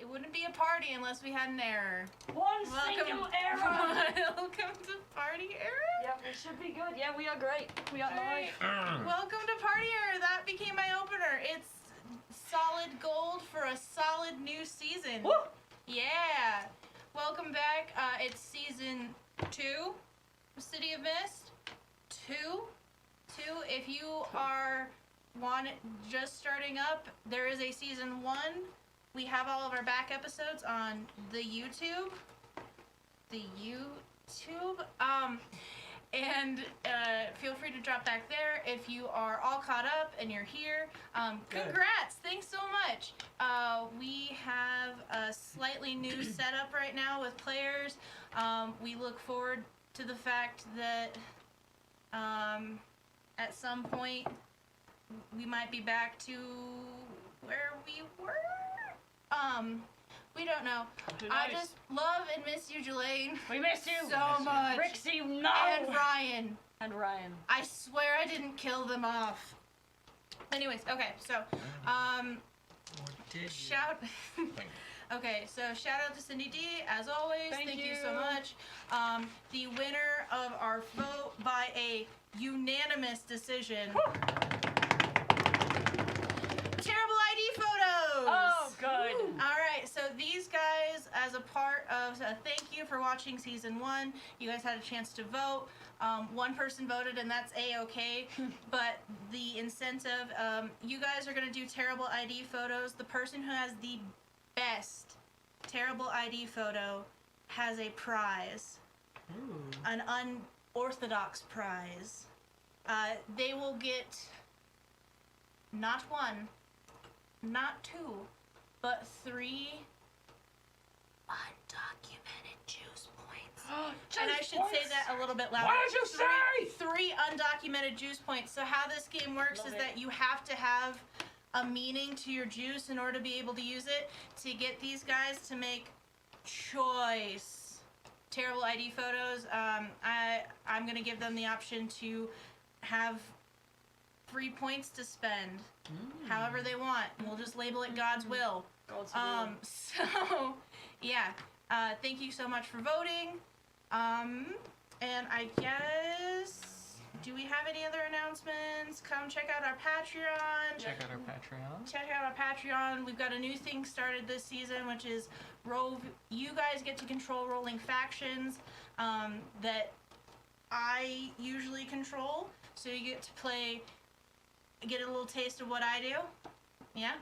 It wouldn't be a party unless we had an error. Single error! Welcome to Party Error? Yeah, we should be good. Yeah, we are great. We are Alright. Welcome to Party Error. That became my opener. It's solid gold for a solid new season. Woo! Yeah. Welcome back. It's season 2, City of Mist. 2. If you are just starting up, there is a season 1. We have all of our back episodes on the YouTube. And feel free to drop back there if you are all caught up and you're here. Congrats! Thanks so much. We have a slightly new setup right now with players. We look forward to the fact that at some point we might be back to where we were. We don't know. I just love and miss you, Jelaine. We miss you so much. Rixie, no. And Ryan. I swear I didn't kill them off. Anyways, okay, so shout. Okay, so shout out to Cindy D as always. Thank you so much. The winner of our vote by a unanimous decision. Terrible ID photos! Oh, good. Alright, so these guys, as a part of thank you for watching season 1, you guys had a chance to vote. One person voted, and that's A-okay. But the incentive, you guys are going to do terrible ID photos. The person who has the best terrible ID photo has a prize. Ooh. An unorthodox prize. They will get not 1, not 2, but 3 undocumented juice points. And I should say that a little bit louder. What did you say? 3 undocumented juice points. So how this game works is that you have to have a meaning to your juice in order to be able to use it to get these guys to make choice terrible ID photos. I'm gonna give them the option to have 3 points to spend however they want. We'll just label it God's will. God's will. So yeah, thank you so much for voting. And I guess, do we have any other announcements? Come check out our Patreon. Check out our Patreon. Check out our Patreon. We've got a new thing started this season, which is you guys get to control rolling factions that I usually control. So you get to get a little taste of what I do. Yeah?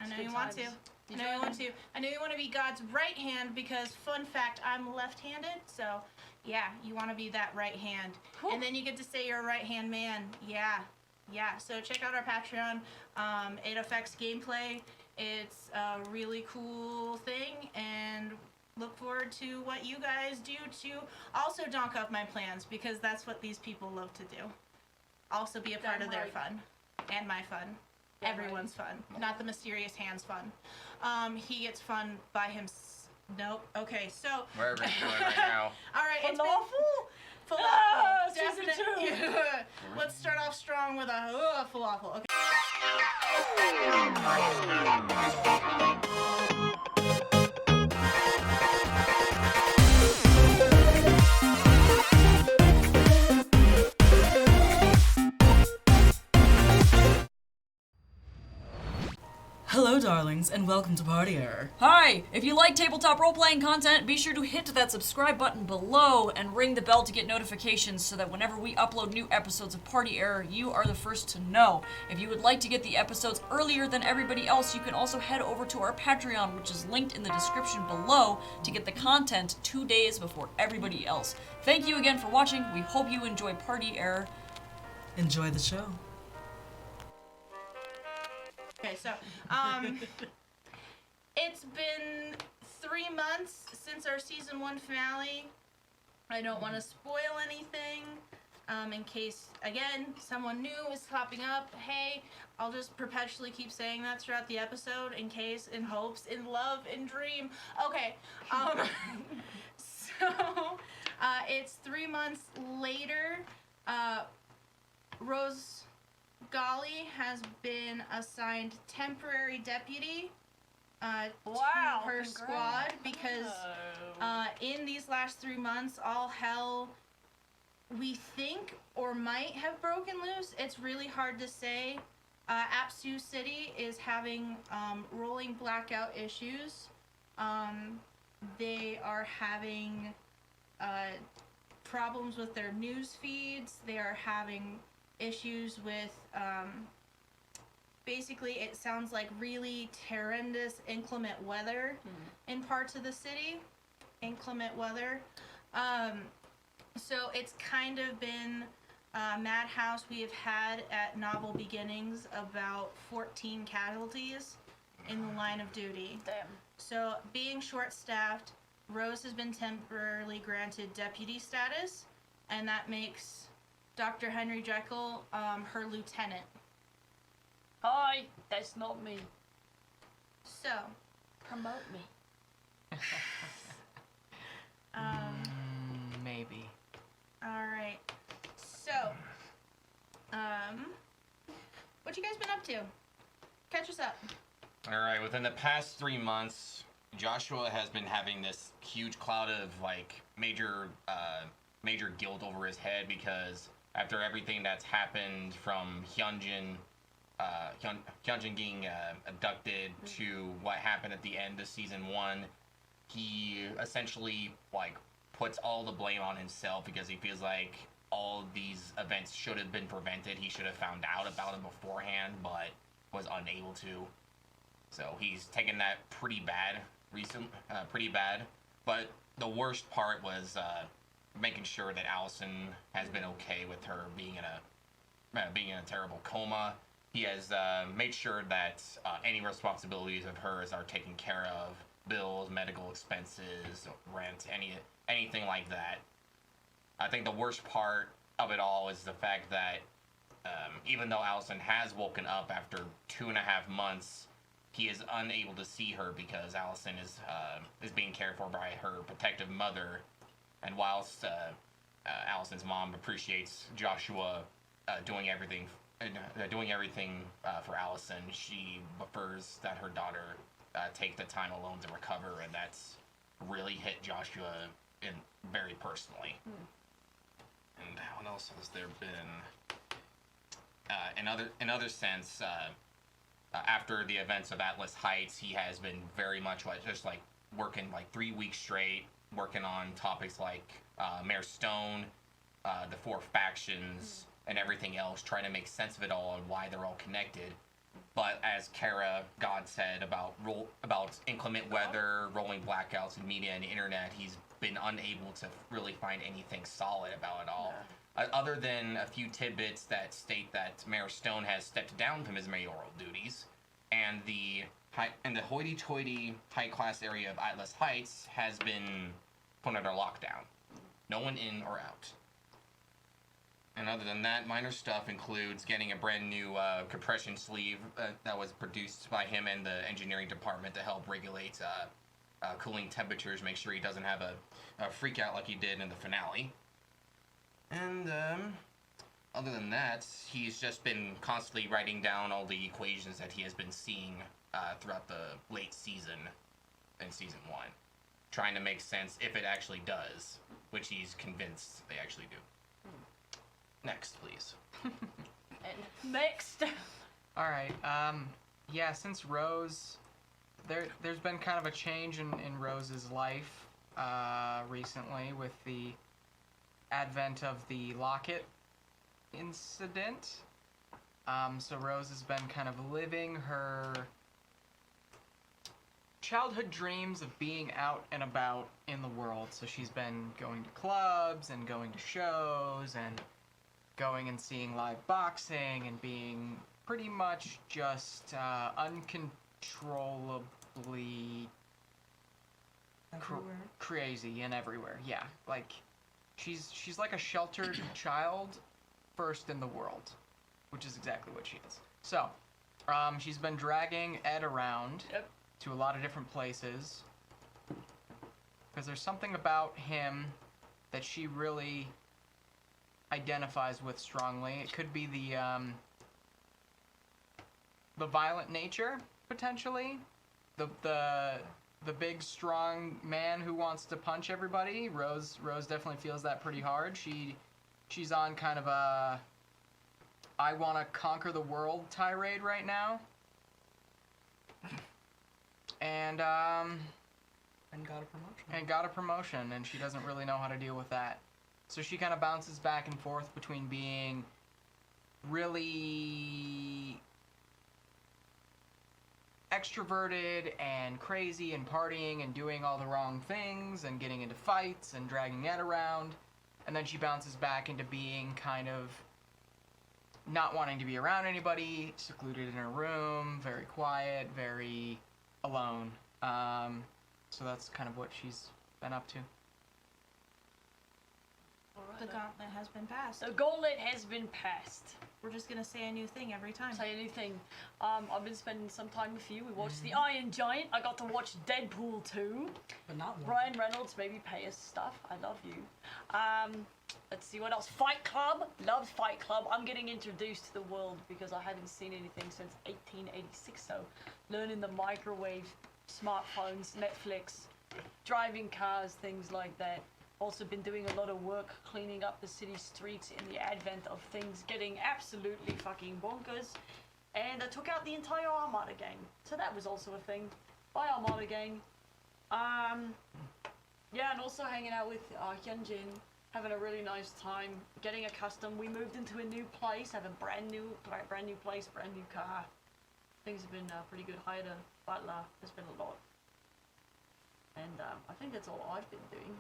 I know you want to. I know you want to. I know you want to be God's right hand because, fun fact, I'm left-handed. So, yeah, you want to be that right hand. Cool. And then you get to say you're a right-hand man. Yeah. Yeah. So check out our Patreon. It affects gameplay. It's a really cool thing. And look forward to what you guys do to also donk up my plans because that's what these people love to do. Also be a part of their fun. And my fun. Everyone's fun. Not the mysterious hands fun. He gets fun by himself. Nope. Okay, so. Wherever he's going right now. Alright, it's falafel? Season 2. Let's start off strong with a falafel. Okay. Hello, darlings, and welcome to Party Error. Hi! If you like tabletop role-playing content, be sure to hit that subscribe button below and ring the bell to get notifications so that whenever we upload new episodes of Party Error, you are the first to know. If you would like to get the episodes earlier than everybody else, you can also head over to our Patreon, which is linked in the description below, to get the content 2 days before everybody else. Thank you again for watching. We hope you enjoy Party Error. Enjoy the show. Okay, so, it's been 3 months since our season 1 finale. I don't want to spoil anything, in case, again, someone new is popping up. Hey, I'll just perpetually keep saying that throughout the episode, in case, in hopes, in love, in dream. Okay, so, it's 3 months later. Rose Golly has been assigned temporary deputy to her squad because in these last 3 months, all hell we think or might have broken loose. It's really hard to say. Apsu City is having rolling blackout issues. They are having problems with their news feeds. They are having issues with basically it sounds like really horrendous inclement weather in parts of the city. Inclement weather. So it's kind of been madhouse. We have had at Novel Beginnings about 14 casualties in the line of duty. Damn. So being short-staffed, Rose has been temporarily granted deputy status, and that makes Dr. Henry Jekyll her lieutenant. Hi, that's not me. So, Promote me. Maybe. Alright. So, what you guys been up to? Catch us up. Alright, within the past 3 months, Joshua has been having this huge cloud of, like, major guilt over his head because after everything that's happened from Hyunjin getting abducted to what happened at the end of season 1, he essentially, like, puts all the blame on himself because he feels like all these events should have been prevented. He should have found out about them beforehand, but was unable to. So he's taken that pretty bad. But the worst part was making sure that Allison has been okay with her being in a terrible coma. He has made sure that any responsibilities of hers are taken care of. Bills, medical expenses, rent, anything like that. I think the worst part of it all is the fact that even though Allison has woken up after 2.5 months, he is unable to see her because Allison is being cared for by her protective mother. And whilst Allison's mom appreciates Joshua doing everything for Allison, she prefers that her daughter take the time alone to recover, and that's really hit Joshua very personally. And what else has there been? In other sense, after the events of Atlas Heights, he has been very much just working 3 weeks straight, working on topics like Mayor Stone, the 4 factions, and everything else, trying to make sense of it all and why they're all connected. But as Kara God said about inclement weather, rolling blackouts in media and internet, he's been unable to really find anything solid about it all. Other than a few tidbits that state that Mayor Stone has stepped down from his mayoral duties, and the hoity-toity high-class area of Atlas Heights has been put under lockdown. No one in or out. And other than that, minor stuff includes getting a brand new compression sleeve that was produced by him and the engineering department to help regulate cooling temperatures, make sure he doesn't have a freak out like he did in the finale. And other than that, he's just been constantly writing down all the equations that he has been seeing throughout the late season in season 1, trying to make sense if it actually does, which he's convinced they actually do. Next, please. Next. All right. Yeah. Since Rose, there's been kind of a change in Rose's life recently with the advent of the locket incident. So Rose has been kind of living her childhood dreams of being out and about in the world. So she's been going to clubs and going to shows and going and seeing live boxing and being pretty much just uncontrollably crazy and everywhere. Yeah, like she's like a sheltered child first in the world, which is exactly what she is. So, she's been dragging Ed around to a lot of different places because there's something about him that she really identifies with strongly. It could be the violent nature, potentially, the big strong man who wants to punch everybody. Rose definitely feels that pretty hard. She's on kind of a I want to conquer the world tirade right now. And got a promotion. And got a promotion, and she doesn't really know how to deal with that. So she kind of bounces back and forth between being really extroverted and crazy and partying and doing all the wrong things and getting into fights and dragging Ed around. And then she bounces back into being kind of not wanting to be around anybody, secluded in her room, very quiet, very alone. So that's kind of what she's been up to. The gauntlet has been passed. The gauntlet has been passed. We're just gonna say a new thing every time. Say anything. I've been spending some time with you. We watched The Iron Giant. I got to watch Deadpool 2. But not one. Ryan Reynolds, maybe pay us stuff. I love you. Let's see what else. Fight Club. Loved Fight Club. I'm getting introduced to the world because I hadn't seen anything since 1886. So learning the microwave, smartphones, Netflix, driving cars, things like that. Also been doing a lot of work cleaning up the city streets in the advent of things getting absolutely fucking bonkers. And I took out the entire Armada gang. So that was also a thing. Bye Armada gang. Yeah, and also hanging out with Hyunjin, having a really nice time, getting accustomed. We moved into a new place, have a brand new place, brand new car. Things have been pretty good. Hired a butler. There's been a lot. And I think that's all I've been doing.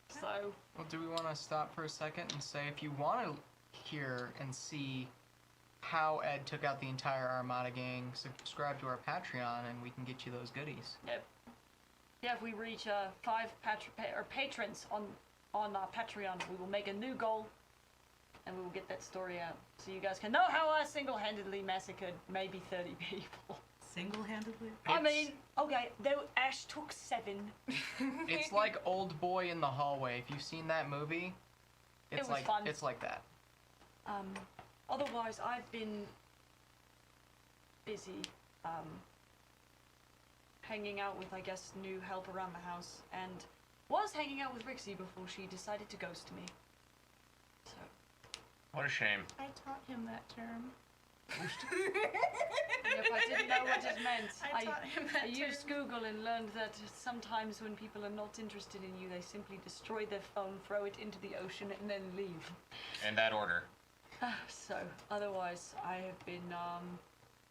So, Well, do we want to stop for a second and say if you want to hear and see how Ed took out the entire Armada gang, subscribe to our Patreon and we can get you those goodies. yep. Yeah, if we reach 5 patrons on Patreon, we will make a new goal, and we will get that story out, so you guys can know how I single-handedly massacred maybe 30 people. Single-handedly? I mean, okay, Ash took 7. It's like Old Boy in the Hallway. If you've seen that movie, It was like fun. it's like that. Otherwise, I've been busy, hanging out with, I guess, new help around the house, and was hanging out with Rixie before she decided to ghost me. So. What a shame. I taught him that term. Yep, I didn't know what it meant. I taught him that I used term. Google and learned that sometimes when people are not interested in you, they simply destroy their phone, throw it into the ocean, and then leave. In that order. So, otherwise, I have been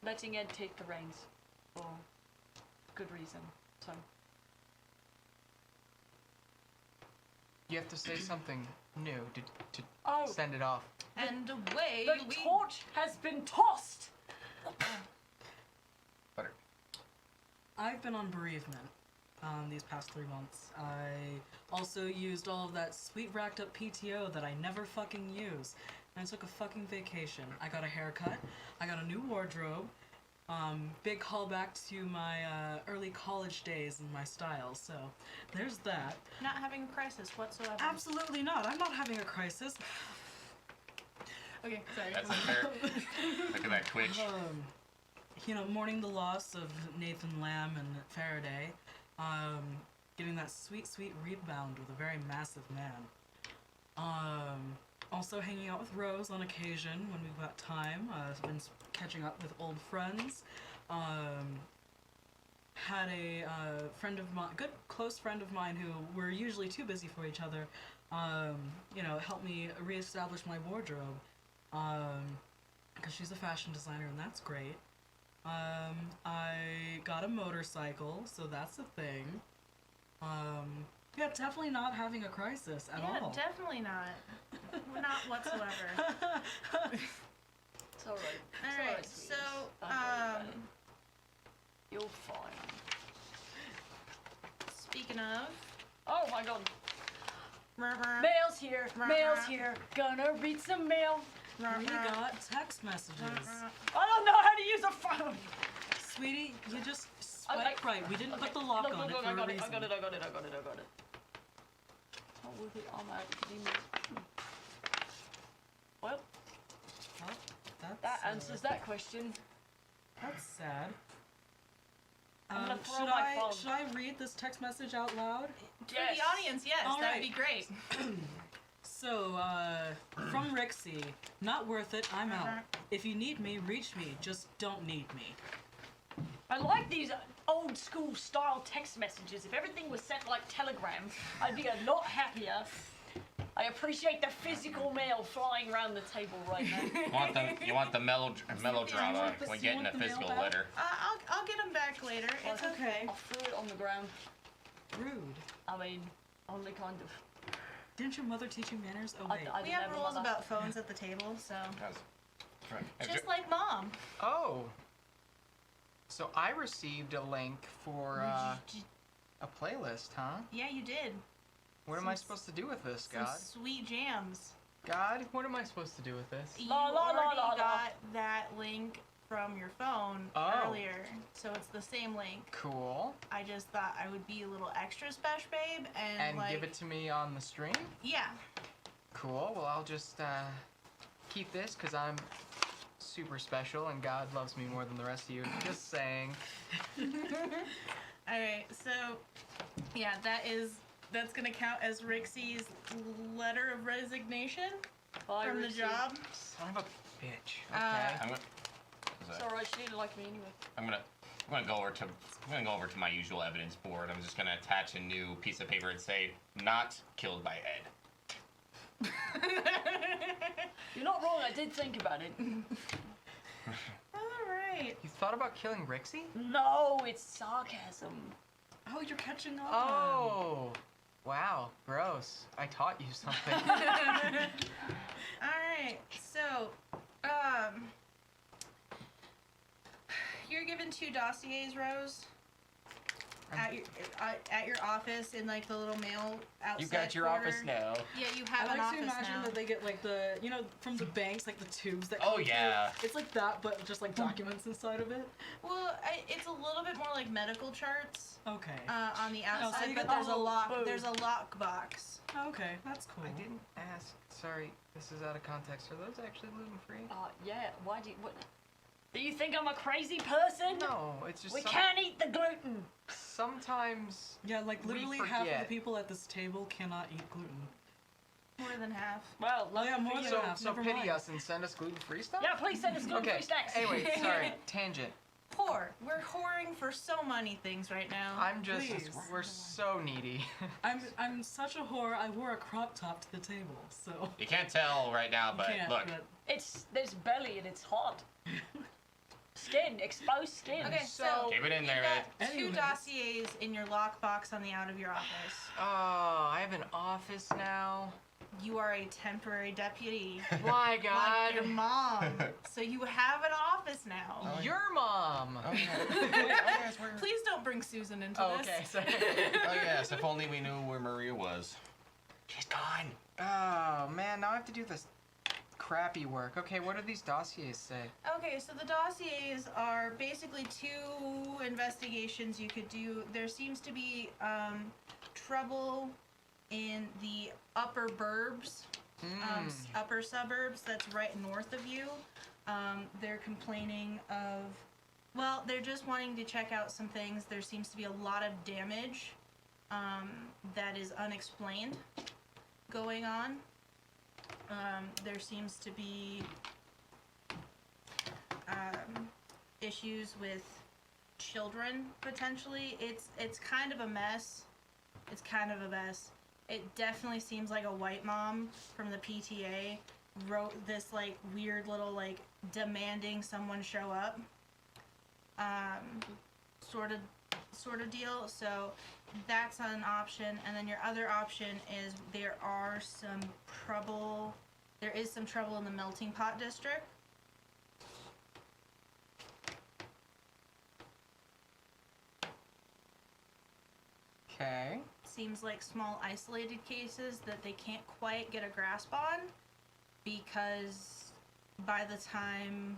letting Ed take the reins for good reason. So, You have to say something new to oh, send it off. And away the we torch has been tossed. Butter. I've been on bereavement these past 3 months. I also used all of that sweet racked up PTO that I never fucking use. And I took a fucking vacation. I got a haircut. I got a new wardrobe. Big callback to my early college days and my style. So there's that. not having a crisis whatsoever. Absolutely not. I'm not having a crisis. Okay, sorry. That's unfair. Look at that twitch. Mourning the loss of Nathan Lamb and Faraday, getting that sweet, sweet rebound with a very massive man. Also hanging out with Rose on occasion when we've got time. I've been catching up with old friends. Had a friend of mine, good close friend of mine who we're usually too busy for each other, help me reestablish my wardrobe. Because she's a fashion designer and that's great. I got a motorcycle, so that's a thing. Yeah, definitely not having a crisis at all. Yeah, definitely not. Not whatsoever. It's alright. Alright, so, You'll fine. speaking of, Oh my god. Mail's Mail's here. Mail's here. Gonna read some mail. We got text messages. I don't know how to use a phone. Sweetie, you just swipe Okay. right. We didn't put the lock on it for I a got it. reason. I got it. It's not worth it. I'm out of emails. Well, Oh, that answers that question. That's sad. I'm gonna throw Should my phone. should I read this text message out loud? For Yes. the audience, yes, All that'd right. be great. So, from Rixie, not worth it, I'm out. If you need me, reach me, just don't need me. I like these old school style text messages. If everything was sent like telegrams, I'd be a lot happier. I appreciate the physical mail flying around the table right now. You want the melodrama You when want getting a the mail physical back? letter. I'll get them back later. It's okay. I'll throw it on the ground. Rude. I mean, only kind of. Didn't your mother teach you manners? Oh, I wait. We didn't have a rules mother. about phones at the table, so That's right. just like mom. Oh. So I received a link for a playlist, huh? Yeah, you did. What am I supposed to do with this, Some God? sweet jams. God, what am I supposed to do with this? You La, la, la, already la, la. got that link from your phone Oh. earlier, so it's the same link. Cool. I just thought I would be a little extra special, babe, And like, give it to me on the stream? yeah. Cool. Well, I'll just keep this because I'm super special and God loves me more than the rest of you. Just saying. All right, so yeah, that's gonna count as Rixie's letter of resignation Bye, from the Rixie. job. Son of a bitch. Okay. I'm gonna, It's alright, she didn't like me anyway. I'm gonna go over to my usual evidence board. I'm just gonna attach a new piece of paper and say, "Not killed by Ed." You're not wrong, I did think about it. All right. You thought about killing Rixie? No, it's sarcasm. Oh, you're catching on. Oh. Wow. Gross. I taught you something. All right. So, you're given 2 dossiers, Rose, at your office in like the little mail outside. You got your corner. office now. Yeah, you I have an like to office imagine now. that they get like the, from the banks, like the tubes that Oh, come yeah. through. It's like that, but just like documents inside of it. Well, it's a little bit more like medical charts Okay. on the so outside, you but got there's a the lock. boom. There's a lock box. Okay, that's cool. I didn't ask. Sorry, this is out of context. Are those actually gluten free? Yeah, why do you, what? Do you think I'm a crazy person? No, it's just We can't eat the gluten. sometimes. Yeah, like We literally half of the forget. people at this table cannot eat gluten. More than half. Well, Oh, yeah, lucky more for than you. half. So Never pity mind. us and send us gluten free stuff. Yeah, please send us gluten-free Okay. snacks. Anyway, sorry. Tangent. Poor. We're whoring for so many things right now. I'm just. Please. We're so needy. I'm such a whore. I wore a crop top to the table, so You can't tell right now, but can't. look, But There's belly and it's hot. Skin, exposed skin. Okay, So- so keep it in you there, got Ed. 2 Anyways. dossiers in your lockbox on the out of your office. Oh, I have an office now. You are a temporary deputy. Why, Like God? your mom. So you have an office now. Your mom. Oh, yes, we're... Please don't bring Susan into Oh, this. okay. Sorry. Oh yes, if only we knew where Maria was. She's gone. Oh man, now I have to do this crappy work. Okay, what do these dossiers say? Okay, so the dossiers are basically 2 investigations you could do. There seems to be trouble in the upper burbs, upper suburbs that's right north of you. They're complaining of, well, they're just wanting to check out some things. There seems to be a lot of damage that is unexplained going on. There seems to be issues with children potentially. It's kind of a mess. It's kind of a mess. It definitely seems like a white mom from the PTA wrote this like weird little like demanding someone show up sort of deal. So that's an option, and then your other option is there is some trouble in the melting pot district. Okay. Seems like small isolated cases that they can't quite get a grasp on, because by the time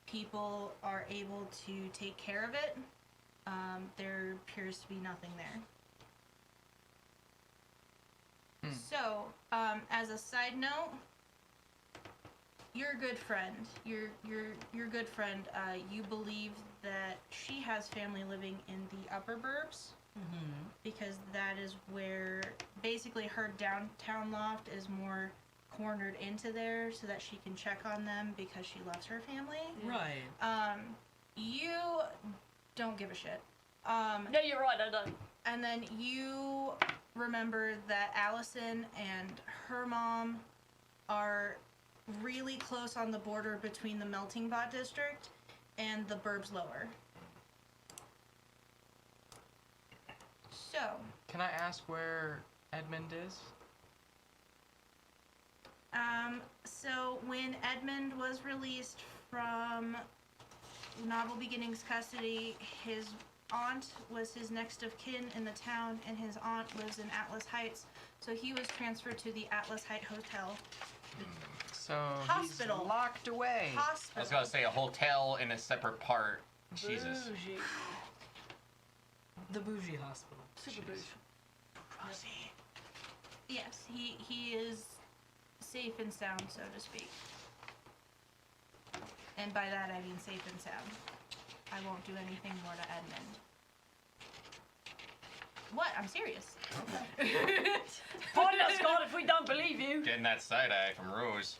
people are able to take care of it, there appears to be nothing there. So, as a side note, your good friend, your good friend, you believe that she has family living in the upper burbs, because that is where basically her downtown loft is more cornered into there so that she can check on them because she loves her family. Right. You don't give a shit. No, you're right, I don't. And then you remember that Allison and her mom are really close on the border between the Melting Pot District and the burbs lower. So, Can I ask where Edmund is? so when Edmund was released from Novel Beginnings custody, his aunt was his next of kin in the town, and his aunt lives in Atlas Heights, so he was transferred to the Atlas Heights Hotel. So Hospital. he's locked away. Hospital. I was gonna say a hotel in a separate part. Jesus. Bougie. The bougie hospital. Super bougie. Yes, he is safe and sound, so to speak. And by that I mean safe and sound. I won't do anything more to Edmund. What? I'm serious. Find us, God, if we don't believe you. Getting that side eye from Rose.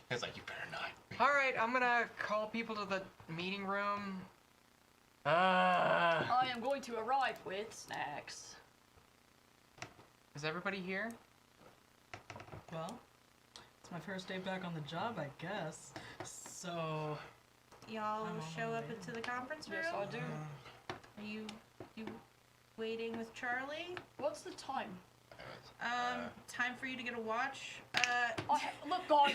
He's like, you better not. All right, I'm gonna call people to the meeting room. I am going to arrive with snacks. Is everybody here? Well, it's my first day back on the job, I guess. So, Y'all I'm on show my up way. into the conference room? Yes, I do. Are you waiting with Charlie? What's the time? Time for you to get a watch. Look, God.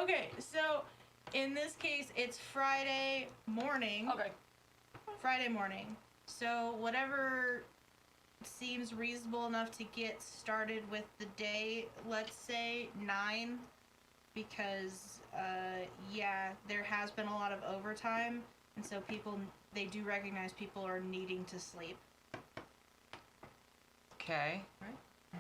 Okay, so in this case, it's Friday morning. Okay. Friday morning. So whatever seems reasonable enough to get started with the day, let's say 9, because yeah, there has been a lot of overtime, and so they do recognize people are needing to sleep. Okay.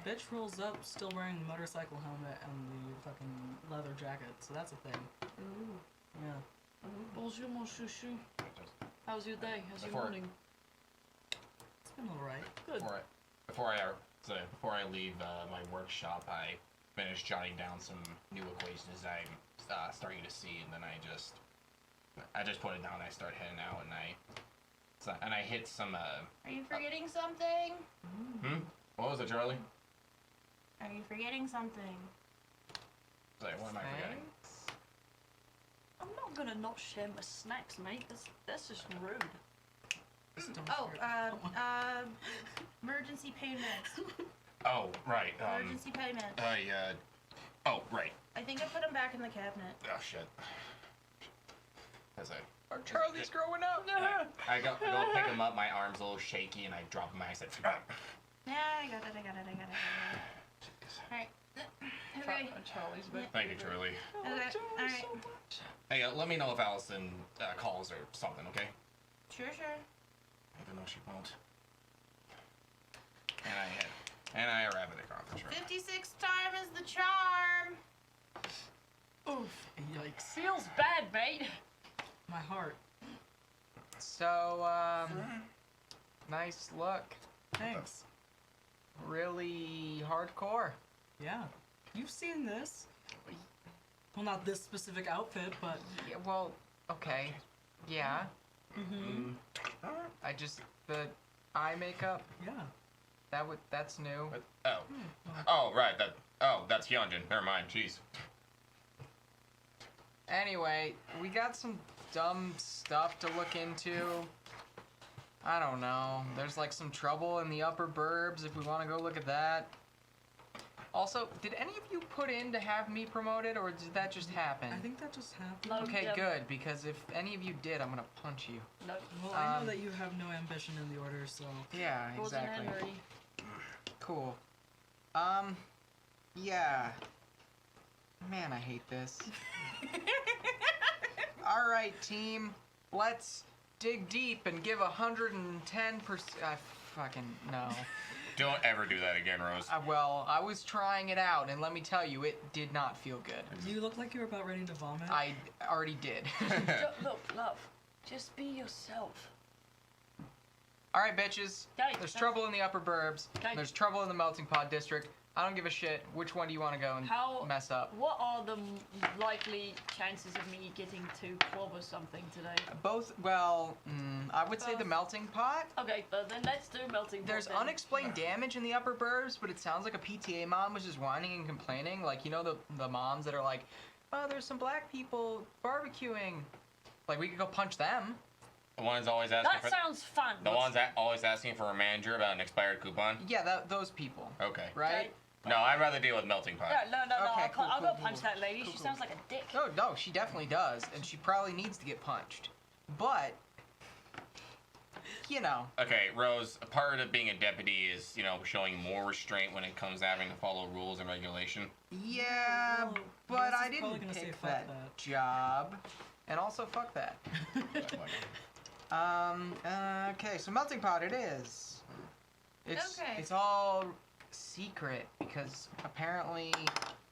bitch rolls up still wearing the motorcycle helmet and the fucking leather jacket, so that's a thing. Ooh. Yeah. Bonjour, mon chouchou. How's your day? How's your Before- morning? It's been alright. Good. Before I leave my workshop, I finish jotting down some new equations I'm starting to see, and then I just put it down. And I start heading out, and I hit some. Are you forgetting something? What was it, Charlie? Are you forgetting something? Like, what am I forgetting? Thanks. I'm not gonna not share my snacks, mate. That's just rude. Just don't Oh, forget. emergency pain meds. Oh, right. Emergency pain meds. Oh, right. I think I put them back in the cabinet. Oh shit. That's it. Our Charlie's growing up. I go pick him up. My arm's a little shaky, and I drop him. I said, Yeah, I got it. Alright. Okay. Charlie's back. "Thank you, Charlie." Okay. Alright. Hey, let me know if Allison calls or something, okay? Sure. Even though she won't. And I arrive at the conference room. 56 time is the charm. Oof. Yikes. Feels bad, mate. My heart. So, nice look. Thanks. Really hardcore. Yeah. You've seen this. Well, not this specific outfit, but Yeah, well, okay. Yeah. mm-hmm. The eye makeup, Yeah. that's new. Right. That's Hyunjin. Never mind. Jeez. Anyway, we got some dumb stuff to look into. I don't know. There's like some trouble in the upper burbs if we want to go look at that. Also, did any of you put in to have me promoted, or did that just happen? I think that just happened. No. Okay, Yeah. good, because if any of you did, I'm gonna punch you. No. Well, I know Um, that you have no ambition in the order, so. Yeah, Wasn't exactly. Henry. Cool. Yeah. Man, I hate this. Alright, team. Let's dig deep and give 110%. Fucking no. Don't ever do that again, Rose. Well, I was trying it out, and let me tell you, it did not feel good. You look like you were about ready to vomit. I already did. Look, love, just be yourself. All right, bitches. Okay, There's trouble in the upper burbs. Okay. There's trouble in the melting pot district. I don't give a shit. Which one do you want to go and mess up? What are the likely chances of me getting to clobber something today? Both. Well, I would say the melting pot. Okay, but then let's do melting pot. There's then. unexplained damage in the upper burbs, but it sounds like a PTA mom was just whining and complaining. Like, you know the moms that are like, oh, there's some black people barbecuing. Like, we could go punch them. The ones always asking That sounds fun. The ones that always asking for a manager about an expired coupon? Yeah, those people. Okay. Right? Okay. No, I'd rather deal with melting pot. Yeah, no, Okay, cool, I'll cool, go cool. punch that lady. Cool, She cool. sounds like a dick. No, she definitely does, and she probably needs to get punched. But, you know. Okay, Rose, a part of being a deputy is, showing more restraint when it comes to having to follow rules and regulation. Yeah, Well, but Rose I is probably didn't gonna say pick fuck that that. job. And also, fuck that. Okay, so melting pot it is. Okay. It's all secret because apparently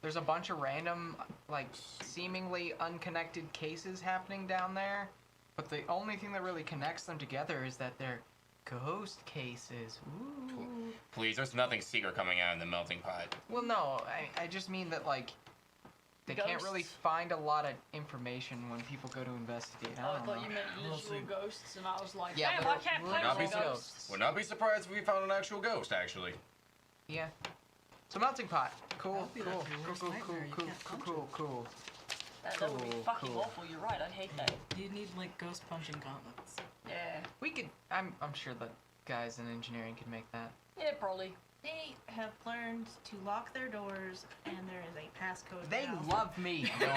there's a bunch of random, like, seemingly unconnected cases happening down there. But the only thing that really connects them together is that they're ghost cases. Ooh. Please, there's nothing secret coming out in the melting pot. Well, no, I just mean that, like, they can't really Ghosts? find a lot of information when people go to investigate. Oh, I don't thought know. you meant Mostly- literal ghosts, and I was like, Yeah, damn, but I can't we're play not with being ghosts. Would not be surprised if we found an actual ghost, actually. Yeah. So melting pot. Cool, That'd be cool, like your cool, worst cool, nightmare. You cool, can't cool, punch cool, cool. That would be Cool, fucking cool. awful. You're right. I'd hate that. You need like ghost punching gauntlets. Yeah. We could. I'm sure the guys in engineering could make that. Yeah, probably. They have learned to lock their doors, and there is a passcode. They now. love me. Rose,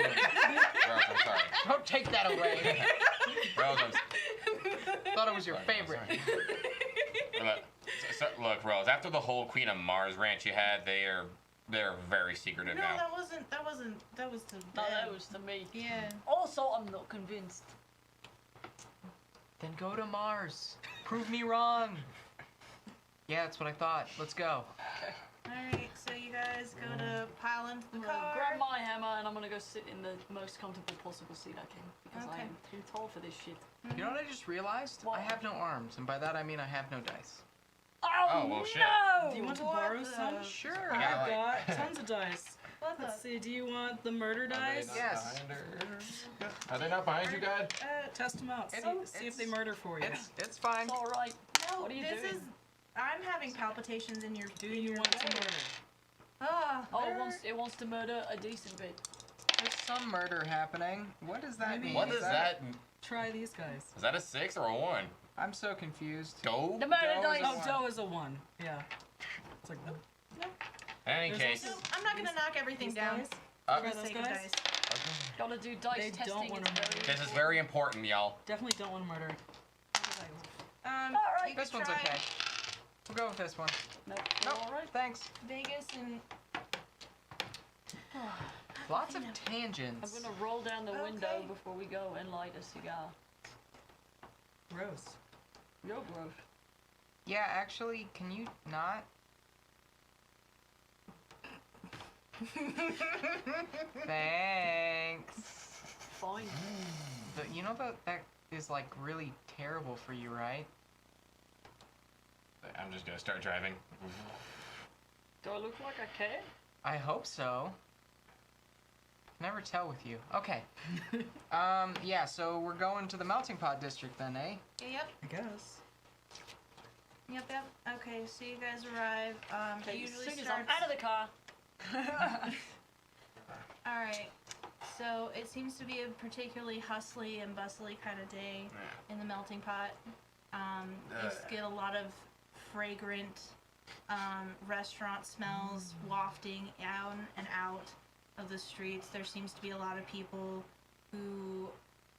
I'm sorry. Don't take that away. Rose, I'm Thought it was your sorry, favorite. sorry. Look, Rose, after the whole Queen of Mars rant you had, they're very secretive No, now. that was the. No, that them. was to me. Yeah. Also, I'm not convinced. Then go to Mars. Prove me wrong. Yeah, that's what I thought. Let's go. Alright, so you guys go to pile into the I'm gonna car. grab my hammer and I'm gonna go sit in the most comfortable possible seat I can because I Okay. am too tall for this shit. You know what I just realized? What? I have no arms, and by that I mean I have no dice. Oh, well, shit. no! Do you want to What borrow the- some? Sure. Yeah, I've got tons of dice. What the? Let's see, do you want the murder dice? Yes. Are they not behind you, Dad? Test them out. It- See if they it's- murder for you. It's fine. It's alright. No, What are you this doing? is. I'm having palpitations in your. Do in you your want to leg. murder? Ah. Oh, it wants to murder a decent bit. There's some murder happening. What does that Maybe- mean? What is that? Try these guys. Is that a 6 or a 1? I'm so confused. Doe? The murder Doe is dice. a Oh, one. doe is a 1. Yeah. It's like, In any There's case, So I'm not gonna knock everything these down. guys. Uh, For the those sake of guys? dice. Gotta do dice They don't testing. wanna It's murder. very this is very important, y'all. Definitely don't want to murder. Alright. You This could one's try okay. We'll go with this one. No, Nope. alright. Thanks. Vegas and. Lots of I'm tangents. gonna roll down the window Okay. before we go and light a cigar. Gross. You're gross. Yeah, actually, can you not? Thanks. Fine. You know that is like really terrible for you, right? I'm just gonna start driving. Do I look like I care? I hope so. Never tell with you. Okay. Yeah, so we're going to the melting pot district then, eh? Yep. I guess. Yep. Okay, so you guys arrive. It Okay, as usually soon as I'm starts. out of the car. All right. So it seems to be a particularly hustly and bustly kind of day in the melting pot. You just get a lot of fragrant restaurant smells wafting down and out of the streets. There seems to be a lot of people who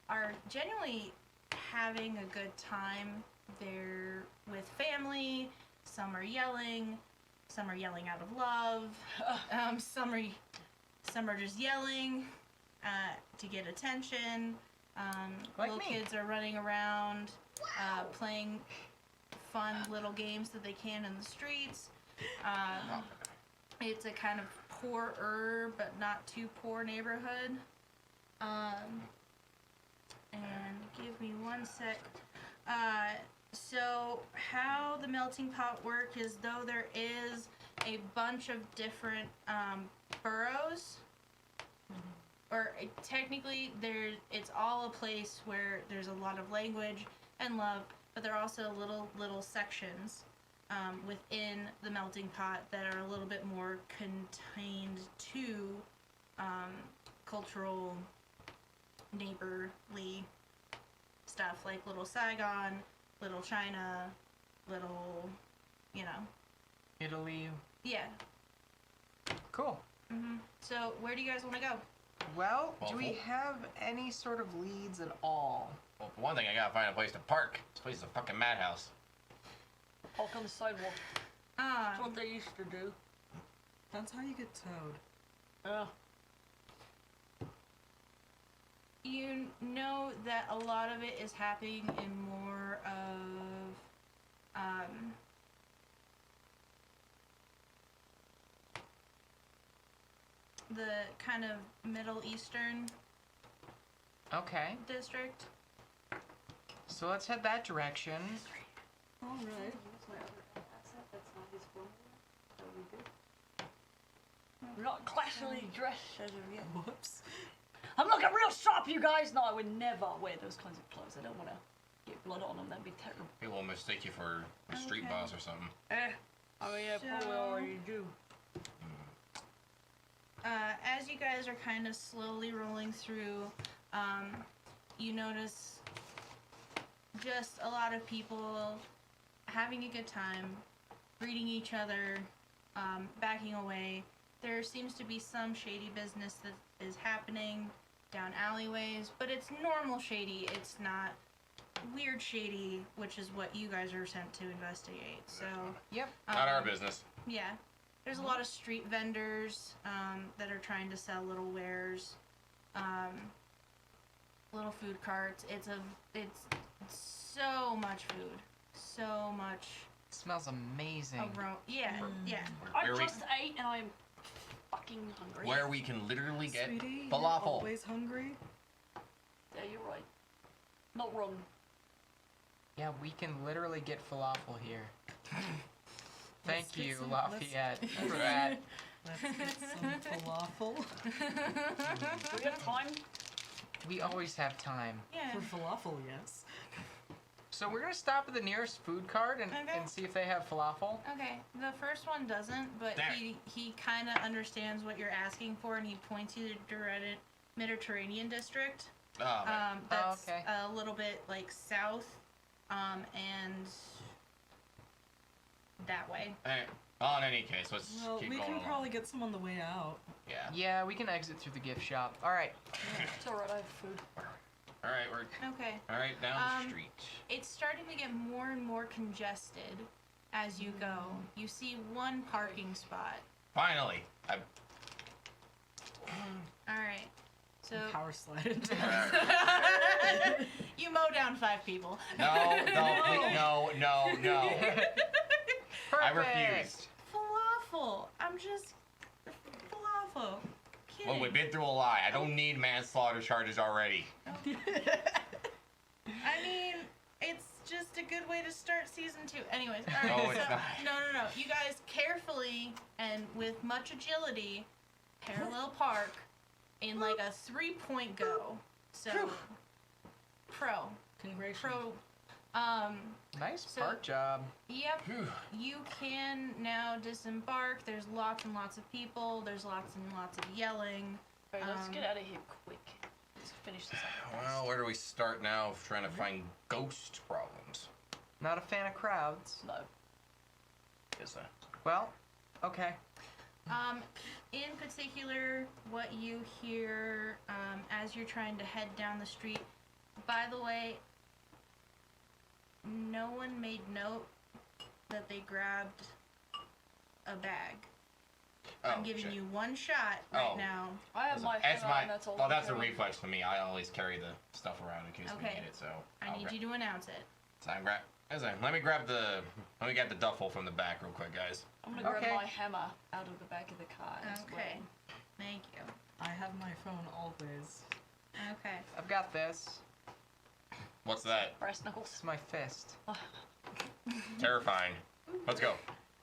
are genuinely having a good time. They're with family. Some are yelling. Some are yelling out of love. Some are just yelling to get attention. Like Little me. kids are running around playing fun little games that they can in the streets. It's a kind of poorer but not too poor neighborhood. And give me one sec. So how the melting pot work is, though there is a bunch of different boroughs, or technically it's all a place where there's a lot of language and love, but there are also little sections within the melting pot that are a little bit more contained to cultural, neighborly stuff, like Little Saigon, Little China, Little, Italy. Yeah. Cool. So where do you guys want to go? Well, do Waffle. we have any sort of leads at all? Well, for one thing, I gotta find a place to park. This place is a fucking madhouse. Park on the sidewalk. That's what they used to do. That's how you get towed. You know that a lot of it is happening in more of the kind of Middle Eastern Okay, district. so let's head that direction. All right. We're not classily dressed as of yet. Whoops. I'm looking real sharp, you guys. No, I would never wear those kinds of clothes. I don't want to get blood on them. That'd be terrible. People will mistake you for a street Okay. boss or something. I mean, yeah, probably So- already do. As you guys are kind of slowly rolling through, you notice just a lot of people having a good time, greeting each other, backing away. There seems to be some shady business that is happening down alleyways, but it's normal shady. It's not weird shady, which is what you guys are sent to investigate. So, Yep. Not our business. yeah. There's a lot of street vendors that are trying to sell little wares, little food carts. It's so much food, so much Smells amazing. aroma. Yeah, yeah. I Where we- just ate and I'm fucking hungry. Where we can literally get Sweetie, falafel. you're always hungry. Yeah, you're right. Not wrong. Yeah, we can literally get falafel here. Thank get you, some- Lafayette, for that. Let's get some falafel. Do we have time? We always have time. Yeah. For falafel, yes. So we're gonna stop at the nearest food cart and Okay. see if they have falafel. Okay, the first one doesn't, but There. he kind of understands what you're asking for, and he points you to the Mediterranean district. Oh, man. That's okay. a little bit like south, and that way. Well, in any case, let's Well, keep we going can along. probably get some on the way out. Yeah. Yeah, we can exit through the gift shop. All right. It's alright, I have food. All right, we're Okay. all right down the street. It's starting to get more and more congested as you go. You see one parking spot. Finally. All right. So Power slide into you mow down 5 people. No, no, no. I Perfect. refuse. Falafel. I'm just falafel. Kidding. Well, we've been through a lot. I don't need manslaughter charges already. I mean, it's just a good way to start season 2. Anyways, all right. No, it's not. No. You guys carefully and with much agility parallel park in like a 3-point go. So pro. Congratulations. Nice So- park job. Yep. Phew. You can now disembark. There's lots and lots of people. There's lots and lots of yelling. Alright, let's get out of here quick. Let's finish this up. Well, where do we start now of trying to find ghost problems? Not a fan of crowds. No. Is that? Well, okay. In particular, what you hear as you're trying to head down the street. By the way, no one made note that they grabbed a bag. I'm giving shit. you one shot right Oh. now. I have my That's head on, that's all. Oh, I that's a carry. reflex for me. I always carry the stuff around in case we Okay. need it. So I need you to announce it. So let me get the duffel from the back real quick, guys. I'm gonna grab Okay. my hammer out of the back of the car. as Okay. well. Thank you. I have my phone always. Okay. I've got this. What's that? Brass knuckles. It's my fist. Terrifying. Let's go.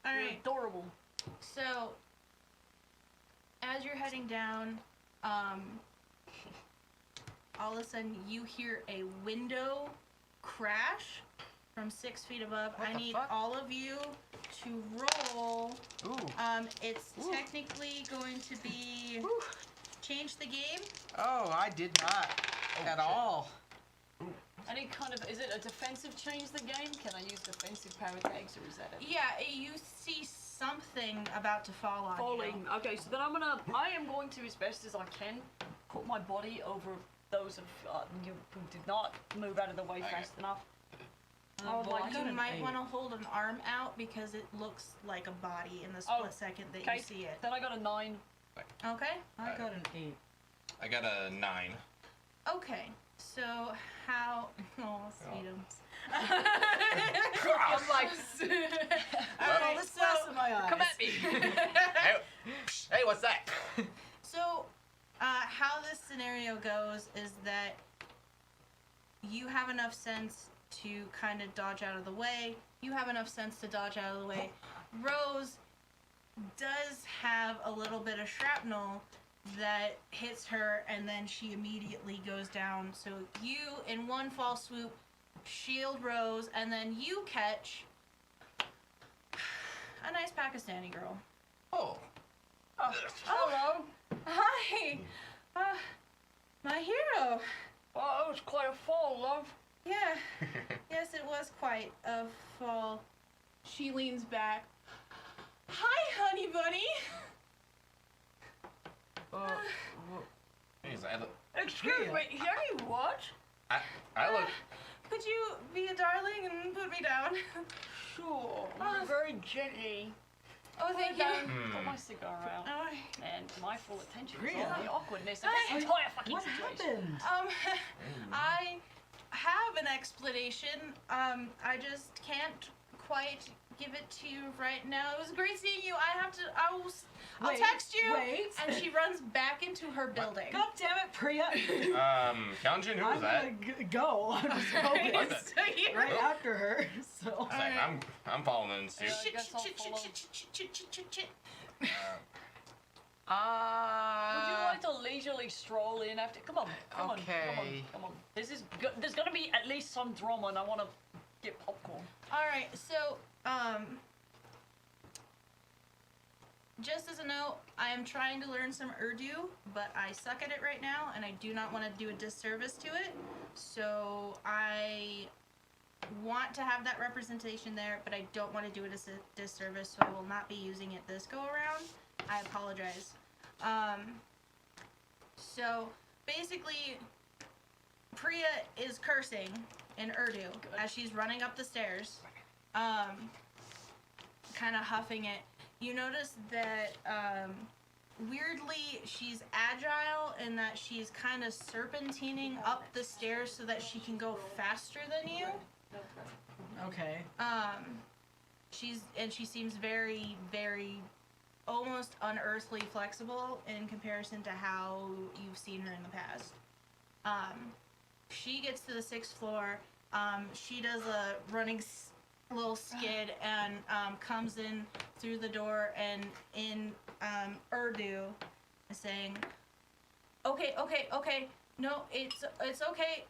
All You're right. adorable. So, as you're heading down, all of a sudden you hear a window crash from 6 feet above. What I the need fuck? all of you to roll. Ooh. It's Ooh. technically going to be change the game. Oh, I did not at shit. all. Any kind of, is it a defensive change the game? Can I use defensive power tags or is that it? Yeah, you see something about to fall on Falling. you. Okay, so then I am going to, as best as I can, put my body over those of you who did not move out of the way Okay. fast enough. Well, like I got You an might 8. want to hold an arm out because it looks like a body in the split Oh, second that Okay, you see it. then I got a 9. Okay? I got an 8. I got a 9. Okay. So how? Oh, sweetums. I'm like, Alright, This glass in my eyes. come at me. Hey, what's that? So, how this scenario goes is that you have enough sense to kind of dodge out of the way. You have enough sense to dodge out of the way. Rose does have a little bit of shrapnel that hits her, and then she immediately goes down. So you, in one fall swoop, shield Rose, and then you catch a nice Pakistani girl. Oh. Hello. Hi! My hero! Oh, it was quite a fall, love. Yeah. Yes, it was quite a fall. She leans back. Hi, honey bunny! Jeez, Excuse me, Harry, what? I look. Could you be a darling and put me down? Sure. Ah. Very gently. Oh, thank you. Put my cigar out. Oh, And my full attention is Rhea. on the awkwardness of Hi. this entire fucking What situation. happened? I have an explanation. I just can't quite give it to you right now. It was great seeing you. I'll Wait, text you. wait. And she runs back into her building. God damn it, Priya! Hyunjin, who was I'm that? gonna go. I'm just going What the- So you're right after her. So. It's like, I'm following suit. Yeah. I guess I'll follow. Would you like to leisurely stroll in after? Come on, come on, Okay. come on. There's gonna be at least some drama, and I want to get popcorn. All right, so just as a note, I am trying to learn some Urdu, but I suck at it right now, and I do not want to do a disservice to it. So I want to have that representation there, but I don't want to do it as a disservice, so I will not be using it this go around. I apologize. So basically, Priya is cursing in Urdu as she's running up the stairs, kind of huffing it. You notice that weirdly she's agile in that she's kind of serpentining up the stairs so that she can go faster than you. Okay. She seems very, very almost unearthly flexible in comparison to how you've seen her in the past. She gets to the 6th floor. She does a running little skid and comes in through the door and in Urdu is saying, "Okay, no, it's okay,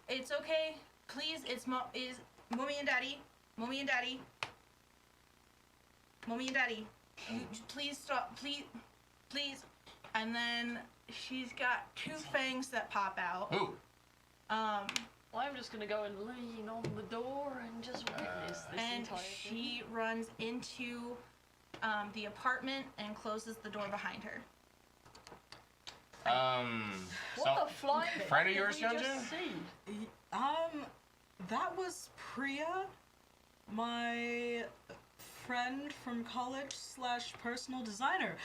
please, is mommy and daddy, you, please stop, please," and then she's got 2 fangs that pop out. Ooh. I'm just gonna go and lean on the door and just witness this And entire she runs into the apartment and closes the door behind her. What the flying friend of fuck yours, did we Hyunjin? just see? That was Priya, my friend from college / personal designer.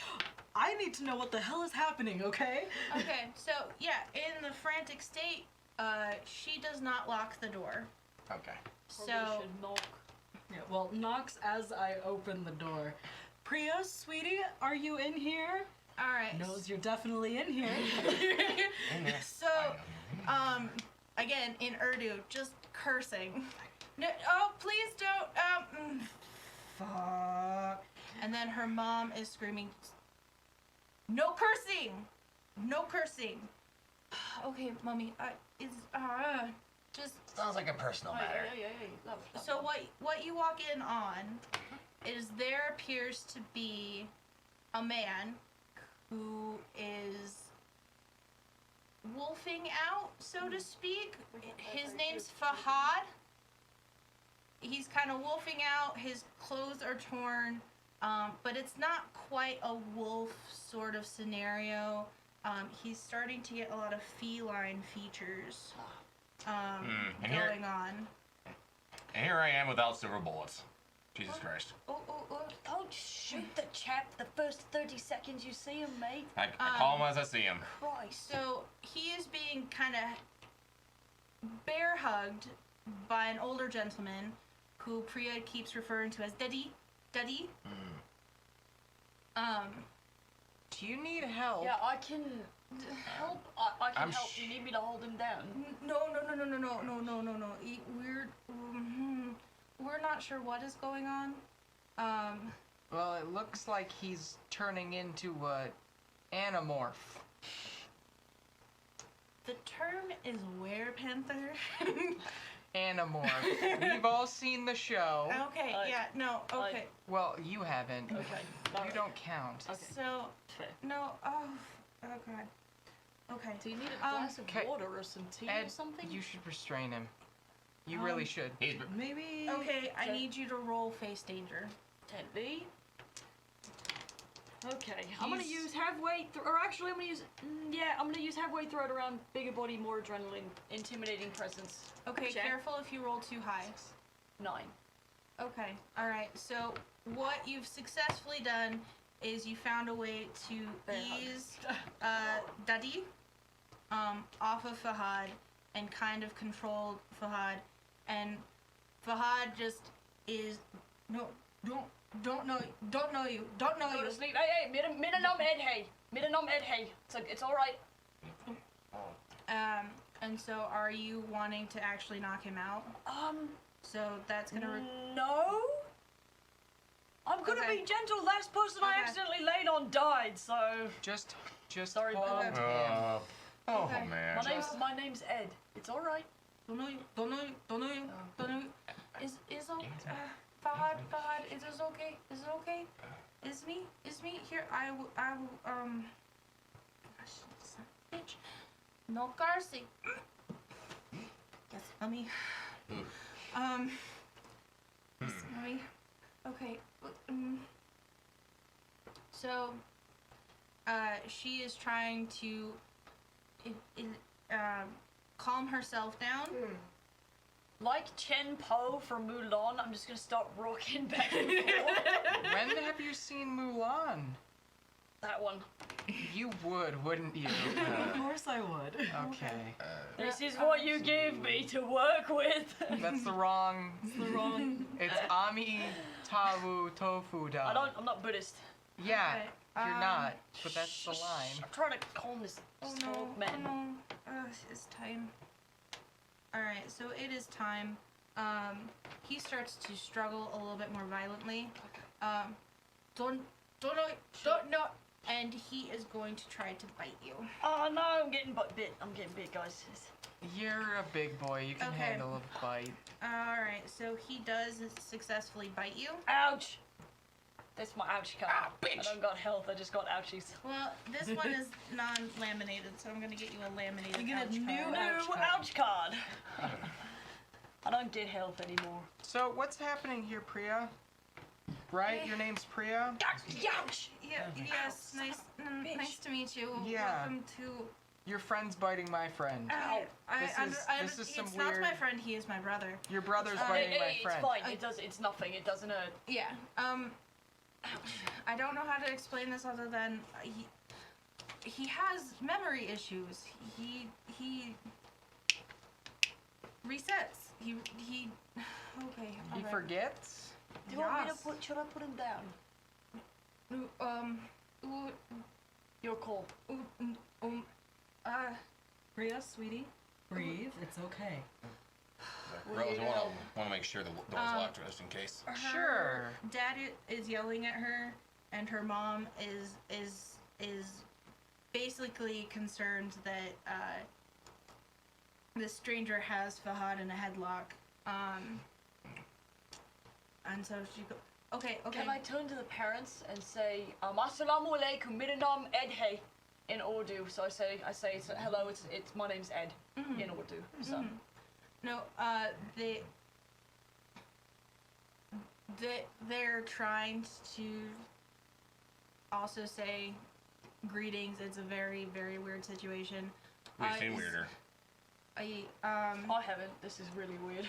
I need to know what the hell is happening, okay? Okay, so yeah, in the frantic state, she does not lock the door. Okay. So, Yeah, well, knocks as I open the door. Priya, sweetie, are you in here? all right. Knows you're definitely in here. So, again, in Urdu, just cursing. No, oh, please don't, fuck. And then her mom is screaming, no cursing! No cursing! Okay, mommy, just... Sounds like a personal matter. So what you walk in on is there appears to be a man who is wolfing out, so to speak. His name's Fahad. He's kind of wolfing out. His clothes are torn, but it's not quite a wolf sort of scenario. He's starting to get a lot of feline features and going on. And here I am without silver bullets. Jesus Christ. Don't shoot the chap the first 30 seconds you see him, mate. I call him as I see him. Christ. So he is being kind of bear hugged by an older gentleman who Priya keeps referring to as Daddy. Daddy. Do you need help? Yeah, I can help. I can I'm help. Do you need me to hold him down? No. We're not sure what is going on. Well, it looks like he's turning into a animorph. The term is werepanther. Animorph. We've all seen the show. Okay, yeah, no, okay. Well, you haven't. Okay. You don't count. Okay. So, Fair. no, oh god. Okay. Do you need a glass of Okay. water or some tea Ed, or something? you should restrain him. You really should. He's Maybe. Okay, I need you to roll face danger. 10B. Okay, I'm gonna He's- use halfway through, or actually I'm gonna use, I'm gonna use halfway throw it around bigger body, more adrenaline, intimidating presence. Okay, Check. careful if you roll too high. 9. Okay, alright, so what you've successfully done is you found a way to Bear hug. ease Dadi off of Fahad and kind of control Fahad, and Fahad just is don't know you. Go to sleep. Hey, middenom Ed, hey. Middenom Ed, hey. It's alright. And so are you wanting to actually knock him out? So that's gonna No? I'm gonna Okay. be gentle. Last person I Okay. accidentally laid on died, so. Just Sorry, hold okay. him. oh Okay. man. My name's Ed. It's alright. don't know you. Is Fahad, is this okay? Is it okay? Is me here? I will gosh, son of a bitch. No Garci. Yes, mommy. Yes, mommy. Okay. So, she is trying to calm herself down. Like Chen Po from Mulan, I'm just gonna start rocking back and forth. When have you seen Mulan? That one. You would, wouldn't you? Of course I would. Okay. This is what you give me to work with. That's the wrong. the wrong. It's Ami Tawu Tofu Da. I'm not Buddhist. Yeah, Okay, you're not, but that's the line. I'm trying to calm this old man. It's time. Alright, so it is time. He starts to struggle a little bit more violently. Don't know. And he is going to try to bite you. Oh no, I'm getting bit. I'm getting bit, guys. You're a big boy. You can Okay. handle a bite. Alright, so he does successfully bite you. Ouch! That's my ouch card. Ah, bitch. I don't got health, I just got ouchies. Well, this one is non-laminated, so I'm gonna get you a laminated You get a ouch new card. No, ouch card! I don't get health anymore. So what's happening here, Priya? Right? Your name's Priya? Ouch! Yeah, yes, nice nice to meet you. Yeah. Welcome to... Your friend's biting my friend. Ow. This is some it's not weird- my friend, he is my brother. Your brother's biting my friend. It's fine. It's nothing. It doesn't hurt. Yeah, I don't know how to explain this other than he has memory issues. He resets. he okay. He alright. forgets. Do you want me to Yes. should I put him down? Ooh, Your call. Priya, sweetie, breathe. It's okay. Rose, want to make sure the door's locked just in case. her Sure. dad is yelling at her, and her mom is basically concerned that this stranger has Fahad in a headlock. And so she go. Okay. Can I turn to the parents and say, Assalamu alaikum, my name Ed Hey, in Urdu. So I say, hello, it's my name's Ed, in Urdu. So. No, they're trying to also say greetings. It's a very, very weird situation. We've seen is- weirder. I haven't. This is really weird.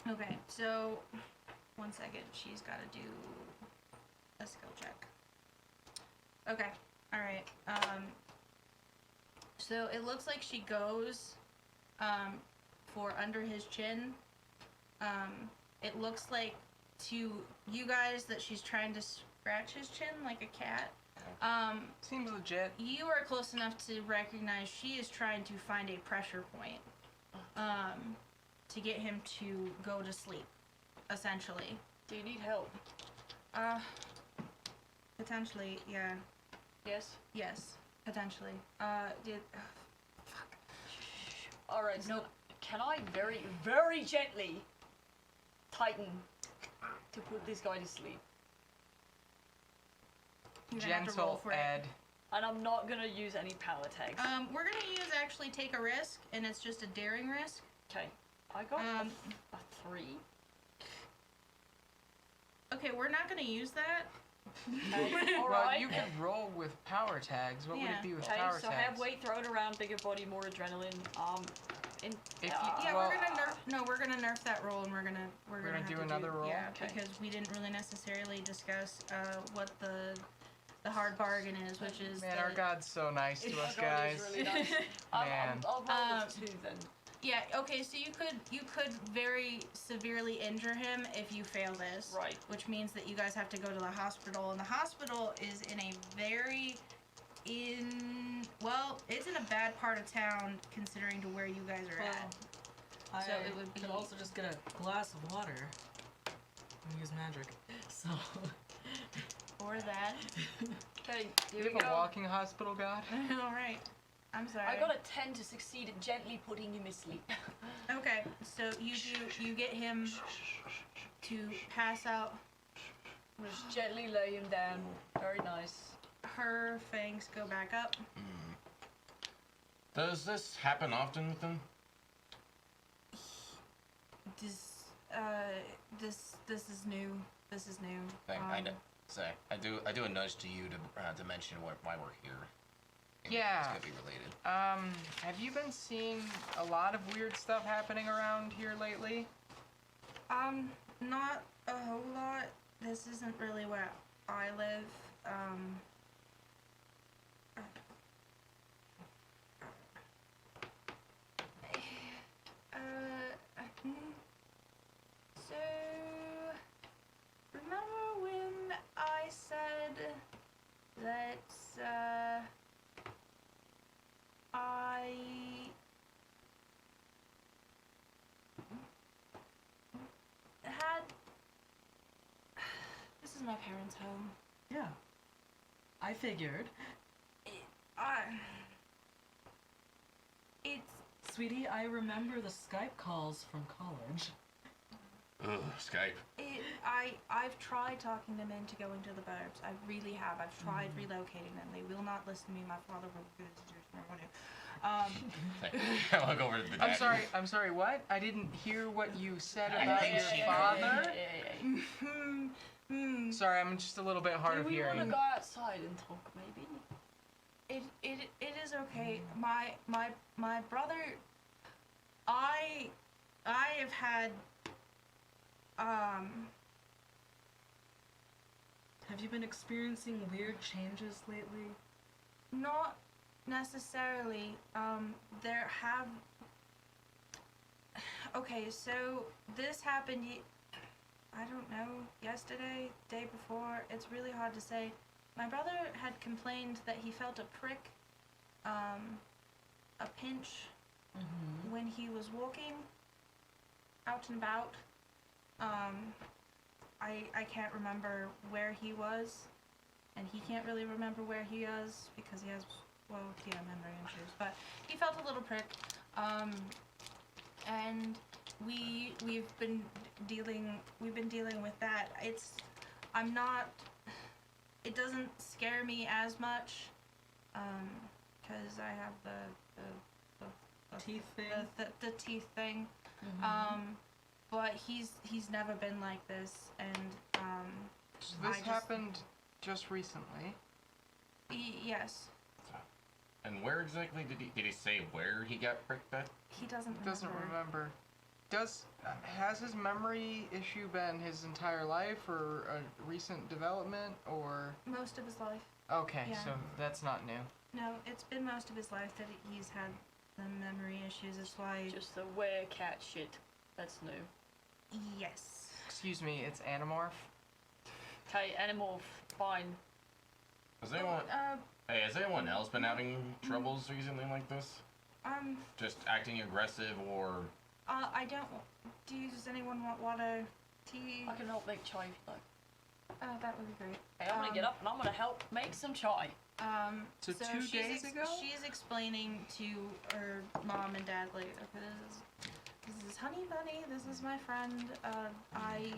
Okay, so 1 second. She's got to do a skill check. Okay, all right. So it looks like she goes for under his chin. It looks like to you guys that she's trying to scratch his chin like a cat. Seems legit. You are close enough to recognize she is trying to find a pressure point to get him to go to sleep, essentially. Do you need help? Potentially, yeah. Yes. Yes, potentially. Fuck. All right. So Nope. can I very, very gently tighten to put this guy to sleep? You're gonna have to roll Gentle for it. Ed. And I'm not gonna use any power tags. We're gonna use actually take a risk, and it's just a daring risk. Okay. I got Um, a 3. Okay, we're not gonna use that. Okay. All Well, right. you could roll with power tags. What would Yeah. it be with Okay, power so tags? have weight, throw it around, bigger body, more adrenaline. If you- Yeah, Well, we're gonna nerf that roll, and we're gonna gonna have do to another roll? Yeah, Okay. because we didn't really necessarily discuss what the hard bargain is, which is Man, the, our God's so nice to us, Oh, God, guys. it's really nice. Man. I'll roll with 2 then. Yeah, okay, so you could very severely injure him if you fail this. Right. Which means that you guys have to go to the hospital, and the hospital is in a it's in a bad part of town considering to where you guys are at. I So it would be- could also just get a glass of water and use magic. So Or that. Okay, Do here you we have a go. walking hospital, God? Alright. I'm sorry. I got a 10 to succeed at gently putting him asleep. Okay, so you get him to pass out. Just gently lay him down. Very nice. Her fangs go back up. Does this happen often with them? This is new. This is new. I do a nudge to you to mention why we're here. Yeah. It's gonna be related. Have you been seeing a lot of weird stuff happening around here lately? Not a whole lot. This isn't really where I live. So remember when I said that I had this is my parents' home. yeah, I figured, It's sweetie. I remember the Skype calls from college. Ugh, Skype. I've tried talking them into going to the burbs. I really have. I've tried relocating them. They will not listen to me. My father will do I'll go over to the dad. I'm sorry, what? I didn't hear what you said I about think your she- father. Hmm. Sorry, I'm just a little bit hard Do of we want to hearing. go outside and talk, maybe? It is okay. My brother. I have had. Have you been experiencing weird changes lately? Not necessarily. There have. Okay, so this happened. I don't know. Yesterday, day before. It's really hard to say. My brother had complained that he felt a prick, a pinch, when he was walking out and about. I can't remember where he was, and he can't really remember where he is because he has, memory issues. But he felt a little prick, and we've been dealing with that. It doesn't scare me as much, because I have the Teeth thing? the teeth thing. But he's never been like this, and This happened just recently. Yes, And where exactly did he say where he got pricked at? he doesn't Remember. Has his memory issue been his entire life, or a recent development, or? Most of his life. Okay, Yeah. so that's not new. No, it's been most of his life that he's had the memory issues. That's why. Just the werecat shit. That's new. Yes. Excuse me, it's Animorph. Okay, animal, fine. Has anyone else been having troubles recently like this? Just acting aggressive or? I don't. Does anyone want water, tea? I can help make chai if you like. That would be great. Hey, I'm gonna get up and I'm gonna help make some chai. So 2 days ago? She's explaining to her mom and dad, like, okay, this is Honey Bunny, this is my friend, I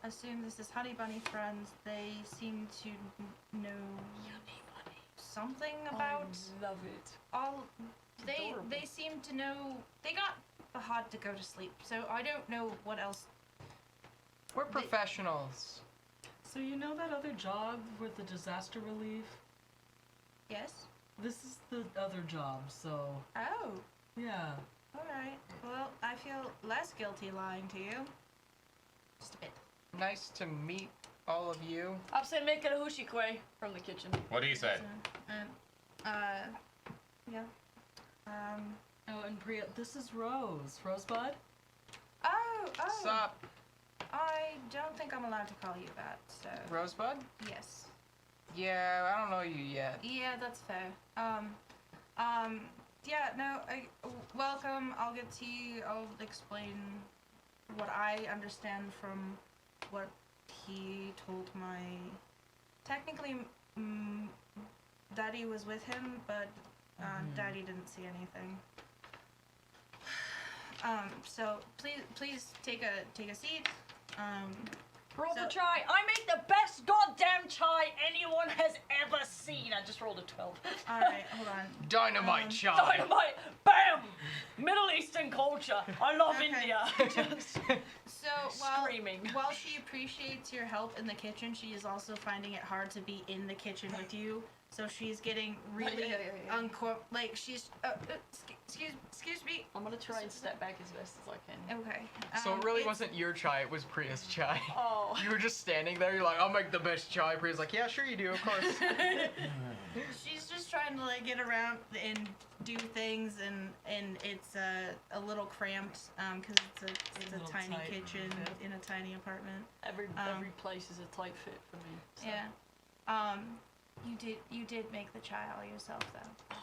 assume this is Honey Bunny friends. They seem to know something about I love it. all, Adorable. they seem to know, they got hard to go to sleep, so I don't know what else. We're professionals. So you know that other job with the disaster relief? Yes? This is the other job, so Oh, yeah. alright. Well, I feel less guilty lying to you. Just a bit. Nice to meet all of you. I'm saying make it a hushikwe from the kitchen. What do you say? Yeah. Oh, and Priya, this is Rose. Rosebud? Oh! Sup, I don't think I'm allowed to call you that, so. Rosebud? Yes. Yeah, I don't know you yet. Yeah, that's fair. Yeah, no, welcome. I'll get to you. I'll explain what I understand from what he told my. Technically, Daddy was with him, but Daddy didn't see anything. So please take a seat. Roll So- the chai. I make the best goddamn chai anyone has ever seen. I just rolled a 12. All right, hold on. Dynamite chai. Dynamite! Bam! Middle Eastern culture. I love Okay. India. Just So screaming. while she appreciates your help in the kitchen, she is also finding it hard to be in the kitchen with you. So she's getting really Yeah. like she's excuse me. I'm gonna try and step back as best as I can. Okay. So it really it's- wasn't your chai, it was Priya's chai. Oh. You were just standing there, you're like, I'll make the best chai. Priya's like, yeah, sure you do, of course. She's just trying to like get around and do things, and it's a little cramped because it's a little tiny tight, kitchen yeah. in a tiny apartment. Every place is a tight fit for me. So. Yeah. You did make the chai all yourself though.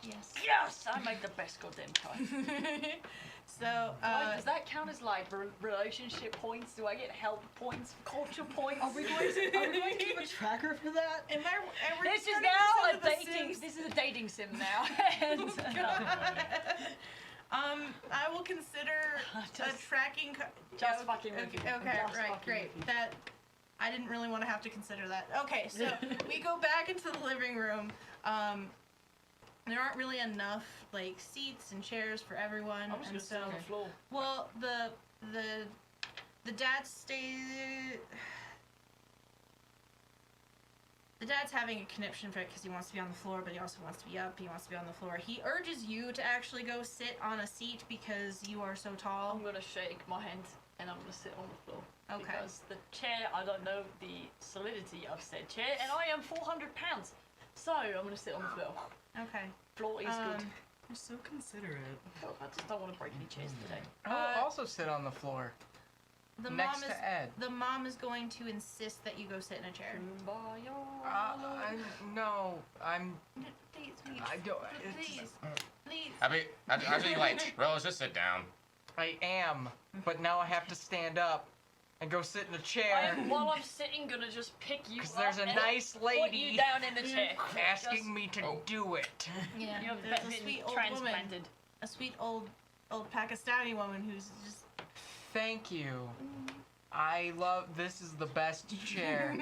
Yes. Yes! I make the best goddamn chai. So Does that count as like relationship points? Do I get help points, culture points? Are we going to keep a tracker for that? am we This is turning now this a into The dating. Sims? This is a dating sim now. And, I will consider Just- a tracking. just fucking with okay, you. okay, Just right, fucking great. with you. That I didn't really want to have to consider that. Okay, so we go back into the living room. There aren't really enough like seats and chairs for everyone, I'm just and gonna sit so on the floor. well, the dad stays. The dad's having a conniption fit because he wants to be on the floor, but he also wants to be up. He wants to be on the floor. He urges you to actually go sit on a seat because you are so tall. I'm gonna shake my hand and I'm gonna sit on the floor. Okay. Because the chair, I don't know the solidity of said chair, and I am 400 pounds. So I'm gonna sit on the floor. Okay. Floor is good. You're so considerate. Oh, I just don't want to break any chairs today. I'll also sit on the floor The next mom is to Ed. the mom is going to insist that you go sit in a chair. No, I'm. Please, please. I don't. Please, please. Actually, like, Rose, just sit down. I am, but now I have to stand up and go sit in a chair. While I'm sitting, gonna just pick you up. Because there's a and nice put you lady down in the chair. asking me to do it. Yeah, You're there's a been sweet old woman, transplanted. a sweet old Pakistani woman who's just. Thank you. I love. This is the best chair.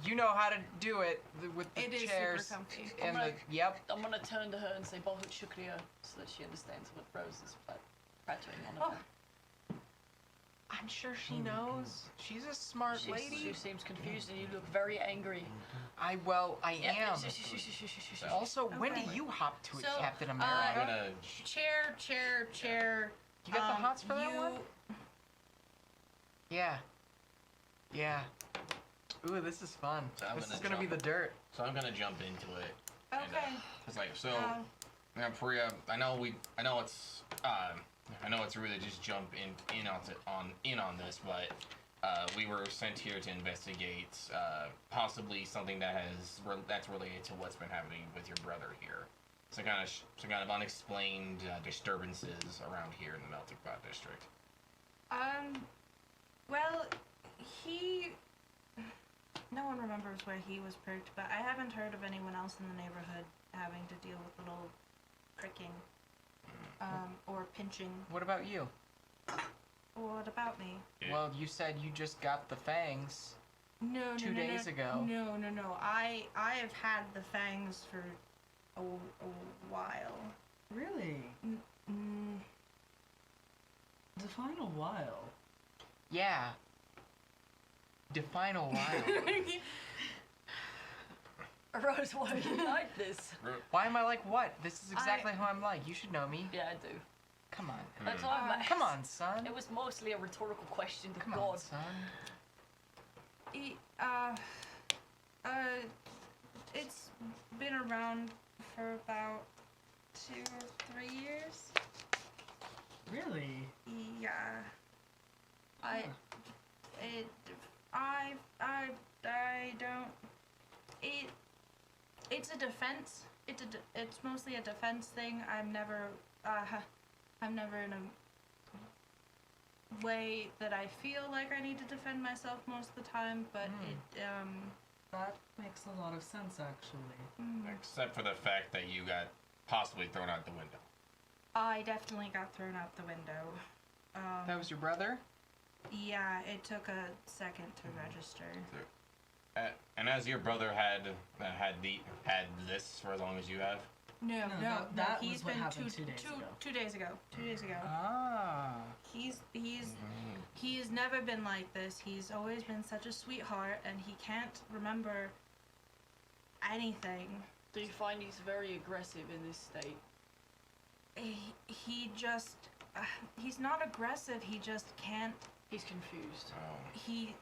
you know how to do it with the It is super chairs. comfy. And the yep. I'm gonna turn to her and say Bahut Shukriya so that she understands what Rose is prattling on about. I'm sure she knows. She's a smart She lady. seems confused and you look very angry. I am. Also, when do Okay. you hop to it, So, Captain I'm America? gonna. Chair. You got the hots for that one? Yeah. Yeah. Ooh, this is fun. So I'm This is gonna gonna be the jump. dirt. So I'm gonna jump into it. Okay. It's like so. Um, Yeah, Priya, I know it's rude to just jump in on this, but we were sent here to investigate possibly something that's related to what's been happening with your brother here. Some kind of unexplained disturbances around here in the Melting Pot district. Well, no one remembers where he was pricked, but I haven't heard of anyone else in the neighborhood having to deal with little pricking, or pinching. What about you? What about me? Yeah. Well, you said you just got the fangs. No, 2 days ago. No. I have had the fangs for a while. Really? Define a while. Yeah. Define a while. Rose, why are you like this? Why am I like what? This is exactly how I'm like. You should know me. Yeah, I do. Come on. That's why I'm like, Come on, son. It was mostly a rhetorical question to Come God. on, son. It's been around for about 2 or 3 years. Really? Yeah. It's a defense. It's mostly a defense thing. I'm never in a way that I feel like I need to defend myself most of the time, but That makes a lot of sense, actually. Except for the fact that you got possibly thrown out the window. I definitely got thrown out the window. That was your brother? Yeah, it took a second to register. And as your brother had this for as long as you have. No, that he's was what been happened 2 days ago. 2 days ago. 2 days ago. Ah. He's never been like this. He's always been such a sweetheart, and he can't remember anything. Do you find he's very aggressive in this state? He just he's not aggressive. He just can't. He's confused. He's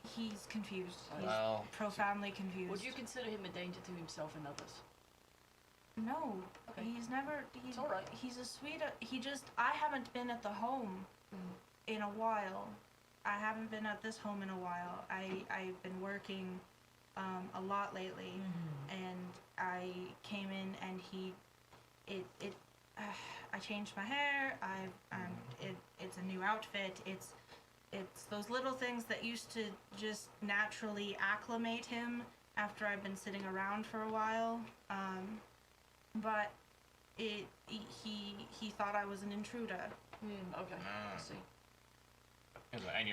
confused. He's Well, profoundly confused. Would you consider him a danger to himself and others? No, Okay. he's never. It's all right. He's a sweet. I haven't been at the home in a while. I haven't been at this home in a while. I've been working a lot lately, and I came in and I changed my hair. It's a new outfit. It's those little things that used to just naturally acclimate him after I've been sitting around for a while. But he thought I was an intruder. Okay, I see. and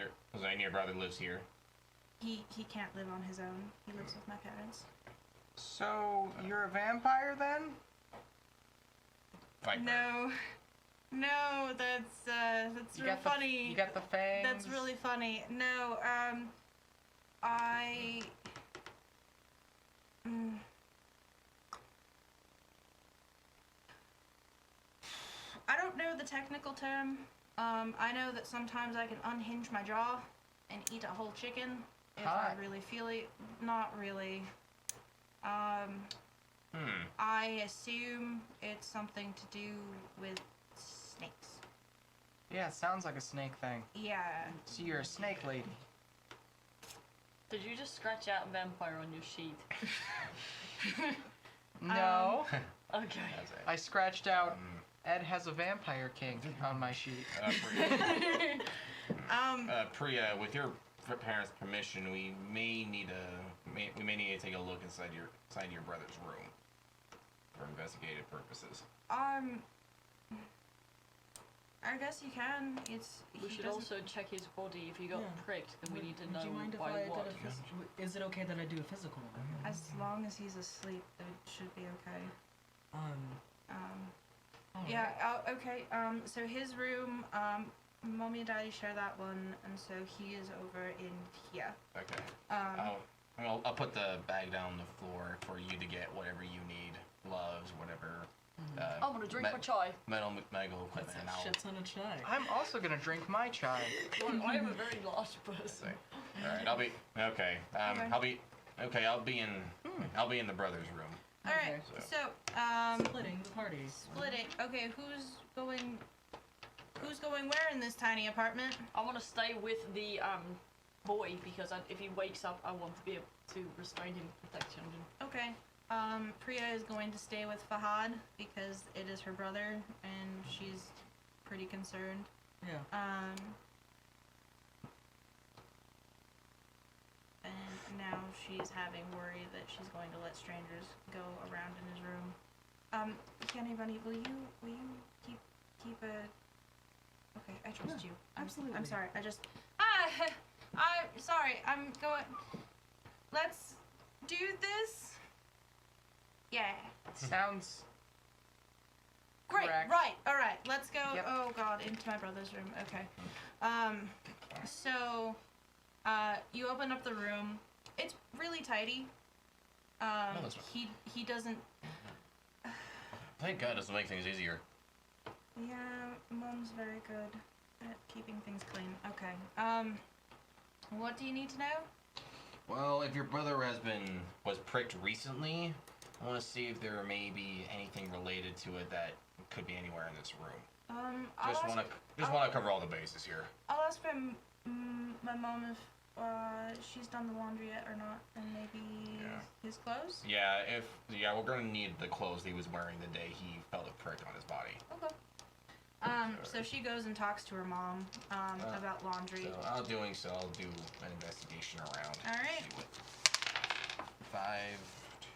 your brother lives here. He can't live on his own. He lives with my parents. So, you're a vampire then? Viper. No, that's You real got the, funny. You got the fangs? That's really funny. No, I don't know the technical term. I know that sometimes I can unhinge my jaw and eat a whole chicken if Hot. I really feel it. Not really. I assume it's something to do with snakes. Yeah, it sounds like a snake thing. Yeah. So you're a snake lady. Did you just scratch out vampire on your sheet? No. Okay. That's it. I scratched out Ed has a vampire king on my sheet. Priya, with your parents' permission, we may need to take a look inside your brother's room for investigative purposes. I guess you can. We should also check his body. If he got pricked, then we need to know Do you mind if by I what. did a physical? Is it okay that I do a physical? As long as he's asleep, it should be okay. Alright. Yeah. Okay. So his room. Mommy and Daddy share that one, and so he is over in here. Okay. I'll put the bag down on the floor for you to get whatever you need, gloves, whatever. I'm gonna drink my chai. Medical equipment. and I'll- Shit ton of chai. I'm also gonna drink my chai. Well, I am a very large person. All right. I'll be okay. I'll be in the brother's room. All right. Okay. So Splitting the party. splitting. Okay. Who's going where in this tiny apartment? I want to stay with the boy because if he wakes up, I want to be able to restrain him, protect him. Okay. Priya is going to stay with Fahad because it is her brother and she's pretty concerned. Yeah. And now she's having worry that she's going to let strangers go around in his room. Kenny Bunny, will you keep a... Okay, I trust you. Absolutely. I'm sorry, I'm sorry, I'm going... Let's do this? Yeah. Sounds Great, correct. right, alright, let's go, Yep. oh god, into my brother's room, okay. So, you open up the room, it's really tidy. that's He doesn't, Thank God, this will make things easier. yeah, Mom's very good at keeping things clean, okay. What do you need to know? Well, if your brother was pricked recently, I want to see if there may be anything related to it that could be anywhere in this room. Just want to cover all the bases here. I'll ask my mom if she's done the laundry yet or not, and maybe his clothes. Yeah, we're gonna need the clothes he was wearing the day he felt a prick on his body. Okay. So she goes and talks to her mom about laundry. So I'll do an investigation around. All right. See what 5,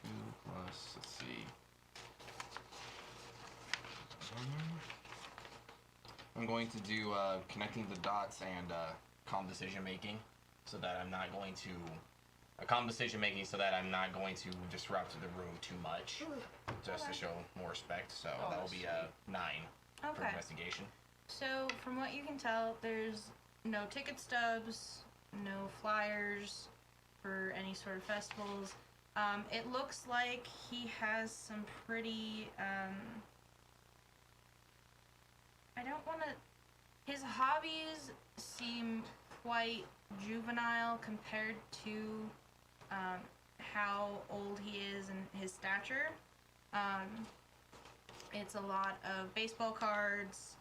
2 plus. Let's see. I'm going to do connecting the dots and calm decision making, so that I'm not going to disrupt the room too much, just to show more respect. So that will be a 9 for Okay. investigation. So from what you can tell, there's no ticket stubs, no flyers for any sort of festivals. It looks like he has some pretty I don't want to... His hobbies seem quite juvenile compared to how old he is and his stature. It's a lot of baseball cards.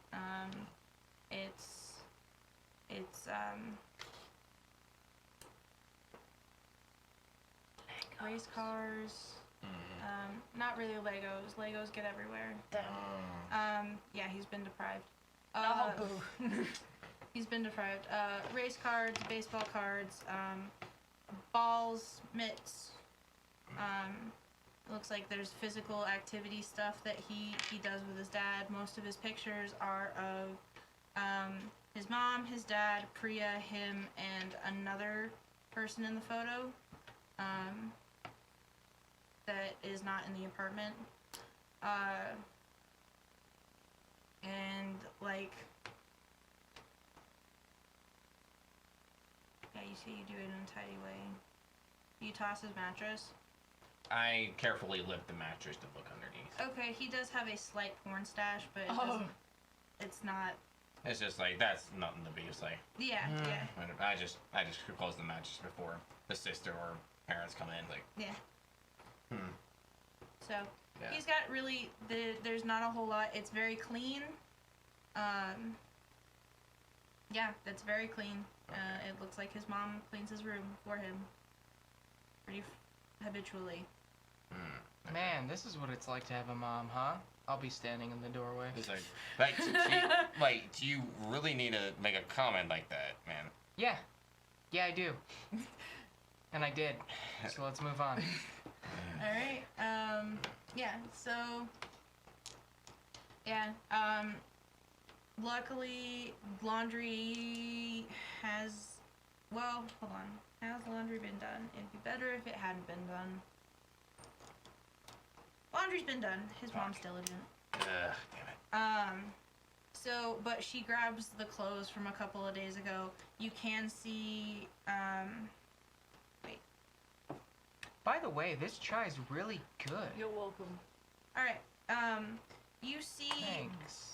It's race cars. Not really Legos. Legos get everywhere. Yeah, he's been deprived. Oh, boo. He's been deprived. Race cards, baseball cards, balls, mitts. Looks like there's physical activity stuff that he does with his dad. Most of his pictures are of his mom, his dad, Priya, him, and another person in the photo that is not in the apartment. And like, yeah, you see, you do it in a tidy way. You toss his mattress. I carefully lift the mattress to look underneath. Okay, he does have a slight porn stash, but it's not. It's just like, that's nothing to be like. Yeah, yeah, And I just close the mattress before the sister or parents come in. Like, yeah. So Yeah. he's got really there's not a whole lot. It's very clean. Yeah, that's very clean. It looks like his mom cleans his room for him pretty habitually. Man, this is what it's like to have a mom, huh? I'll be standing in the doorway. He's like, do you really need to make a comment like that, man? Yeah. Yeah, I do. And I did. So let's move on. All right. Yeah. So. Yeah. Luckily, laundry has. Well, hold on. Has laundry been done? It'd be better if it hadn't been done. Laundry's been done. His mom's diligent. Damn it. So, but she grabs the clothes from a couple of days ago. You can see, wait. By the way, this chai's really good. You're welcome. Alright, you see, Thanks.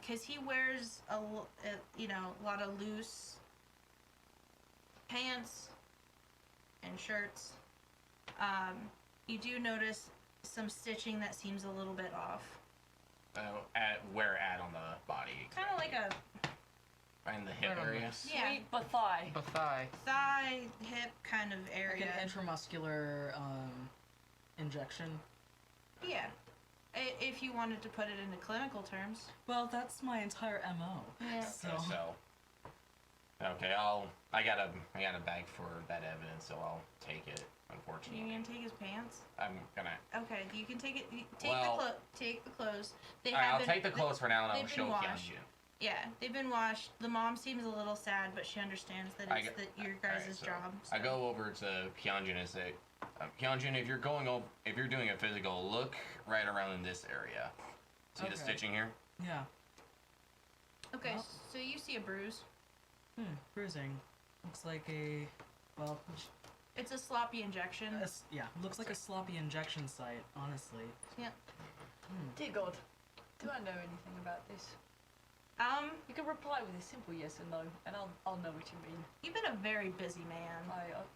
'cause he wears a lot of loose pants and shirts. You do notice some stitching that seems a little bit off. Where at on the body? Kind of like a in the hip Right on area. this. yeah, Sweet but thigh. But thigh. thigh, hip kind of Like area. an intramuscular injection. Yeah. If you wanted to put it into clinical terms. Well, that's my entire MO. Yeah. So, Okay, I got a bag for that evidence, so I'll take it. You Unfortunately, gonna take his pants? I'm gonna. Okay, you can take it. Well- Take the clothes. They Alright, have I'll been, take the clothes for now, and I'll they've show been washed. Hyunjin. Yeah, they've been washed. The mom seems a little sad, but she understands that it's your guys' Alright, so job. I so. go over to Hyunjin and say, Hyunjin, if you're doing a physical, look right around in this area. See the Okay. stitching here? yeah. Okay, Well. so you see a bruise. Bruising. Looks like a, well, It's a sloppy injection. yeah, looks like a sloppy injection site, honestly. Yeah. Dear God, do I know anything about this? You can reply with a simple yes or no, and I'll know what you mean. You've been a very busy man.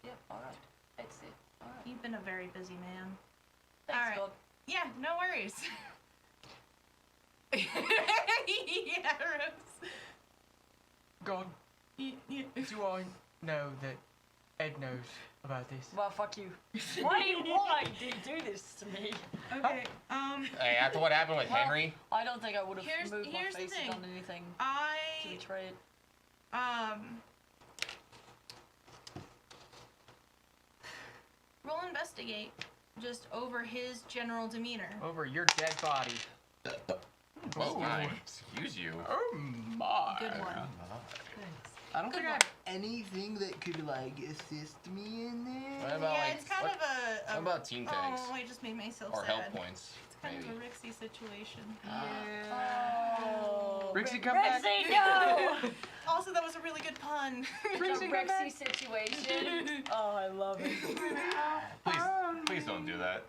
Yep, alright. That's it. Alright. You've been a very busy man. Thanks, Alright. God. Yeah, no worries. Yeah, Rose. God, do I know that Ed knows about this? Well, fuck you. Why did you do this to me? Okay, Hey, after what happened with Well, Henry, I don't think I would have Here's- moved my here's the face thing. and done anything to I, betray it. roll investigate, just over his general demeanor. Over your dead body. oh my, excuse you. Oh my. Good one. I don't Good think I one. have anything that could like assist me in What there. about Yeah, like, it's kind what, of a what about team tags Oh, it just made myself or sad. health points? It's kind Maybe. of a Rixie situation. Oh, Rixie, come back. Rexy, no! Also, that was a really good pun. It's a Rexy situation. Oh, I love it. Please don't do that.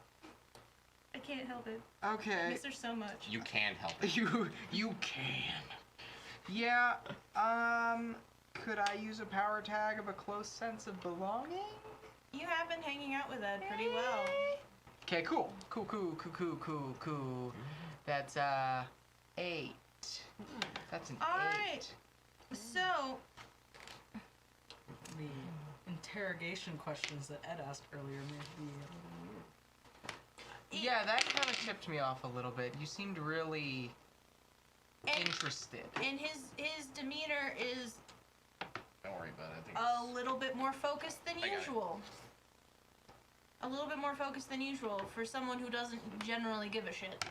I can't help it. I Okay. miss her so much. You can help it. You can. Yeah, could I use a power tag of a close sense of belonging? You have been hanging out with Ed pretty well. Okay, cool. Cool. That's, 8. That's an Alright. 8. So, The interrogation questions that Ed asked earlier may be a little weird. Yeah, that kind of tipped me off a little bit. You seemed really interested. and his demeanor is Don't worry about it. I think a it's- little bit more focused than I got it. usual. A little bit more focused than usual for someone who doesn't generally give a shit.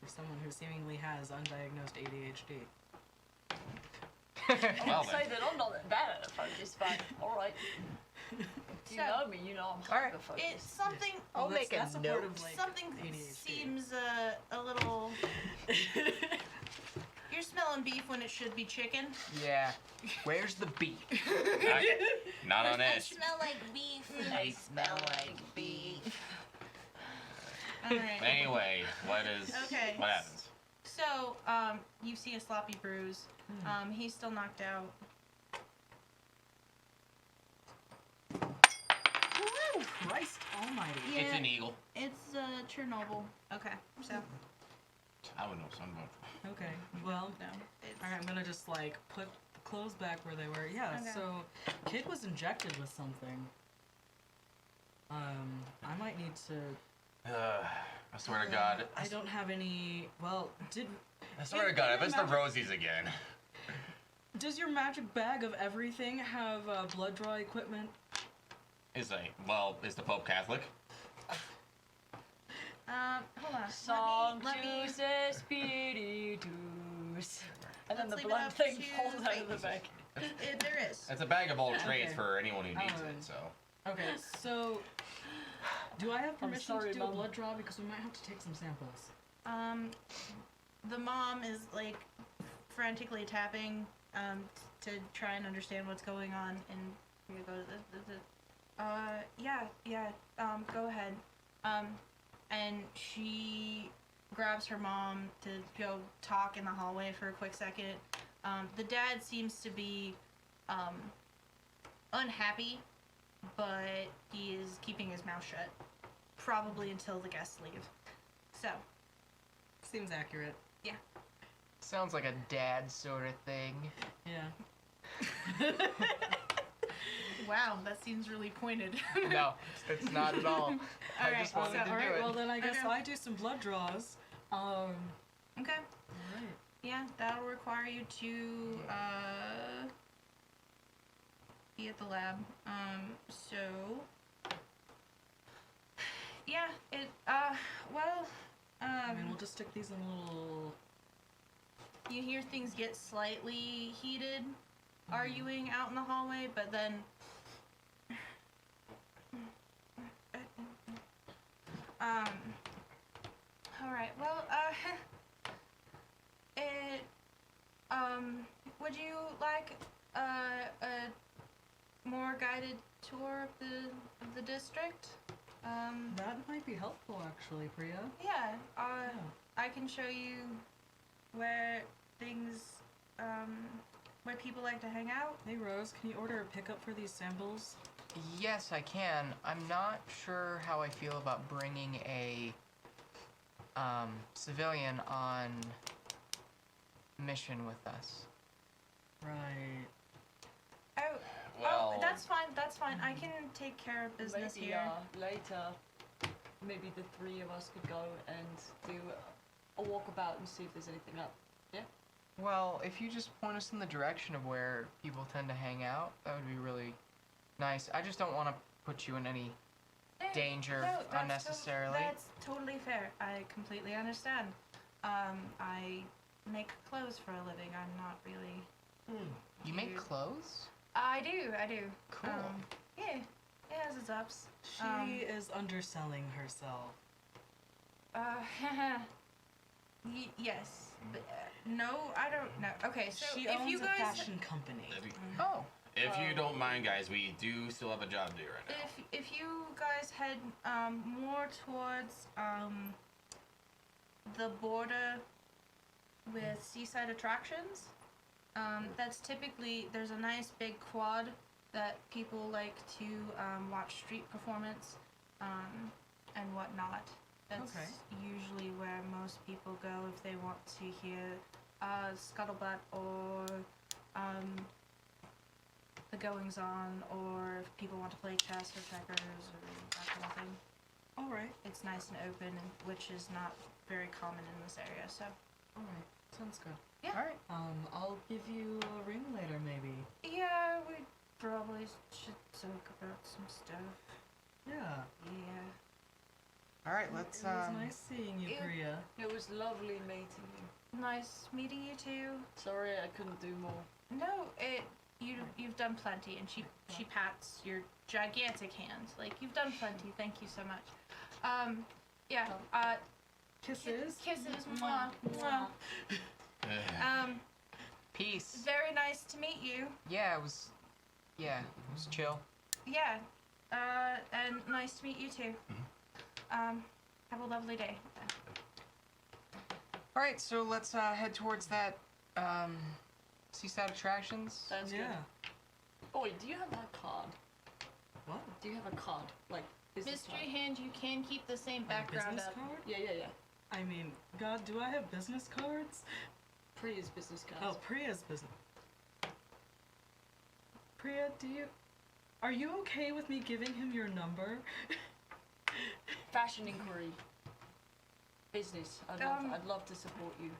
For someone who seemingly has undiagnosed ADHD. I Well wouldn't say then. that I'm not that bad at a focus, but alright. You So- know me, you know I'm Alright. hyper focused. It's something. I'll That's- make a that's a part note. of, like, Something ADHD. seems a little. You're smelling beef when it should be chicken. Yeah. Where's the beef? Not on I this. smell like beef. I smell like beef. All right. Anyway, what Okay. happens? So, you see a sloppy bruise. He's still knocked out. Christ almighty. Yeah. It's an eagle. It's Chernobyl. Okay, so I would know something about. Okay, well, no, it's alright, I'm gonna just like put the clothes back where they were. Yeah, Okay. so Kid was injected with something. I might need to. I swear to God. I don't have any. Well, I swear to God, if it's the Rosies again. does your magic bag of everything have blood draw equipment? Is the Pope Catholic? hold on. Let me Sanctus Spiritus. And then Let's the leave it blood up thing to falls out of the fate. bag. there is. It's a bag of all trades Okay. for anyone who needs Alright. it. So. Okay, so do I have permission sorry, to do a Mom. blood draw because we might have to take some samples? The mom is like frantically tapping to try and understand what's going on, and here goes go ahead. And she grabs her mom to go talk in the hallway for a quick second. The dad seems to be unhappy, but he is keeping his mouth shut, probably until the guests leave. So, Seems accurate. Sounds like a dad sort of thing. Yeah. wow, that seems really pointed. No, it's not at all. I Alright, just wanted so- to do Alright, it. well then I guess Okay. I do some blood draws. Okay. Alright. Yeah, that'll require you to be at the lab. So yeah, I mean, we'll just stick these in a little. you hear things get slightly heated, arguing out in the hallway, but then all right. Well, would you like a more guided tour of the district? That might be helpful, actually, Priya. Yeah. Yeah. I can show you where things, where people like to hang out. Hey Rose, can you order a pickup for these samples? Yes, I can. I'm not sure how I feel about bringing a civilian on mission with us. Right. Oh, Well, that's fine. That's fine. I can take care of business Maybe here. later, maybe the three of us could go and do a walkabout and see if there's anything up. Yeah? Well, if you just point us in the direction of where people tend to hang out, that would be really nice. I just don't want to put you in any No, danger no, that's unnecessarily. That's totally fair. I completely understand. I make clothes for a living. I'm not really. You make you- clothes? I do. Cool. Yeah, it has its ups. She is underselling herself. Yes. But, no, I don't know. Okay, so She if owns you a guys, fashion company. Oh. If you don't mind, guys, we do still have a job to do right now. if you guys head more towards the border with seaside attractions, that's typically there's a nice big quad that people like to watch street performance and whatnot. That's Okay. usually where most people go if they want to hear scuttlebutt or the goings on, or if people want to play chess or checkers or that kind of thing. All right. It's nice and open, which is not very common in this area. So All right. Sounds good. Yeah. All right. I'll give you a ring later, maybe. yeah, we probably should talk about some stuff. Yeah. Yeah. All right, let's It was nice seeing you, Yeah. Priya. It was lovely meeting you. Nice meeting you too. Sorry I couldn't do more. No, you've done plenty, and she pats your gigantic hand. Like, you've done plenty. Thank you so much. Yeah. Kisses. Kisses. Mwah. Mwah. peace. Very nice to meet you. Yeah, it was chill. Yeah. And nice to meet you too. Have a lovely day. All right, so let's head towards that seaside attractions. Sounds Yeah. good. Oh, wait, do you have that card? What? Do you have a card? Like, Business Mystery card. hand, you can keep the same background business up. card? Yeah. I mean, God, do I have business cards? Priya's business Oh, cards. Priya's business. Priya, are you okay with me giving him your number? Fashion inquiry. Business. I'd love to support you.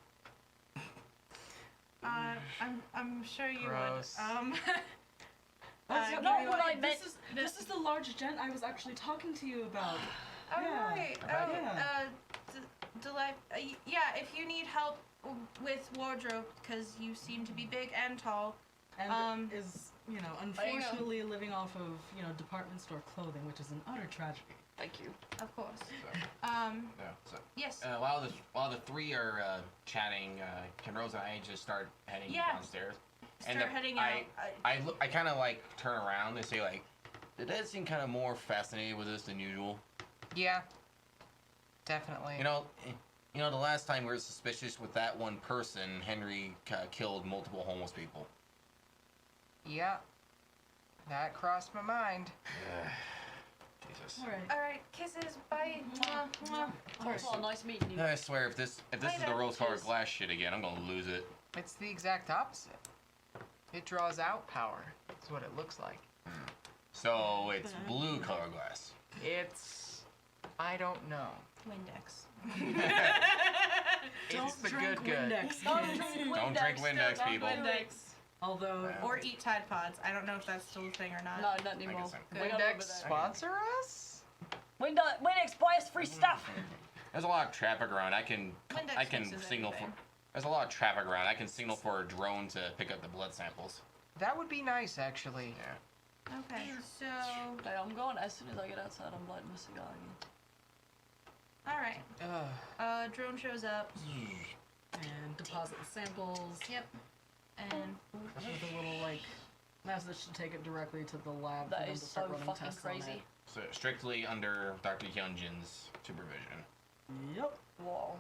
I'm sure you Gross. would. That's give not me what one- I meant. This is the large gent I was actually talking to you about. Oh, Yeah. right. Okay. Yeah, if you need help with wardrobe, because you seem to be big and tall. And is, There you go. unfortunately living off of, department store clothing, which is an utter tragedy. Thank you. Of course. So, so Yes. while the three are chatting, can Rose and I just start heading Yeah. downstairs? Start And heading out. I kind of like turn around and say like, did Ed seem kind of more fascinated with this than usual? Yeah. Definitely. You know, the last time we were suspicious with that one person, Henry killed multiple homeless people. Yeah. That crossed my mind. Jesus. All right. All right. Kisses. Bye. Mwah, mwah. Oh, nice meeting you. I swear, if this is the Later. rose-colored Cheers. glass shit again, I'm gonna lose it. It's the exact opposite. It draws out power. That's what it looks like. So it's blue-colored glass. It's... I don't know. Windex. It's the drink good. Windex, Don't kids. drink Don't drink Windex, don't people. do it. Although, Or eat Tide Pods. I don't know if that's still a thing or not. No, not anymore. guess so. We got Windex over that. sponsor us? Windex, buy us free stuff. There's a lot of traffic around. I can Windex fixes signal for. everything. There's a lot of traffic around. I can signal for a drone to pick up the blood samples. That would be nice, actually. Yeah. Okay. So. Okay, I'm going as soon as I get outside. I'm lighting my cigar again. All right. Ugh. Drone shows up. and deposit the samples Yep. And with a little, message to take it directly to the lab That for them is to start so running fucking tests on crazy. it. So strictly under Dr. Hyunjin's supervision. Yep. Wow.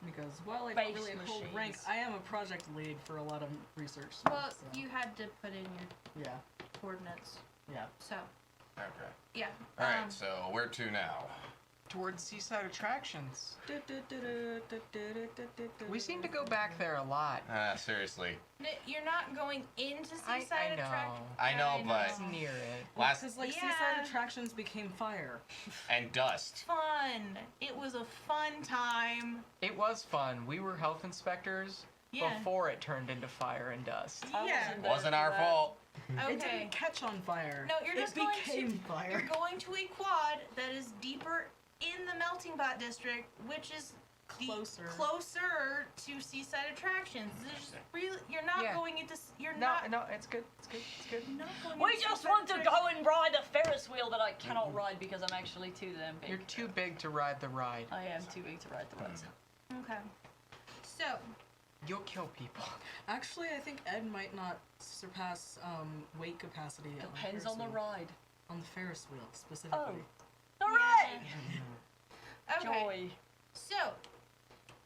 Because while I Space don't really hold rank, machines. I am a project lead for a lot of research. well, stuff, so. you had to put in your Yeah. coordinates. Yeah. So Okay. yeah. All right. So where to now? Towards seaside attractions. We seem to go back there a lot. Seriously. You're not going into I Seaside know. Attraction. I know, but It's near it. last Because Yeah. seaside attractions became fire. and dust. Fun. It was a fun time. It was fun. We were health inspectors Yeah. before it turned into fire and dust. I Yeah. wasn't there Wasn't for our that. fault. It Okay. didn't catch on fire. No, you're just it going became to fire. You're going to a quad that is deeper in the melting pot district, which is closer to Seaside Attractions. There's really, you're not Yeah. going into. You're No, not. no, it's good. It's good. It's good. Not going We into just Seaside want to go Attractions. and ride a Ferris wheel that I cannot ride because I'm actually too damn big. You're too big to ride the ride. I am too big to ride the rides. Okay. So You'll kill people. Actually, I think Ed might not surpass weight capacity. Depends on the Ferris wheel. ride. On the Ferris wheel specifically. Hooray! okay. Joy. So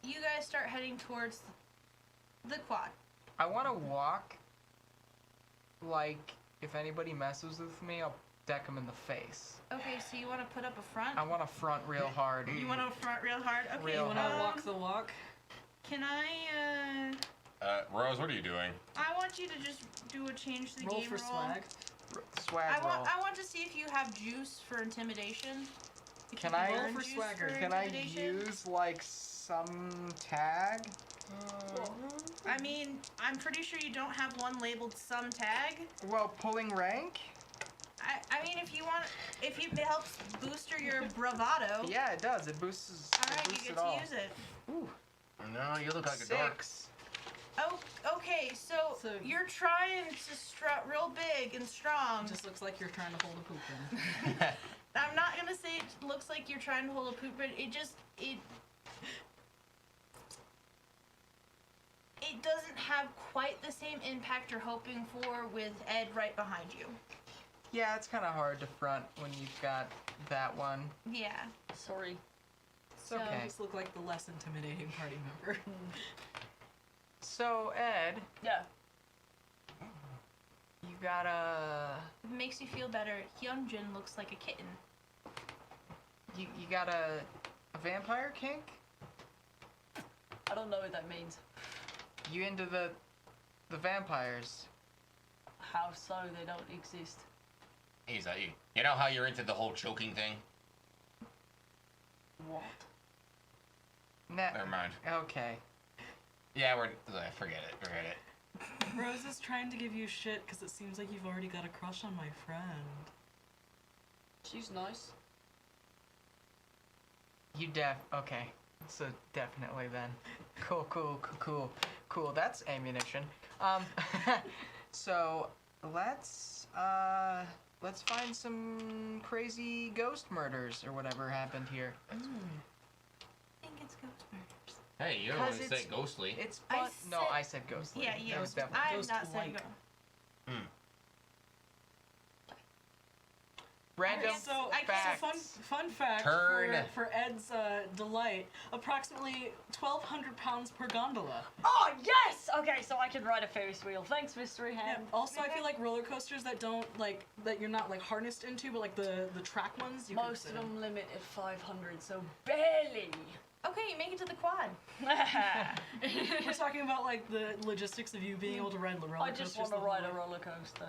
you guys start heading towards the quad. I want to walk like if anybody messes with me, I'll deck them in the face. Okay, so you want to put up a front. I want to front real hard. You want to front real hard. Okay. Real You want to hard. walk the walk? Can I? Rose, what are you doing? I want you to just do a change the Roll game for roll. swag. Swag roll. I want to see if you have juice for intimidation. If Can you I- learn Roll for juice swagger. Can I intimidation. use like some tag? I mean, I'm pretty sure you don't have one labeled some tag. Well, pulling rank? I mean, if you want, if it helps booster your bravado. Yeah, it does. It boosts. All right, it you boosts get it to all. use it. Ooh, No, you look like a dork. 6. Oh, okay. So, So- you're trying to strut real big and strong. It just looks like you're trying to hold a poop in. I'm not gonna say it looks like you're trying to hold a poop, but it doesn't have quite the same impact you're hoping for with Ed right behind you. Yeah, it's kind of hard to front when you've got that one. Yeah. Sorry. It's okay. Just look like the less intimidating party member. So, Ed, Yeah. you gotta. If it makes you feel better, Hyunjin looks like a kitten. You got a vampire kink? I don't know what that means. You into the vampires? How so? They don't exist. He's you know how you're into the whole choking thing? What? Never mind. Okay. Yeah, forget it. Rose is trying to give you shit because it seems like you've already got a crush on my friend. She's nice. Okay. So definitely then. Cool. That's ammunition. So let's find some crazy ghost murders or whatever happened here. I think it's ghost murders. Hey, you don't 'Cause want to it's- say ghostly. It's I fun. No, said- I said ghostly. Yeah, yeah. That was definitely I have ghost not said like. go. random So, facts. Fun fact Turn. for Ed's delight, approximately 1,200 pounds per gondola. Oh yes! Okay, so I can ride a Ferris wheel. Thanks, Mystery Hand. Also, I feel like roller coasters that don't that you're not harnessed into, but the track ones. Most of them limit at 500, so barely. Okay, you make it to the quad. We're talking about the logistics of you being able to ride the roller I coasters. just want to the whole ride a way. roller coaster.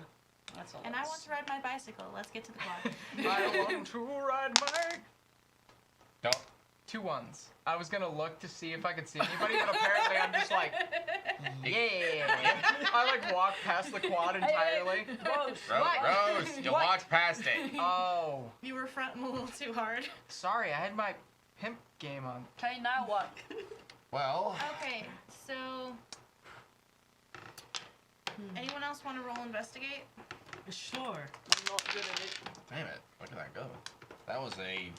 That's all. And I want to ride my bicycle. Let's get to the quad. I want to ride my Don't. 2 ones. I was gonna look to see if I could see anybody, but apparently I'm just yeah. I walk past the quad entirely. Rose. Rose, you What? walked past it. Oh, You were fronting a little too hard. sorry, I had my pimp game on. Okay, now what? Well, Okay, so anyone else want to roll investigate? Sure. I'm not good at it. damn it, where did that go? That was a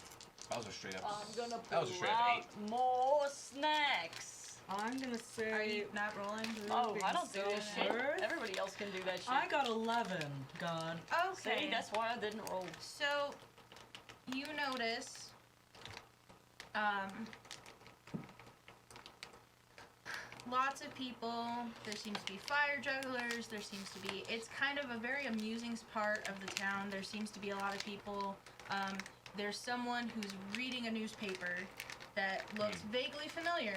straight up. I'm gonna That was a pull straight up out more snacks. I'm gonna say. Are you not rolling? Oh, I don't do this shit. Sure. Everybody else can do that shit. I got 11. God. Okay. See, that's why I didn't roll. So you notice, lots of people. There seems to be fire jugglers. There seems to be. It's kind of a very amusing part of the town. There seems to be a lot of people. There's someone who's reading a newspaper that looks vaguely familiar.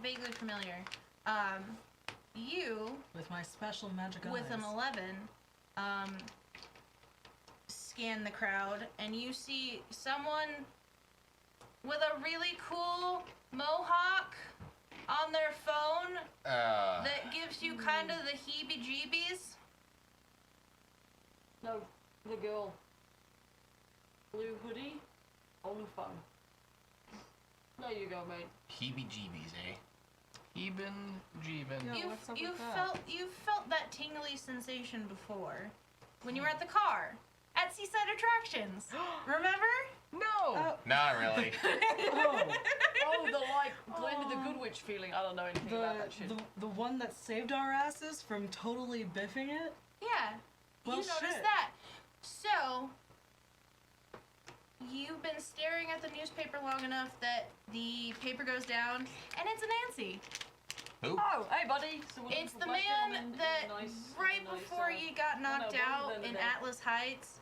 Vaguely familiar. You, With my special magic eyes. with an 11, scan the crowd, and you see someone with a really cool mohawk on their phone that gives you kind of the heebie-jeebies. No, the girl. Blue hoodie on the phone. There you go, mate. Heebie-jeebies, eh? Eben Jeeben. Yeah, what's up You with that? felt that tingly sensation before when you were at the car at Seaside Attractions. Remember? No! Not really. Oh, Oh, the Glinda the Good Witch feeling. I don't know anything about that shit. the one that saved our asses from totally biffing it? Yeah. Well, you noticed shit. that. So, you've been staring at the newspaper long enough that the paper goes down, and it's a Nancy. Who? Oh, hey, buddy. So what It's the black man gentleman, that nice, right nice, before you got knocked no, out both of them in are there. Atlas Heights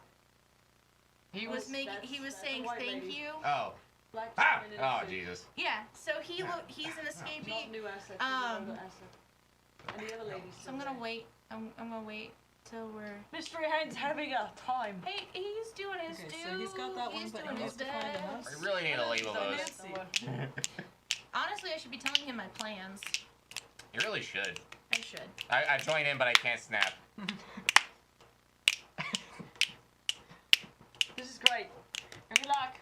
He was was. making. that's- He was that's a saying white thank lady. you. Oh. Black Ah! gentleman in a Oh, suit. Jesus. Yeah. So he's an Not escapee. new asset. Um, Older asset. And the other lady's So I'm still gonna there. wait. I'm gonna wait till we're. Mystery Hand's having a time. Hey, he's doing his Okay, due. so he's got that one, He's but doing he his needs to find best. us. I really need to label So those. Nancy. Honestly, I should be telling him my plans. You really should. I should. I join in, but I can't snap. This is great. Good luck.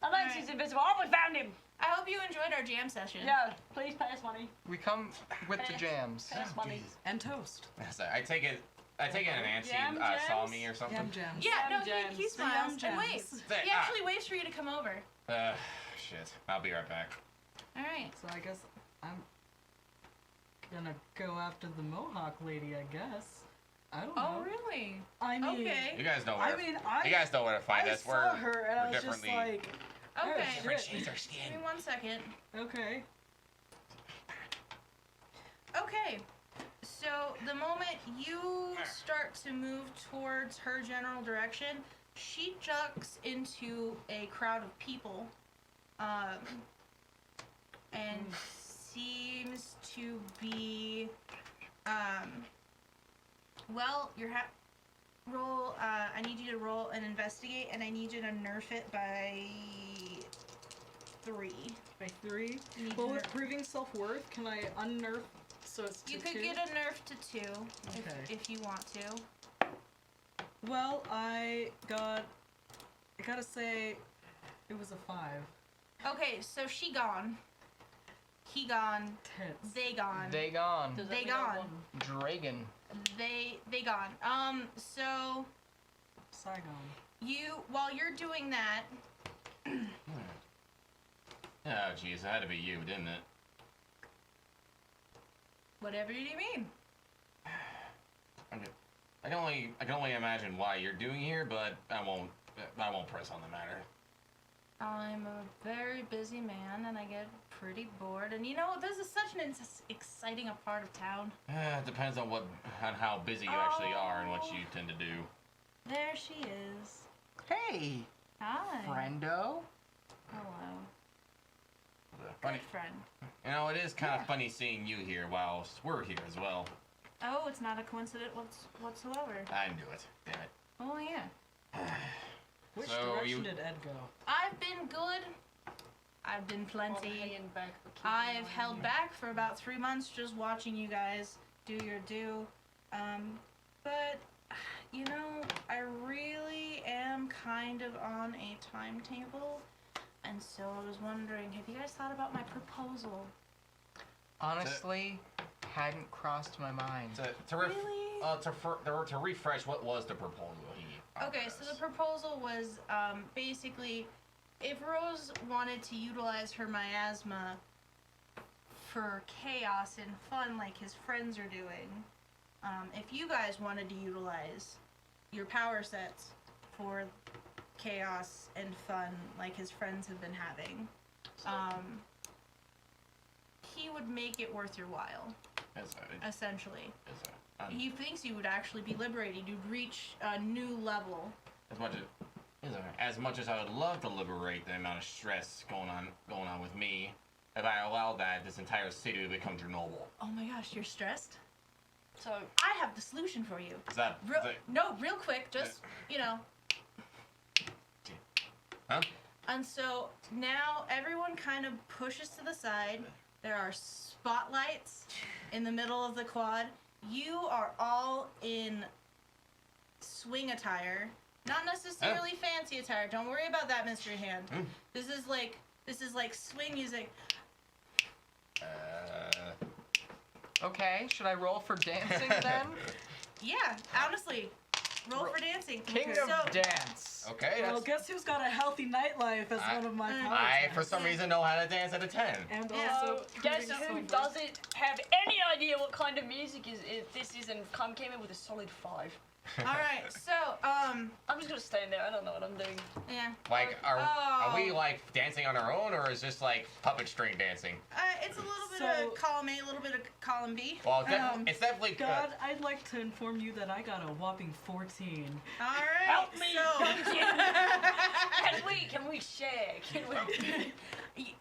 Alexis invisible. Oh, we found him. I hope you enjoyed our jam session. Yeah, please pay us money. We come with the jams. Pay us money. And toast. So I take it Nancy Yam saw jams? me or something. Yum jams. Yeah, no, Jam he jams. smiles Yum and jams. waves. Say, He actually waits for you to come over. Shit. I'll be right back. All right. So I guess I'm gonna go after the Mohawk lady, I guess. I don't know. Oh, really? I mean, Okay. You guys know where. I mean, I, you guys know where to find I us. saw her and I we're was just differently. like, Okay. Different shit. shades of Give skin. me 1 second. okay. Okay. So the moment you start to move towards her general direction, she ducks into a crowd of people, and seems to be, well, roll, I need you to roll and investigate, and I need you to nerf it by 3. By 3. You need Well, to with nerf. proving self-worth, can I unnerf so it's to You could 2? get a nerf to 2 Okay. if you want to. Well, I gotta say, it was a 5. Okay, so she gone. He gone. Tits. They gone. They gone. Does that They mean I gone. won? Dragon. They gone. So Saigon. while you're doing that, Oh, jeez, it had to be you, didn't it? whatever do you mean? I can only imagine why you're doing here, but I won't press on the matter. I'm a very busy man, and I get pretty bored. And you know, this is such an exciting a part of town. It depends on how busy you actually are and what you tend to do. There she is. Hey, Hi. friendo. Hello. Funny, Good friend. you know, it is kind of funny seeing you here whilst we're here as well. Oh, it's not a coincidence whatsoever. I knew it. Damn it. Oh yeah. Which So direction you- did Ed go? I've been good. I've been plenty. Hanging back for keeping I've my- held back for about 3 months just watching you guys do your due. But, you know, I really am kind of on a timetable. And so I was wondering, have you guys thought about my proposal? Honestly, hadn't crossed my mind. Really? To refresh, what was the proposal? Okay, so the proposal was basically if Rose wanted to utilize her miasma for chaos and fun like his friends are doing, if you guys wanted to utilize your power sets for chaos and fun like his friends have been having, he would make it worth your while, essentially. He thinks you would actually be liberated. You'd reach a new level. As much as I would love to liberate the amount of stress going on with me, if I allowed that, this entire city would become Chernobyl. Oh my gosh, you're stressed? So I have the solution for you. Is that? Real quick, just, you know. Huh? And so now everyone kind of pushes to the side. There are spotlights in the middle of the quad. You are all in swing attire. Not necessarily fancy attire. Don't worry about that, Mr. Hand. This is like swing music. Okay, should I roll for dancing then? Yeah, honestly. Roll for dancing. King So- of dance. Okay. Well, guess who's got a healthy nightlife as one of my power I attacks. for some reason know how to dance at a 10. And Yeah. also, guess proving who self-worth. doesn't have any idea what kind of music this is and came in with a solid 5. All right. So, I'm just gonna stand there. I don't know what I'm doing. yeah. Like, are we Oh. like dancing on our own, or is this like puppet string dancing? It's a little bit So- of column A, a little bit of column B. Well, it's definitely. God, I'd like to inform you that I got a whopping 14. All right. Help me! So, Can we share? Can we?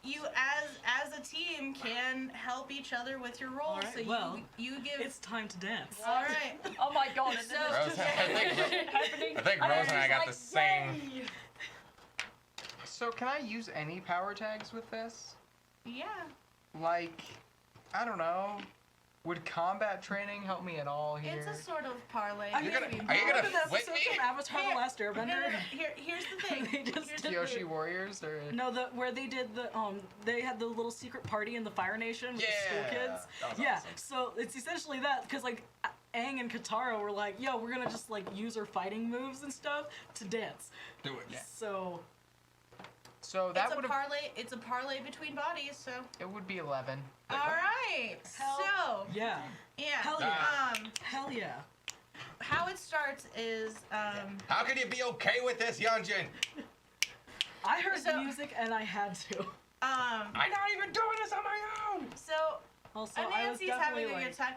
you as a team can help each other with your roles. All right, So well, you give. It's time to dance. All right. Oh my god! And then So- there's Rose, just happening. I think Rose and I got the same. "Yay!" So can I use any power tags with this? Yeah. Like, I don't know. Would combat training help me at all here? It's a sort of parlay. I mean, Are you gonna remember the flip episode me? from Avatar: The Last No, no, no. Airbender? Here's the thing. They just Here's did the- Yoshi Warriors or No, where they did they had the little secret party in the Fire Nation with the school Yeah, kids. that was Yeah, awesome. so it's essentially that, because like Aang and Katara were like, yo, we're gonna just like use our fighting moves and stuff to dance. Do it. So that It's a would have parlay. It's a parlay between bodies. So. it would be 11. All right. So. Yeah. Yeah. Hell yeah. Hell yeah. How it starts is How can you be okay with this, Yunjin? I heard the So- music and I had to. I'm not even doing this on my own. so Also, I was Nancy's definitely having a like, good time.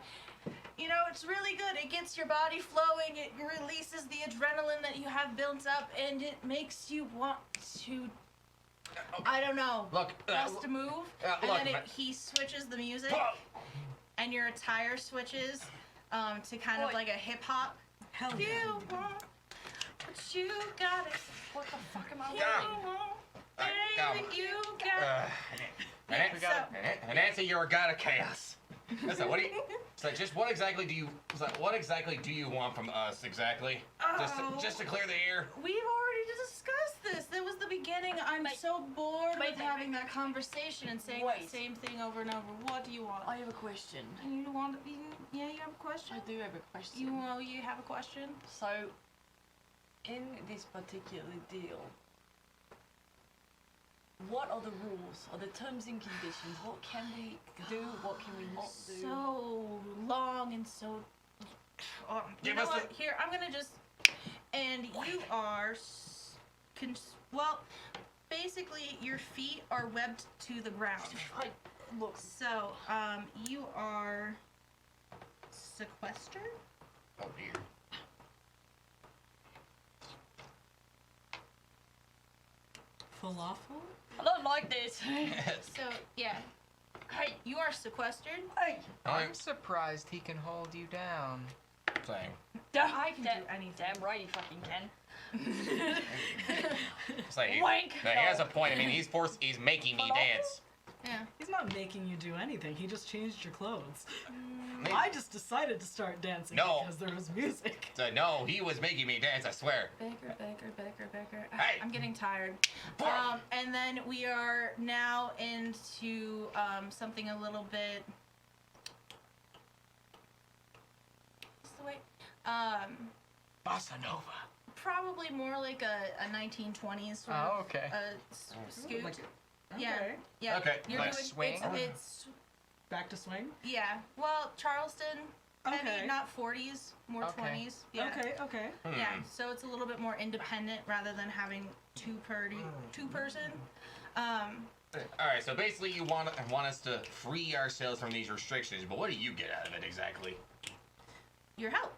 you know, it's really good. It gets your body flowing. It releases the adrenaline that you have built up, and it makes you want to. I don't know. Look, Just to move, and look, then he switches the music, and your attire switches to kind of Oi. like a hip hop. Hell You yeah. want, but you got it. What the fuck am I You wearing? want, Alright, baby, you got it. So, Nancy, you're a god of chaos. Listen, what do you? So, just what exactly do you? What exactly do you want from us exactly? Just to clear the air. we've already discussed this. That was the beginning. I'm so bored Wait, with wait, having that conversation and saying Wait. the same thing over and over. What do you want? I have a question. You want? Yeah, you have a question. I do have a question. You have a question? So, in this particular deal, what are the rules? Are the terms and conditions? What can we do? What can we not do? So long and so. You Give know us what? Here, I'm gonna just. And you are. Well, basically, your feet are webbed to the ground. I, look, So, you are sequestered. Oh dear. Falafel? I don't like this. So, yeah, Hey, you are sequestered. hey. I'm surprised he can hold you down. Saying. I can do anything. Damn right he fucking can. It's like Wank. he has a point. I mean, he's making me dance. Yeah. He's not making you do anything. He just changed your clothes. Me- I just decided to start dancing No. because there was music. So, no, he was making me dance. I swear. Baker. Hey. I'm getting tired. Boom. And then we are now into something a little bit. What's the way? Bossa Nova. Probably more like a 1920s sort Oh, of okay. scoot. Like, Yeah. okay. Yeah. Okay, You're like doing swing? It's Back to swing? yeah. Well, Charleston, heavy, Okay. not 40s, more Okay. 20s. Yeah. Okay. Yeah, so it's a little bit more independent rather than having two person. All right. So basically, you want us to free ourselves from these restrictions, but what do you get out of it exactly? Your help.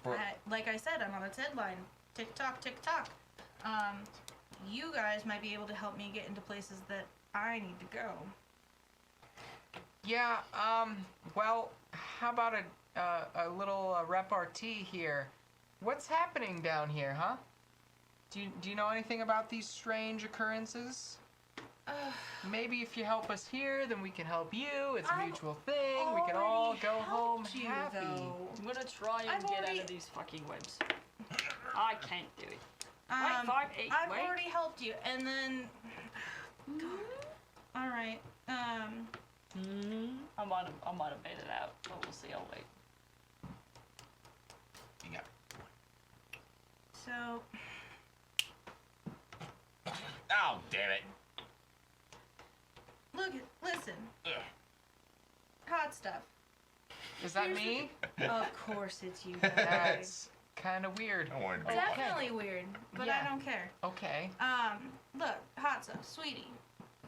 For- Like I said, I'm on a deadline. Tick tock, tick tock. You guys might be able to help me get into places that I need to go. Yeah, well, how about a little repartee here? What's happening down here, huh? Do you know anything about these strange occurrences? Maybe if you help us here, then we can help you. It's a I've mutual thing. We can all already go home helped you, happy. though. I'm gonna try and I've get already- out of these fucking webs. I can't do it. Um, 5, 8, I've wait. already helped you, and then. All right. I might have made it out, but we'll see. I'll wait. You got. So Oh, damn it. listen. Ugh. Hot stuff. Is that Here's me? Of course it's you. guys. That's kind of weird. I wanted to be. Definitely weird, but Yeah. I don't care. Okay. Look, hot stuff, sweetie,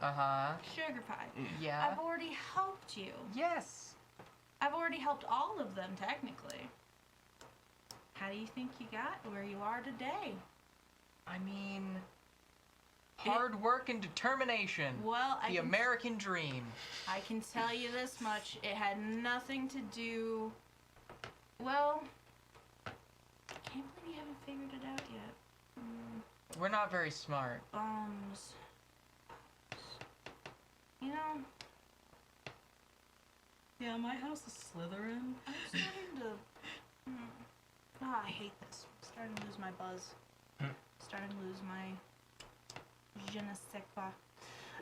Uh-huh. sugar pie. Yeah. I've already helped you. Yes. I've already helped all of them, technically. How do you think you got where you are today? I mean, hard work and determination. Well, The American dream. I can tell you this much. It had nothing to do. Well, I can't believe you haven't figured it out yet. We're not very smart. Bums. You know, Yeah, my house is Slytherin. I'm starting to. Oh, I hate this. I'm starting to lose my buzz. Starting to lose my je ne sais quoi.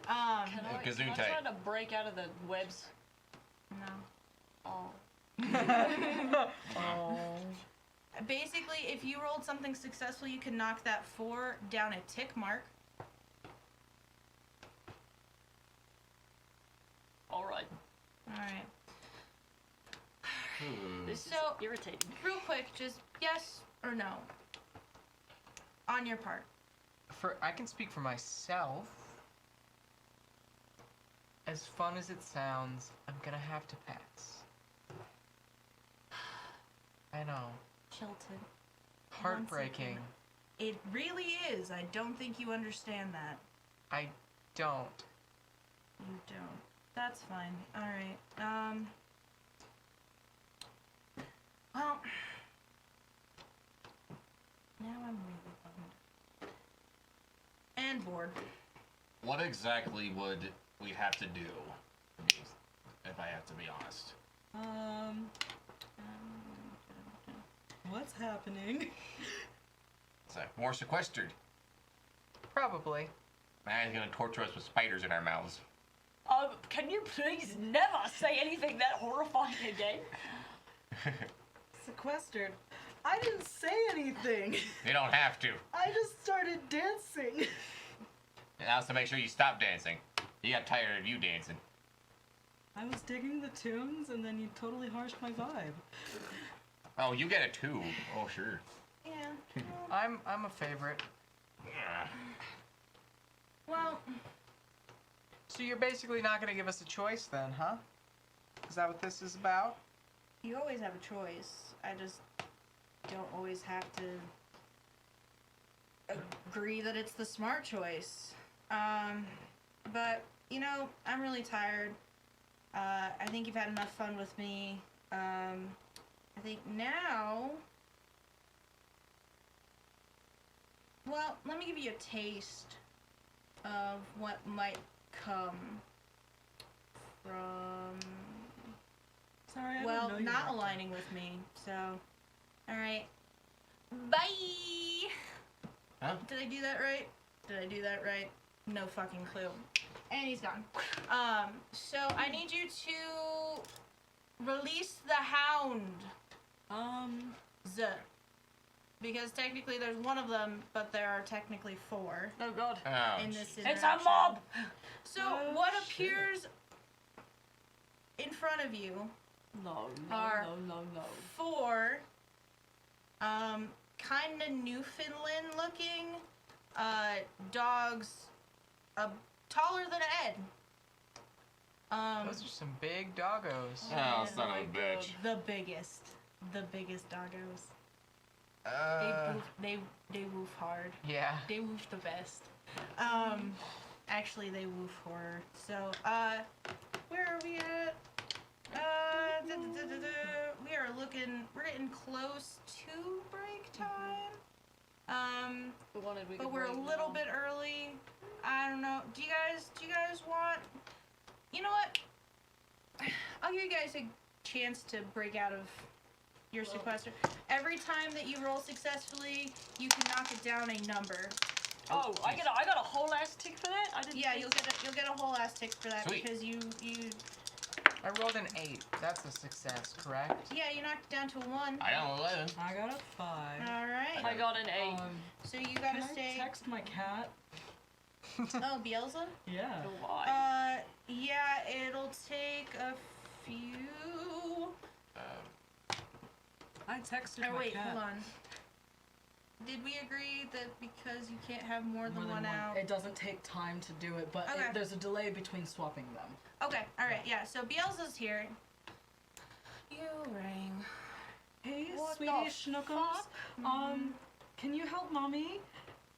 Can I Gesundheit. try to break out of the webs? No. Oh. Oh. Basically, if you rolled something successful, you can knock that 4 down a tick mark. Alright. Alright. This So- is irritating. Real quick, just yes or no. On your part. I can speak for myself. As fun as it sounds, I'm gonna have to pass. I know. Chilton. Heartbreaking. It really is. I don't think you understand that. I don't. You don't. That's fine. Alright. Well. Now I'm really bummed. And bored. What exactly would we have to do, if I have to be honest? What's happening? It's like more sequestered. Probably. Man, he's gonna torture us with spiders in our mouths. Can you please never say anything that horrifying again? Sequestered. I didn't say anything. You don't have to. I just started dancing. And also make sure you stop dancing. You got tired of you dancing. I was digging the tunes, and then you totally harshed my vibe. Oh, you get it too. Oh, sure. Yeah. I'm a favorite. Well, So you're basically not gonna give us a choice then, huh? Is that what this is about? you always have a choice. I just don't always have to agree that it's the smart choice. But, you know, I'm really tired. I think you've had enough fun with me. I think now... Well, let me give you a taste of what might come from... Sorry, I Well, didn't know you not were aligning with me, so... Alright. Bye! Huh? Did I do that right? Did I do that right? No fucking clue. And he's gone. So I need you to release the hound. Because technically there's one of them, but there are technically 4 Oh god. Oh, in this It's a interaction. mob! So Oh, what shit. appears in front of you No, Are- no. 4 kind of Newfoundland looking dogs taller than Ed. Those are some big doggos. Oh, son my of a bitch. The biggest doggos. Uh, They woof hard. Yeah. They woof the best. Actually they woof horror. So, where are we at? We're getting close to break time. But we're a little bit early. I don't know. Do you guys want, you know what? I'll give you guys a chance to break out of your sequester. Every time that you roll successfully, you can knock it down a number. Oh, I got a whole ass tick for that? I didn't Yeah, think you'll get a whole ass tick for that. Sweet. Because you I rolled an 8. That's a success, correct? yeah, you knocked it down to a 1. I got 11. I got a 5. Alright. I got an 8. So you Can gotta I stay. text my cat? Oh, Bielsa? Yeah. Why? Yeah, it'll take a few. I texted Oh my wait, cat. hold on. Did we agree that because you can't have more than one out? It doesn't take time to do it, but Okay. there's a delay between swapping them. Okay, alright, yeah. So Bielsa's here. You rang. Hey, What sweetie the Schnookums. Can you help mommy?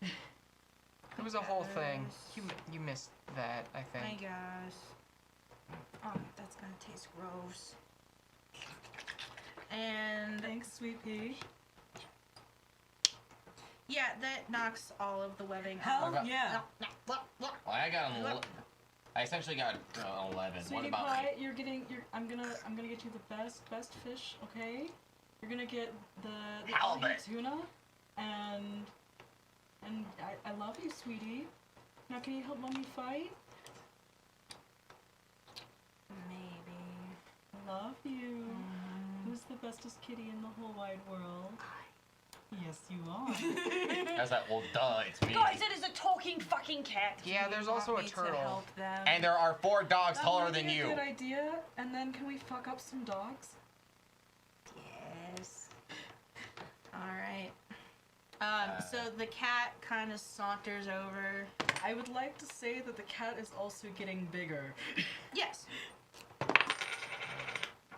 It was a whole thing. You missed that, I I think. guess. Oh, that's gonna taste gross. And Thanks, sweet pea. yeah, that knocks all of the webbing Hell out. Okay. yeah. Well, I got I essentially got 11. What Sweetie about pie, I'm gonna get you the best fish, okay? You're gonna get the Halibut. sea tuna, and I love you, sweetie. Now can you help mommy fight? Maybe. I love you. Who's the bestest kitty in the whole wide world? Yes, you are. I was like, well, duh, it's me. Guys, it is a talking fucking cat. Yeah, there's also a Want me to turtle. help them? And there are 4 dogs That taller might than be a you. Good idea. And then can we fuck up some dogs? Yes. Alright. So the cat kind of saunters over. I would like to say that the cat is also getting bigger. Yes.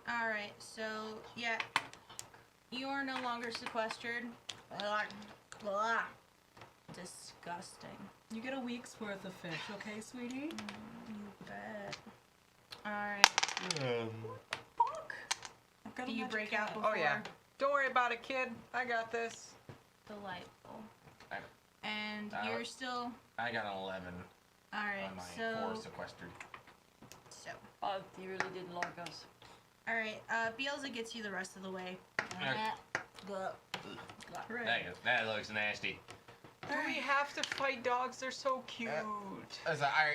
Alright, so, yeah. you are no longer sequestered. Blah, blah. Disgusting. You get a week's worth of fish, okay, sweetie? You bet. Alright. Fuck! I've got a Do you magic break cat. out before? Oh yeah. Don't worry about it, kid. I got this. Delightful. I- And Uh, you're still... I got an 11 Alright, on my so... 4 sequestered. So... Oh, he really didn't like us. Alright, Bielsa gets you the rest of the way. Hooray. That looks nasty. Do we have to fight dogs? They're so cute.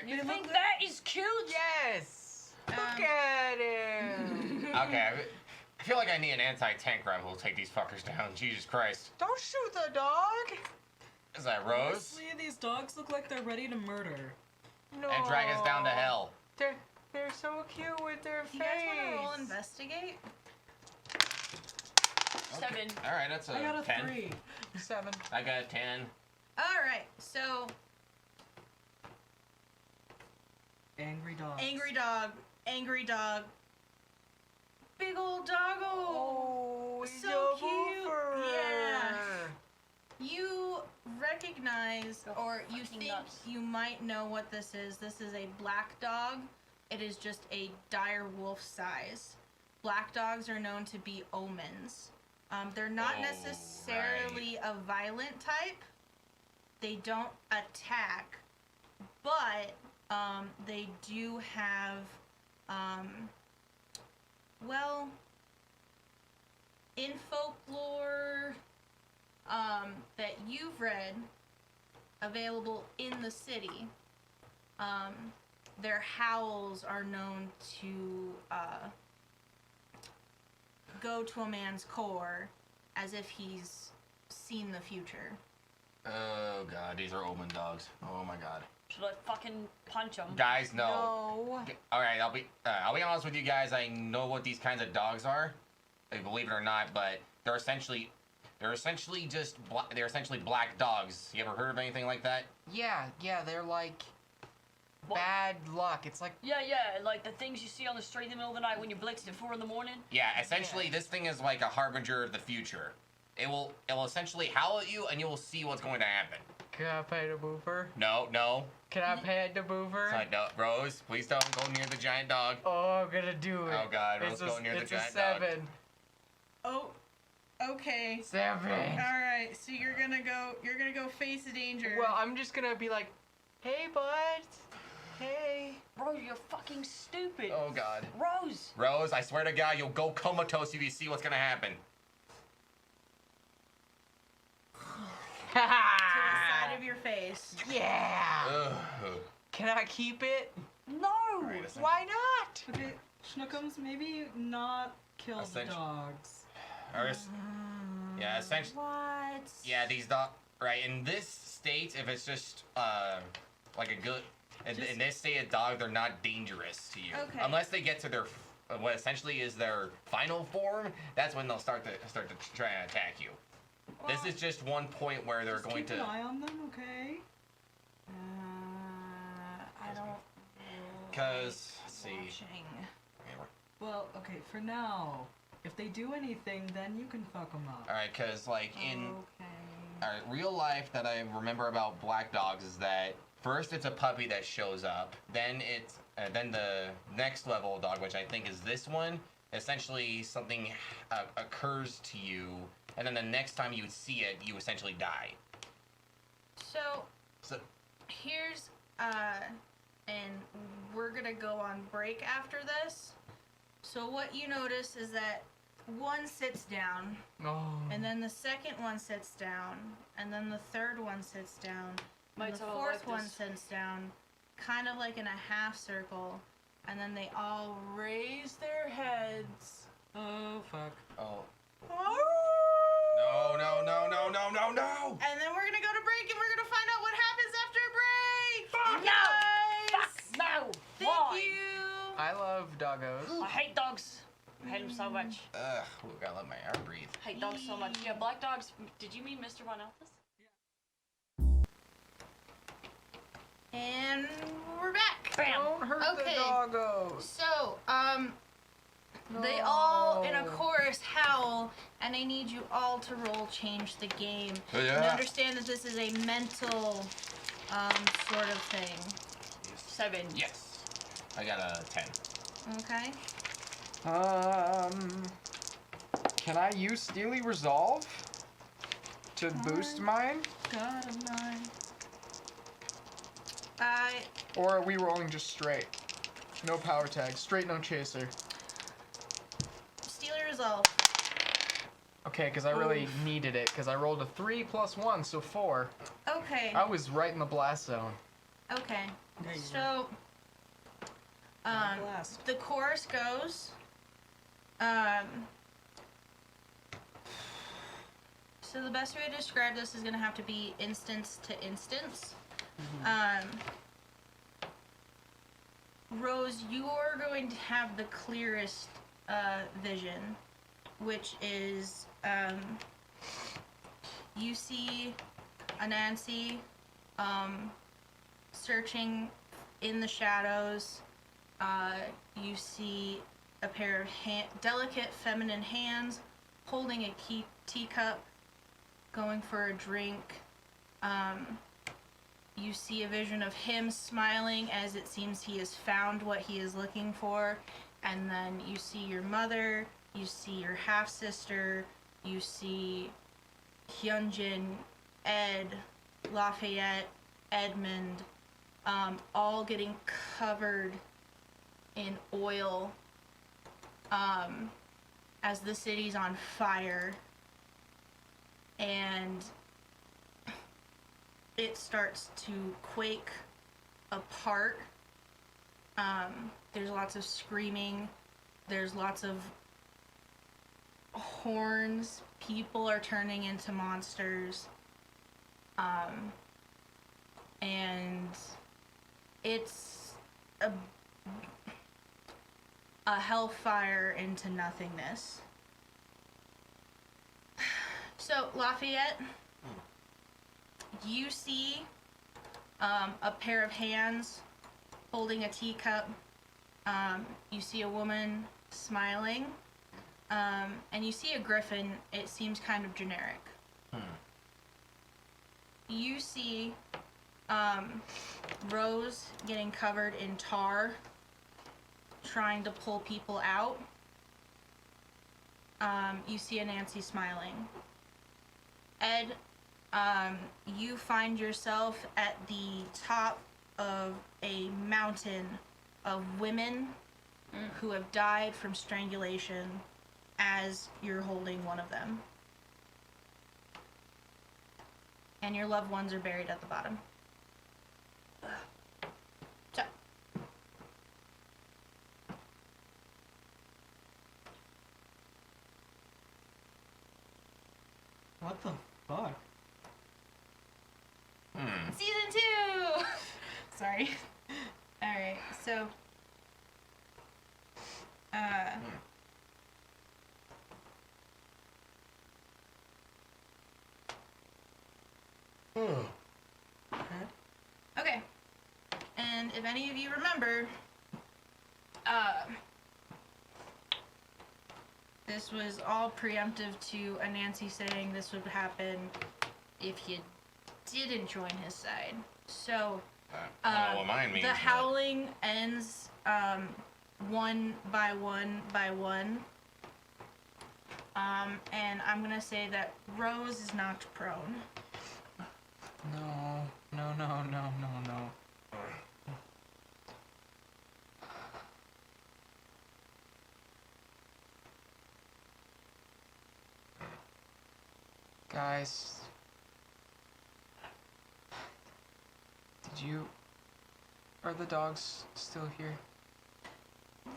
You think that is cute? Yes. Look at him. Okay, I feel like I need an anti-tank rifle to take these fuckers down. Jesus Christ. Don't shoot the dog. Is that Rose? Honestly, these dogs look like they're ready to murder. No. And drag us down to hell. They're so cute with their You face. guys want to roll investigate? 7. Alright, that's a I got a 10. 3. 7. I got a 10. Alright, so... Angry dogs. Angry dog. Big old doggo! Oh, he's So a cute. woofer. Yeah. You recognize, or you Fucking think nuts. you might know what this is. This is a black dog. It is just a dire wolf size. Black dogs are known to be omens. They're not Oh, necessarily a violent type. They don't attack, but they do have, well, in folklore that you've read, available in the city, their howls are known to go to a man's core as if he's seen the future. Oh god, these are omen dogs. Oh my god. Should I fucking punch him? Guys, no. No. Alright, I'll be honest with you guys. I know what these kinds of dogs are. Believe it or not, but they're essentially black dogs. You ever heard of anything like that? Yeah, they're like What? bad luck. It's like Yeah, like the things you see on the street in the middle of the night when you're blitzed at 4 in the morning. Yeah, essentially this thing is like a harbinger of the future. It will essentially howl at you and you will see what's going to happen. can I pet the boofer? No. Can I pet the boofer? It's like, no, Rose, please don't go near the giant dog. Oh, I'm gonna do it. Oh god, Rose, go near the it's giant a 7. dog. Oh, okay. 7. All right, so you're gonna go face the danger. Well, I'm just gonna be like, hey, bud. Hey. Rose, you're fucking stupid. Oh god. Rose! Rose, I swear to God, you'll go comatose if you see what's gonna happen. to the side of your face. Yeah. Ugh. Can I keep it? No! Alright, essentially- Why not? Okay, Schnookums, maybe not kill the Essentially- dogs. Yeah, essentially. What? Yeah, these dogs. Right, in this state, if it's just like a good. In this state of dog, they're not dangerous to you. Okay. Unless they get to their what essentially is their final form. That's when they'll start to try and attack you. This Well, is just one point where they're Just going keep to. an eye on them, okay? I don't. 'Cause, let's see. Watching. Well, okay, for now. If they do anything, then you can fuck them up. All right, because like in Okay. real life that I remember about black dogs is that first it's a puppy that shows up, then it's then the next level dog, which I think is this one. Essentially, something occurs to you, and then the next time you see it, you essentially die. So So here's and we're gonna go on break after this. So what you notice is that one sits down, Oh. and then the second one sits down, and then the third one sits down, and Mates, the I don't fourth like one this. sits down, kind of like in a half circle, and then they all raise their heads. Oh, fuck. oh no! And then we're gonna go to break, and we're gonna find out what happens after break. Fuck no! Fuck no! Thank Why? you. I love doggos. I hate dogs. I hate them so much. Ugh, ooh, gotta let my air breathe. I hate dogs so much. Yeah, black dogs. Did you mean Mr. Von Alphys? And we're back. Bam! Don't hurt Okay. the doggos. So, they all in a chorus howl, and I need you all to roll change the game. Oh, And yeah. understand that this is a mental sort of thing. 7. Yes. I got a 10. Okay? Can I use Steely Resolve to boost mine? Got a 9. Or are we rolling just straight? No power tag, straight no chaser. Steely Resolve. Okay, because I really needed it, because I rolled a 3 plus 1, so 4. Okay. I was right in the blast zone. Okay. There you So, Blast. the chorus goes, so the best way to describe this is going to have to be instance to instance. Rose, you're going to have the clearest vision, which is you see Anansi searching in the shadows. You see a pair of delicate feminine hands holding a teacup, going for a drink. You see a vision of him smiling as it seems he has found what he is looking for. And then you see your mother, you see your half-sister, you see Hyunjin, Ed, Lafayette, Edmund, all getting covered in oil as the city's on fire. And it starts to quake apart. There's lots of screaming. There's lots of horns. People are turning into monsters. And it's a hellfire into nothingness. So, Lafayette, you see a pair of hands holding a teacup. You see a woman smiling. And you see a griffin. It seems kind of generic. You see Rose getting covered in tar, trying to pull people out. You see Anansi smiling. Ed, you find yourself at the top of a mountain of women who have died from strangulation as you're holding one of them. And your loved ones are buried at the bottom. So. What the fuck? Season 2! Sorry. Alright, so... Okay. And if any of you remember, this was all preemptive to Anansi saying this would happen if you didn't join his side. So, I don't know what mine means. the but- howling ends one by one by one. And I'm gonna say that Rose is knocked prone. No. Guys, are the dogs still here?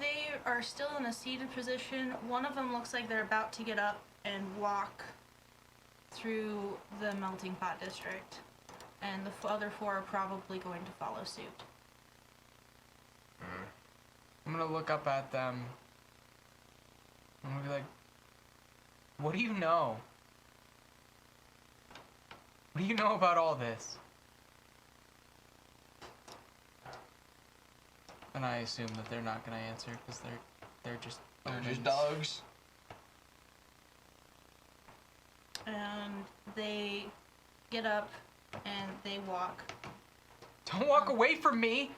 They are still in a seated position. One of them looks like they're about to get up and walk through the melting pot district. And the other 4 are probably going to follow suit. I'm gonna look up at them. I'm gonna be like, what do you know? What do you know about all this? And I assume that they're not gonna answer because they're just They're just omens. dogs. and they get up and they walk. Don't walk away from me.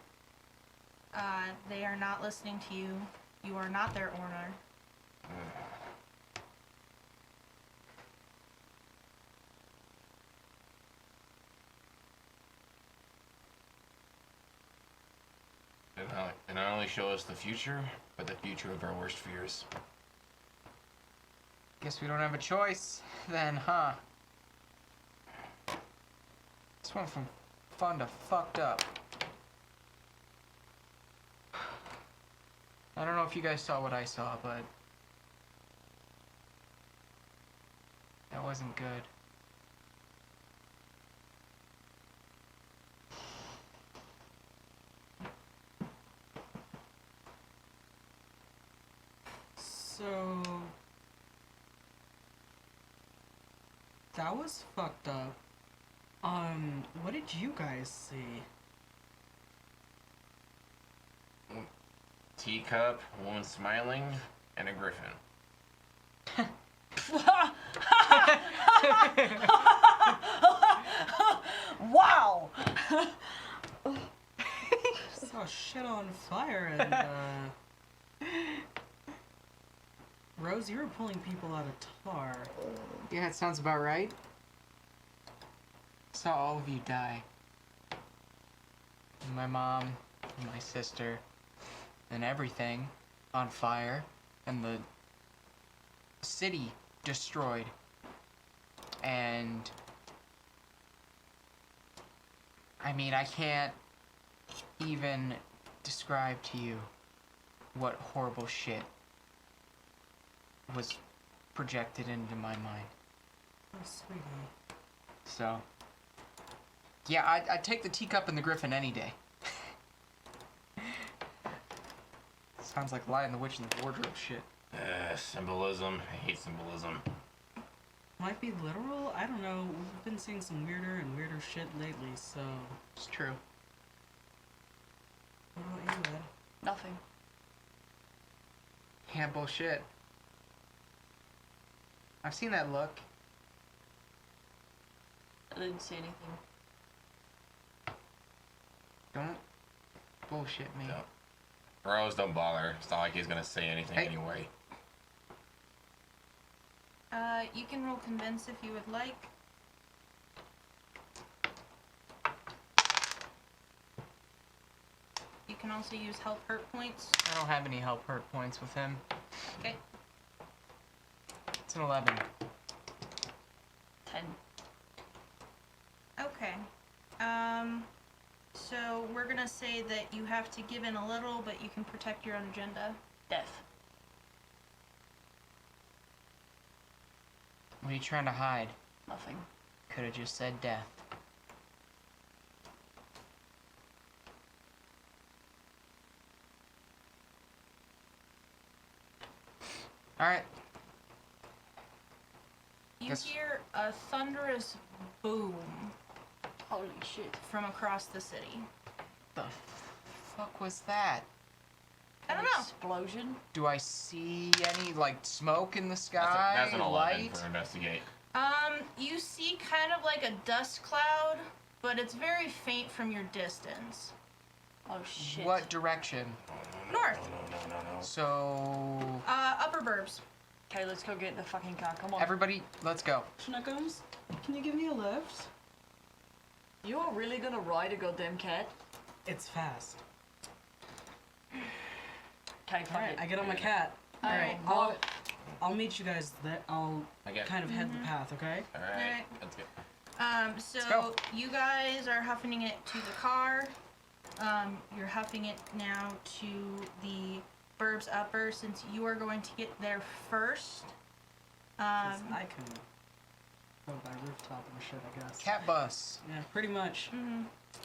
They are not listening to you. You are not their owner. It not only show us the future, but the future of our worst fears. Guess we don't have a choice then, huh? This went from fun to fucked up. I don't know if you guys saw what I saw, but that wasn't good. So that was fucked up. What did you guys see? Teacup, a woman smiling, and a griffin. Wow! Saw shit on fire and Rose, you were pulling people out of tar. Yeah, it sounds about right. Saw all of you die. My mom, my sister, and everything on fire, and the city destroyed. And I mean, I can't even describe to you what horrible shit was projected into my mind. Oh, sweetie. So, yeah, I'd take the teacup and the griffin any day. Sounds like Lion the Witch in the Wardrobe shit. Symbolism. I hate symbolism. Might be literal? I don't know. We've been seeing some weirder and weirder shit lately, so... It's true. What about you, Ed? Nothing. Yeah, bullshit. I've seen that look. I didn't see anything. Don't bullshit me. No. Rose, don't bother. It's not like he's gonna say anything Hey. anyway. You can roll convince if you would like. You can also use help hurt points. I don't have any help hurt points with him. Okay. It's an 11. 10. Okay. So we're gonna say that you have to give in a little, but you can protect your own agenda. Death. What are you trying to hide? Nothing. Could have just said death. Alright. You Guess- hear a thunderous boom Holy shit. from across the city. The fuck was that? I don't know. Explosion. Do I see any, like, smoke in the That's, sky? that's an 11 light? for investigate. You see kind of like a dust cloud, but it's very faint from your distance. Oh shit. What direction? North. No. So... Upper burbs. Okay, let's go get in the fucking car. Come on. Everybody, let's go. Schnuckums, can you give me a lift? You are really gonna ride a goddamn cat? It's fast. Okay, fuck Alright, it. I get on my cat. Alright, Alright, I'll meet you guys there. I'll I get. kind of head the path, okay? Alright. Alright. Let's go. So go. you guys are huffing it to the car. You're huffing it now to the burbs upper since you are going to get there first. 'Cause I can go by rooftop and shit, I guess. Cat bus. Yeah, pretty much.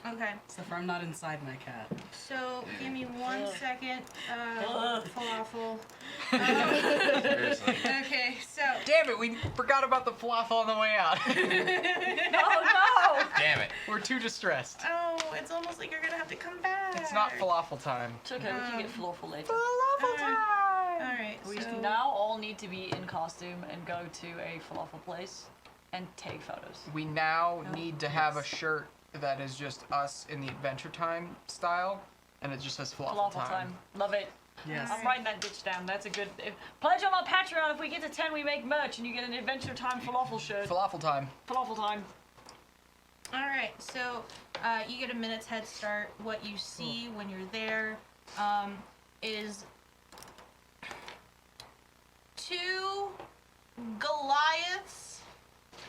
Okay. Except for I'm not inside my cat. So give me 1 second. Falafel. Seriously. Okay, so Damn it, we forgot about the falafel on the way out. Oh no! Damn it. We're too distressed. oh, it's almost like you're gonna have to come back. It's not falafel time. It's okay, we can get falafel later. Falafel time! All right. We so now all need to be in costume and go to a falafel place. and take photos. We now need to have a shirt that is just us in the Adventure Time style, and it just says falafel Falafel time. time. Love it. Yes. I'm writing that bitch down. That's a good. Pledge on our Patreon. If we get to 10, we make merch, and you get an Adventure Time falafel shirt. Falafel time. Falafel time. All right, so you get a minute's head start. What you see when you're there is 2 Goliaths.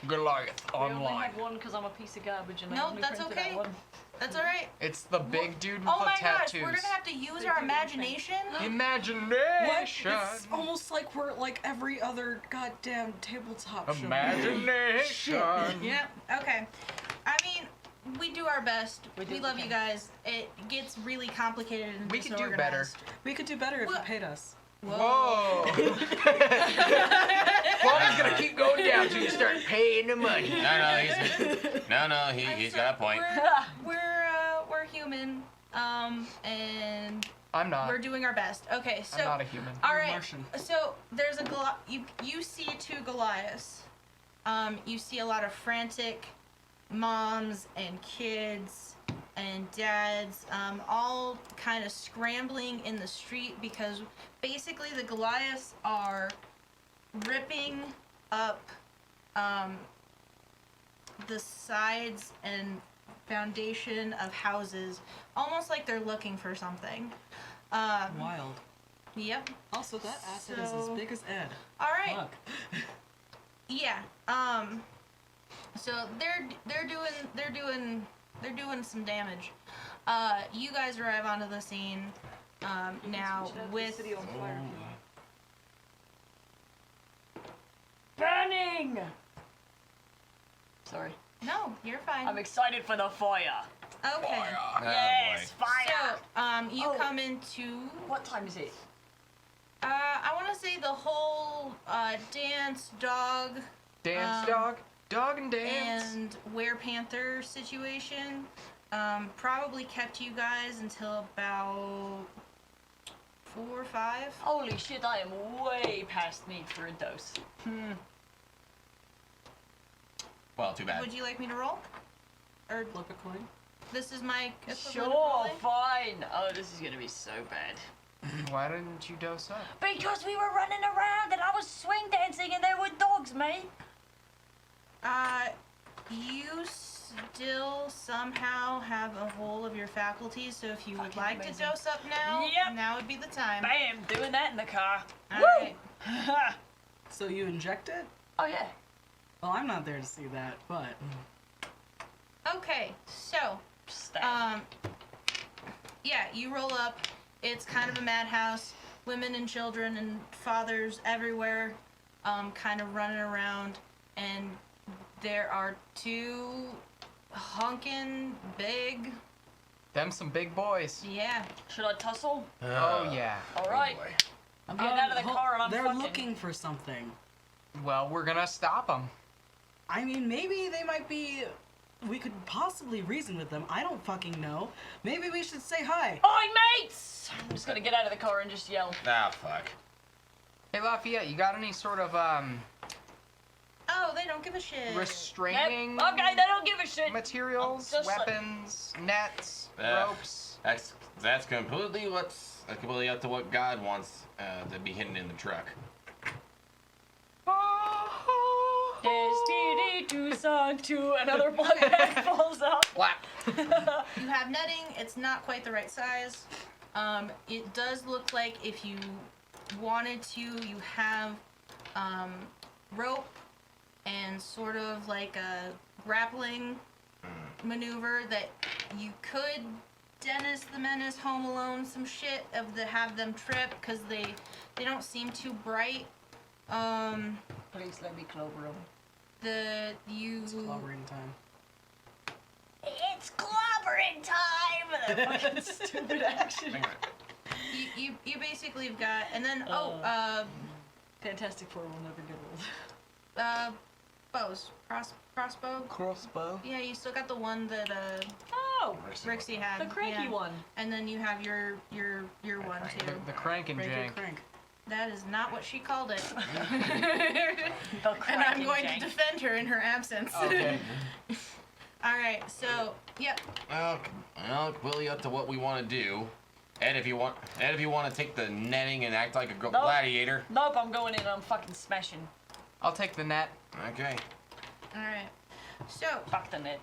Goliath We only online. have one because I'm a piece of garbage and I No, only that's printed okay. out one. That's all right. It's the big dude with Oh the my gosh, tattoos. we're gonna have to use Big our dude with the imagination. What? Imagination. It's almost like we're like every other goddamn tabletop show. Imagination. Yep. Okay. I mean, we do our best. We do We what love we you can. guys. It gets really complicated and We could do better. disorganized. We could do better if you What? paid us. Whoa. Volume's gonna keep going down till you start paying the money. He's got a point. We're human. And I'm not. we're doing our best. Okay, so I'm not a human. all You're right. Martian. So there's a you see 2 Goliaths. You see a lot of frantic moms and kids and dads, all kind of scrambling in the street because basically the Goliaths are ripping up the sides and foundation of houses, almost like they're looking for something. Wild. Yep. Also, that acid is as So- big as Ed. All right. Fuck. Yeah. So they're doing some damage. You guys arrive onto the scene now with Burning! Sorry. no, you're fine. I'm excited for the fire. Okay. Yes, fire! So you Oh. come into What time is it? I want to say the whole dance dog Dance dog? Dog and dance? and werepanther situation probably kept you guys until about 4 or 5. Holy shit, I am way past need for a dose. Well, too bad. Would you like me to roll? Or Flip a coin. this is my equivalent of Sure, rolling? fine. Oh, this is gonna be so bad. Why didn't you dose up? Because we were running around and I was swing dancing and there were dogs, mate. You still somehow have a whole of your faculties, so if you would Fucking like amazing. to dose up now, Yep. now would be the time. Bam, doing that in the car. Alright. So you inject it? Oh yeah. Well, I'm not there to see that, but Okay, so, Stab. yeah, you roll up. It's kind of a madhouse. Women and children and fathers everywhere, kind of running around, and there are 2 honking big, Them some big boys. yeah. Should I tussle? Oh, yeah. All right. boy. I'm getting out of the hold- car and I'm they're fucking. looking for something. Well, we're gonna stop them. I mean, maybe they might be. We could possibly reason with them. I don't fucking know. Maybe we should say hi. Oi, mates! I'm just gonna get out of the car and just yell. Ah, fuck. Hey, Lafayette, you got any sort of, Oh, they don't give a shit. restraining Yep. Okay, they don't give a shit. materials, Just like- weapons, nets, Yeah. ropes? That's completely up to what God wants to be hidden in the truck. Destiny to song to another blood bag falls out. Flap. You have netting. It's not quite the right size. It does look like if you wanted to, you have rope and sort of like a grappling maneuver that you could Dennis the Menace Home Alone some shit of the have them trip because they don't seem too bright. Please let me clover them. It's clobbering time. It's clobbering time! That fucking stupid action. you basically have got and then Fantastic Four will never get old. bows crossbow. Crossbow. Yeah, you still got the one that Oh! Rixie had. The cranky yeah. one. And then you have your one too. The crank and Crank jank. and crank. That is not what she called it. The And I'm Kraken going Jank. to defend her in her absence. Okay. Alright, so, yep. Well, completely up to what we want to do. Ed, if you want to take the netting and act like a gladiator. Nope, I'm going in and I'm fucking smashing. I'll take the net. Okay. Alright. So, Fuck the net.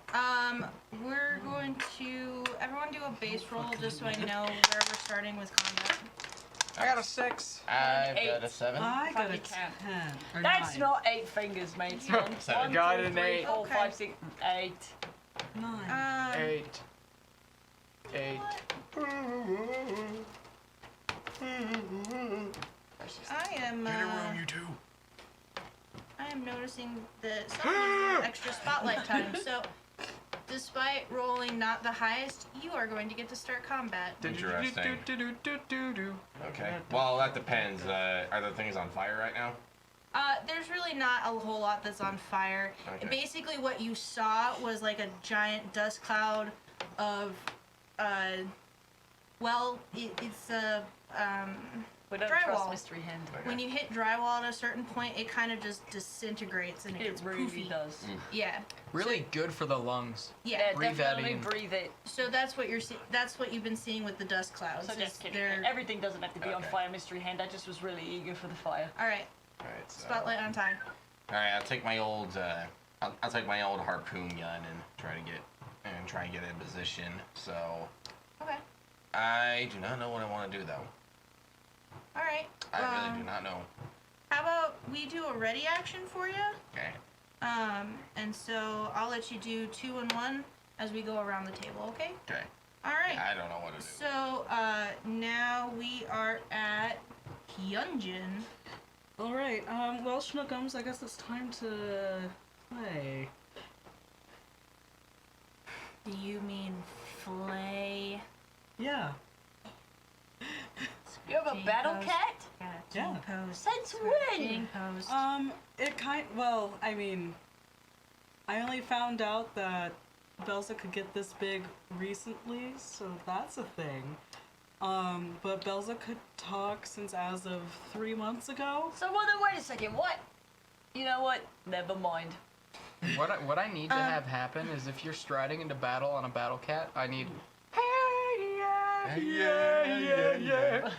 we're going to everyone do a base roll just so I know where we're starting with combat. I got a 6. I've got a Eight. 7. I got a you can't. 10. Or That's 9. not 8 fingers, mate. It's Seven. One, Got two, an three, eight. four, Okay. 5, 6, 8. 9. 8. 8. I am noticing that someone needs extra spotlight time. So, despite rolling not the highest, you are going to get to start combat. Interesting. Okay. Well, that depends. Are the things on fire right now? There's really not a whole lot that's on fire. Okay. Basically, what you saw was like a giant dust cloud of, it's a, We don't Drywall. trust Mystery Hand. when you hit drywall at a certain point, it kind of just disintegrates and it It gets really poofy. does. Yeah. Really good for the lungs. Yeah. Yeah, Breathe that definitely in. breathe it. So that's what that's what you've been seeing with the dust clouds. So is just kidding. they're- Everything doesn't have to be on Okay. fire, Mystery Hand. I just was really eager for the fire. All right. All right. So. Spotlight on time. All right. I'll take my old. I'll take my old harpoon gun and try to get in position. So Okay. I do not know what I want to do though. All right. I really do not know. How about we do a ready action for you? Okay. And so I'll let you do 2 and 1 as we go around the table. Okay. Okay. All right. I don't know what to do. So now we are at Hyunjin. Alright, well, Schnookums, I guess it's time to play. Do you mean flay? Yeah. You have a battle Pose. cat? Yeah. Pose. Since when? Pose. I mean, I only found out that Belza could get this big recently, so that's a thing. But Belza could talk since as of 3 months ago. So, well, then wait a second. What? You know what? Never mind. What I need to have happen is if you're striding into battle on a battle cat, I need. Yeah.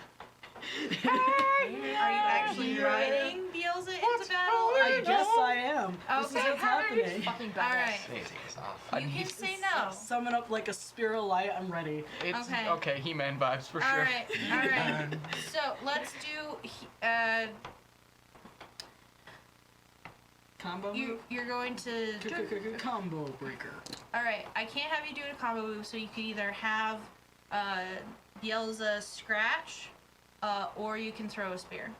Are you actually riding Bielsa into battle? I guess I am. This is Okay. what's happening. Fucking badass. All right. Take this off. I You can need. say no. Summon up like a spear of light, I'm ready. It's Okay. okay. He-Man vibes for All sure. right. All right. So let's do. Combo move? You're going to. Combo breaker. All right. I can't have you do a combo move, so you could either have Bielsa scratch, or you can throw a spear.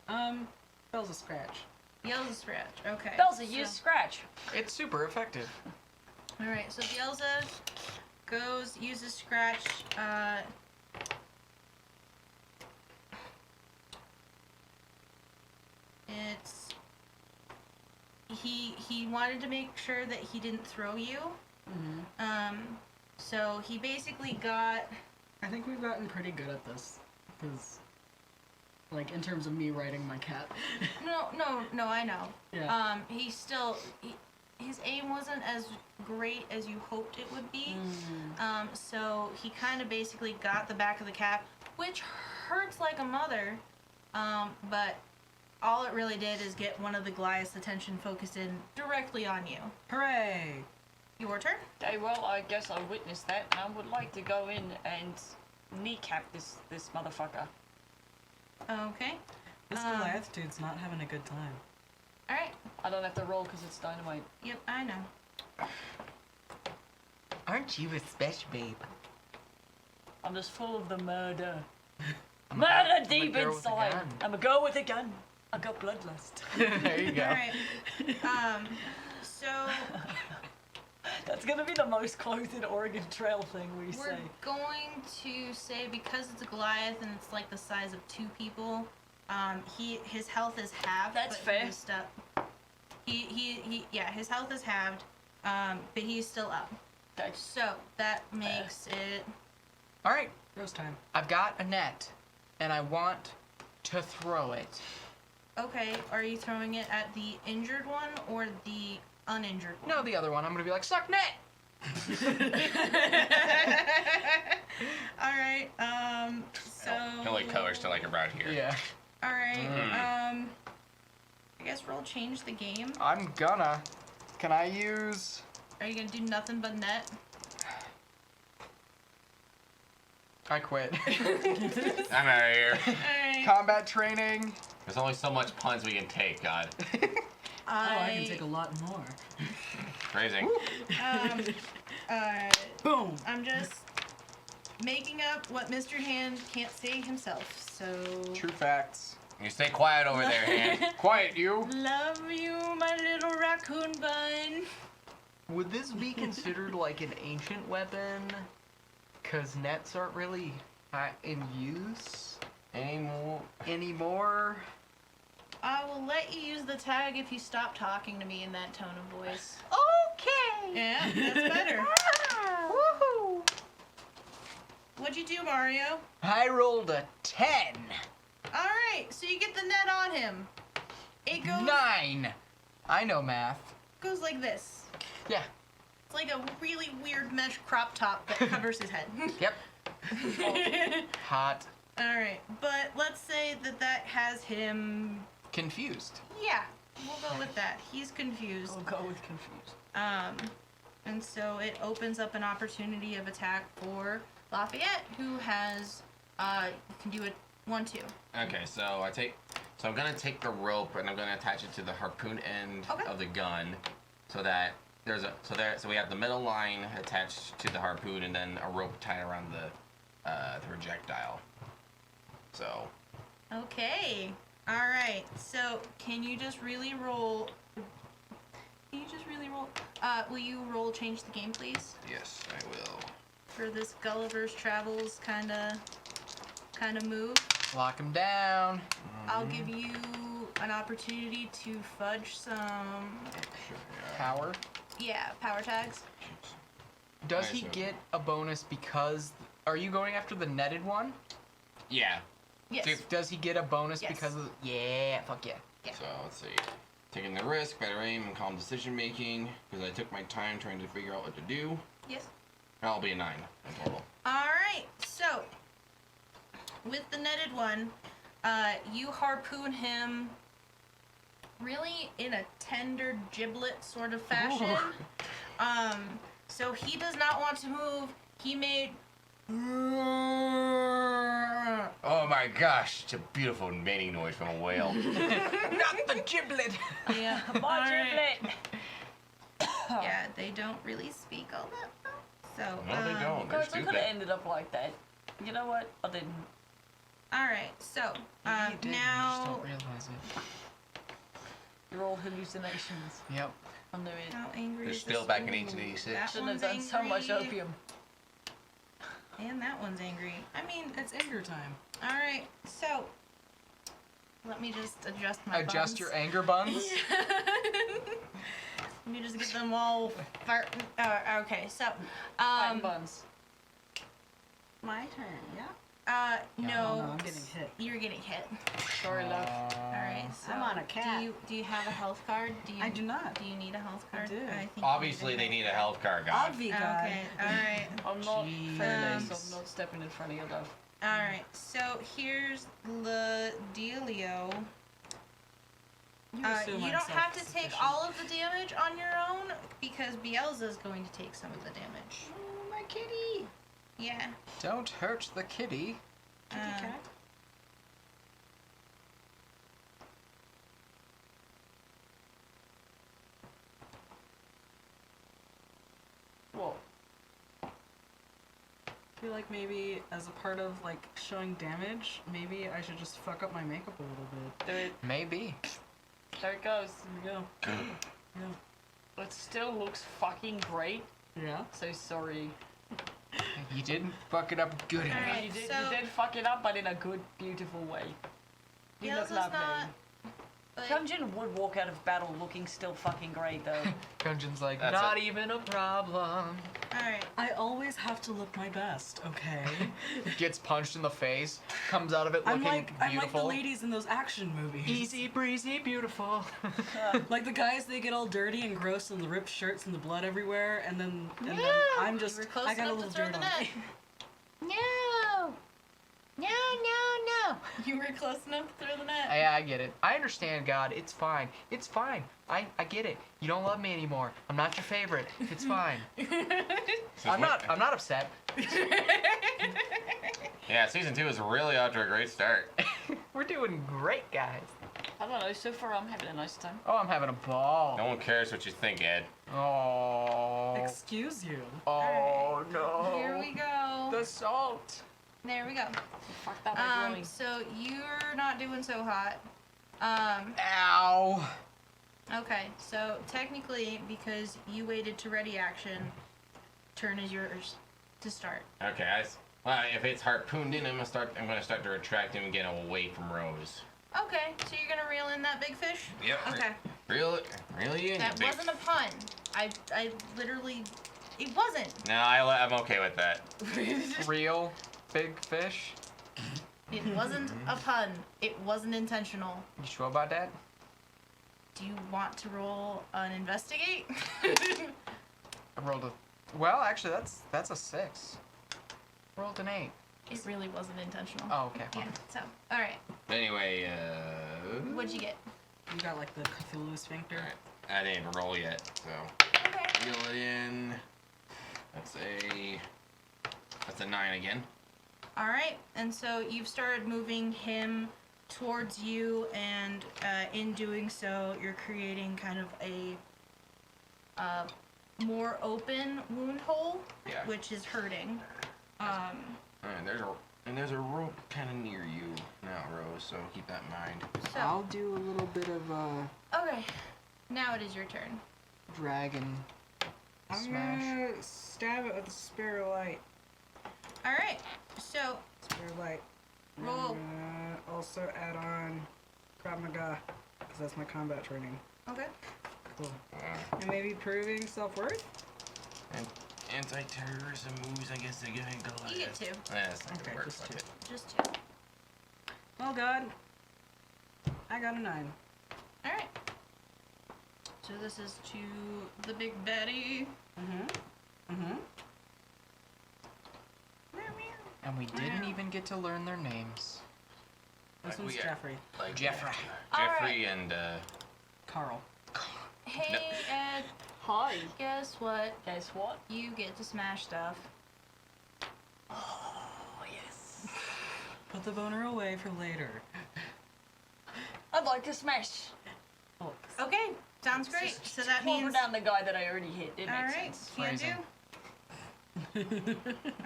Belza scratch. Bielsa scratch. Okay. Belza, use So- scratch. It's super effective. All right. So Bielsa uses scratch. It's he wanted to make sure that he didn't throw you. So he basically got. I think we've gotten pretty good at this. Because, like, in terms of me riding my cat. No, I know. Yeah. He still his aim wasn't as great as you hoped it would be. So he kind of basically got the back of the cap, which hurts like a mother. But all it really did is get one of the Goliath's attention focused in directly on you. Hooray! Your turn. Okay, well, I guess I witnessed that, and I would like to go in and kneecap this motherfucker. Okay. This Goliath dude's not having a good time. All right. I don't have to roll because it's dynamite. Yep, I know. Aren't you a special babe? I'm just full of the murder. I'm Murder a deep girl with a inside. gun. I'm a girl with a gun. I got bloodlust. There you go. All right. So That's gonna be the most clothed Oregon Trail thing we we're say. going to say because it's a Goliath and it's like the size of 2 people, his health is halved. That's but fair. He's stuck. His health is halved, but he's still up. That's So that makes it. All right. Rose time. I've got a net, and I want to throw it. Okay, are you throwing it at the injured one or the uninjured one? No, the other one. I'm gonna be like, suck net! Alright, so... Only colors to like around here. Yeah. Alright, I guess roll change the game. I'm gonna. Can I use... Are you gonna do nothing but net? I quit. I'm out of here. Alright. Combat training. There's only so much puns we can take, God. I can take a lot more. Phrasing. Boom. I'm just making up what Mr. Hand can't say himself, so... True facts. You stay quiet over there, Hand. Quiet, you. Love you, my little raccoon bun. Would this be considered like an ancient weapon? Because nets aren't really in use anymore. I will let you use the tag if you stop talking to me in that tone of voice. Okay. Yeah, that's better. Woohoo! What'd you do, Mario? I rolled a 10. Alright, so you get the net on him. It goes 9. I know math. goes like this. Yeah. It's like a really weird mesh crop top that covers his head. Yep. Hot. Alright, but let's say that has him... Confused. Yeah, we'll go with that. He's confused. We'll go with confused. And so it opens up an opportunity of attack for Lafayette, who has, can do a 1-2. Okay, so I'm gonna take the rope and I'm gonna attach it to the harpoon end Okay. of the gun, so that so we have the middle line attached to the harpoon and then a rope tied around the projectile. So. Okay. Alright, so can you just really roll... will you roll change the game, please? Yes, I will. For this Gulliver's Travels kind of move. Lock him down. I'll give you an opportunity to fudge some... Power. Yeah, power tags. Does Okay, he so- get a bonus because... Are you going after the netted one? Yeah. Yes. Does he get a bonus Yes. because of... Yeah, fuck yeah. Yeah. So let's see. Taking the risk, better aim, and calm decision making, because I took my time trying to figure out what to do. Yes. I'll be a 9 in total. Alright, so with the netted one, you harpoon him really in a tender giblet sort of fashion. So he does not want to move. He made Oh my gosh, it's a beautiful mating noise from a whale. Not the giblet! yeah. My Alright. giblet! Yeah, they don't really speak all that well. So No, they don't. They're Guys, I could stupid. have ended up like that. You know what? I didn't. Alright, so Maybe you did, you just now don't realize it. You're all hallucinations. Yep. I knew it. how angry They're is still this? back in Ooh, 1886. that Shouldn't have one's done so much angry. opium. And that one's angry. I mean, It's anger time. alright, so let me just adjust my Adjust buns. your anger buns. Let me just get them all farting. Okay, so Fine buns. My turn, yeah? no, Oh, no, I'm getting hit. you're getting hit. Sorry, love. Alright, so I'm on a cat. Do you have a health card? I do not. Do you need a health I card? do. think you Obviously, they need a health card, God. Obvi guy. Okay, alright. I'm not feminine, so Jeez. I'm not stepping in front of your love. Alright, so here's the dealio. You assume You I'm don't have to take self-sufficient. all of the damage on your own because Bielza's going to take some of the damage. Oh, my kitty. Yeah. Don't hurt the kitty. Kitty Uh, cat. What? I feel like maybe as a part of like showing damage, maybe I should just fuck up my makeup a little bit. Do it. Maybe. There it goes. There we go. It still looks fucking great. Yeah. So sorry. You didn't fuck it up good enough. Alright, You did so- fuck it up, but in a good, beautiful way. You look Bielza's lovely. not Like, Hyunjin would walk out of battle looking still fucking great though. Hyunjin's like, That's not even a problem. alright. I always have to look my best, okay? Gets punched in the face, comes out of it I'm looking like the beautiful. ladies in those action movies. Easy breezy, beautiful. Like the guys, they get all dirty and gross and the ripped shirts and the blood everywhere, and then I'm You just were close I got a enough little to throw dirt the on net. me. No! No, no, no! You were close enough to throw the net. Yeah, I get it. I understand, God. It's fine. It's fine. I get it. You don't love me anymore. I'm not your favorite. It's fine. I'm not upset. Yeah, season 2 is really off to a great start. We're doing great, guys. I don't know, so far I'm having a nice time. Oh, I'm having a ball. No one cares what you think, Ed. Oh. Excuse you. Oh no. Here we go. The salt. There we go. Fuck that by growing. So you're not doing so hot. Ow. Okay, so technically, because you waited to ready action, turn is yours to start. Okay, well, if it's harpooned in, I'm gonna start to retract him and get him away from Rose. Okay, so you're gonna reel in that big fish? Yep. Okay. Really in. That wasn't a pun. I literally, it wasn't. No, I'm okay with that. Real big fish. It wasn't a pun. It wasn't intentional. You sure about that? Do you want to roll an investigate? I rolled a. Well, actually, that's a 6. Rolled an 8. It really wasn't intentional. Oh, okay. Yeah, so, alright. Anyway, What'd you get? You got like the Cthulhu sphincter. I didn't roll yet, so Okay. reel it in. That's a 9 again. Alright, and so you've started moving him towards you, and in doing so, you're creating kind of a more open wound hole, Yeah. which is hurting. And there's a rope kind of near you now, Rose. So keep that in mind. So, I'll do a little bit of okay, now it is your turn. dragon. Smash. Stab it with a spear light. Alright, so Spear light. roll. Also add on Krav Maga, because that's my combat training. Okay. Cool. And maybe proving self-worth? And anti-terrorism moves, I guess they go ahead and go You get 2. That's not Okay, gonna work. just Fuck 2. it. Just 2. Oh god. I got a 9. Alright. So this is to the big baddie. And we didn't even get to learn their names. This Right, one's we are- Jeffrey. Like Jeffrey. Jeffrey and Carl. Hey, Ed, Hi. guess what? Guess what? You get to smash stuff. Oh, yes. Put the boner away for later. I'd like to smash. Oh, Okay, sounds great. So that Clobber means. down the guy that I already hit. It makes Alright, sense. can do. Phrasing.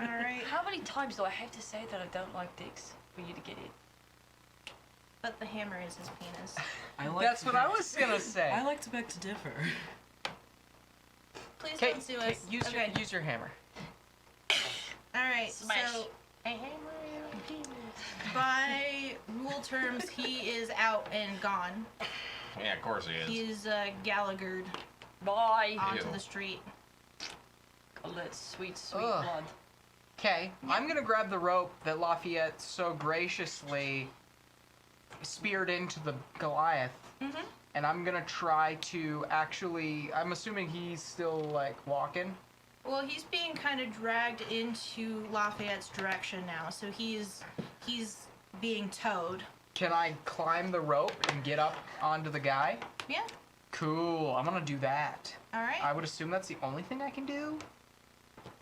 Alright, How many times do I have to say that I don't like dicks for you to get it? but the hammer is his penis. I like That's to what beg- I was gonna say. I like to beg to differ. Please Okay, don't sue us. Okay, use your hammer. alright, Smash. so by rule terms, he is out and gone. yeah, of course he is. He's Gallaghered Bye. onto Ew. the street. All that sweet, sweet Ugh. blood. Okay, I'm gonna grab the rope that Lafayette so graciously speared into the Goliath, Mm-hmm. and I'm gonna try to actually. I'm assuming he's still like walking. Well, he's being kind of dragged into Lafayette's direction now, so he's being towed. Can I climb the rope and get up onto the guy? Yeah. Cool. I'm gonna do that. All right. I would assume that's the only thing I can do.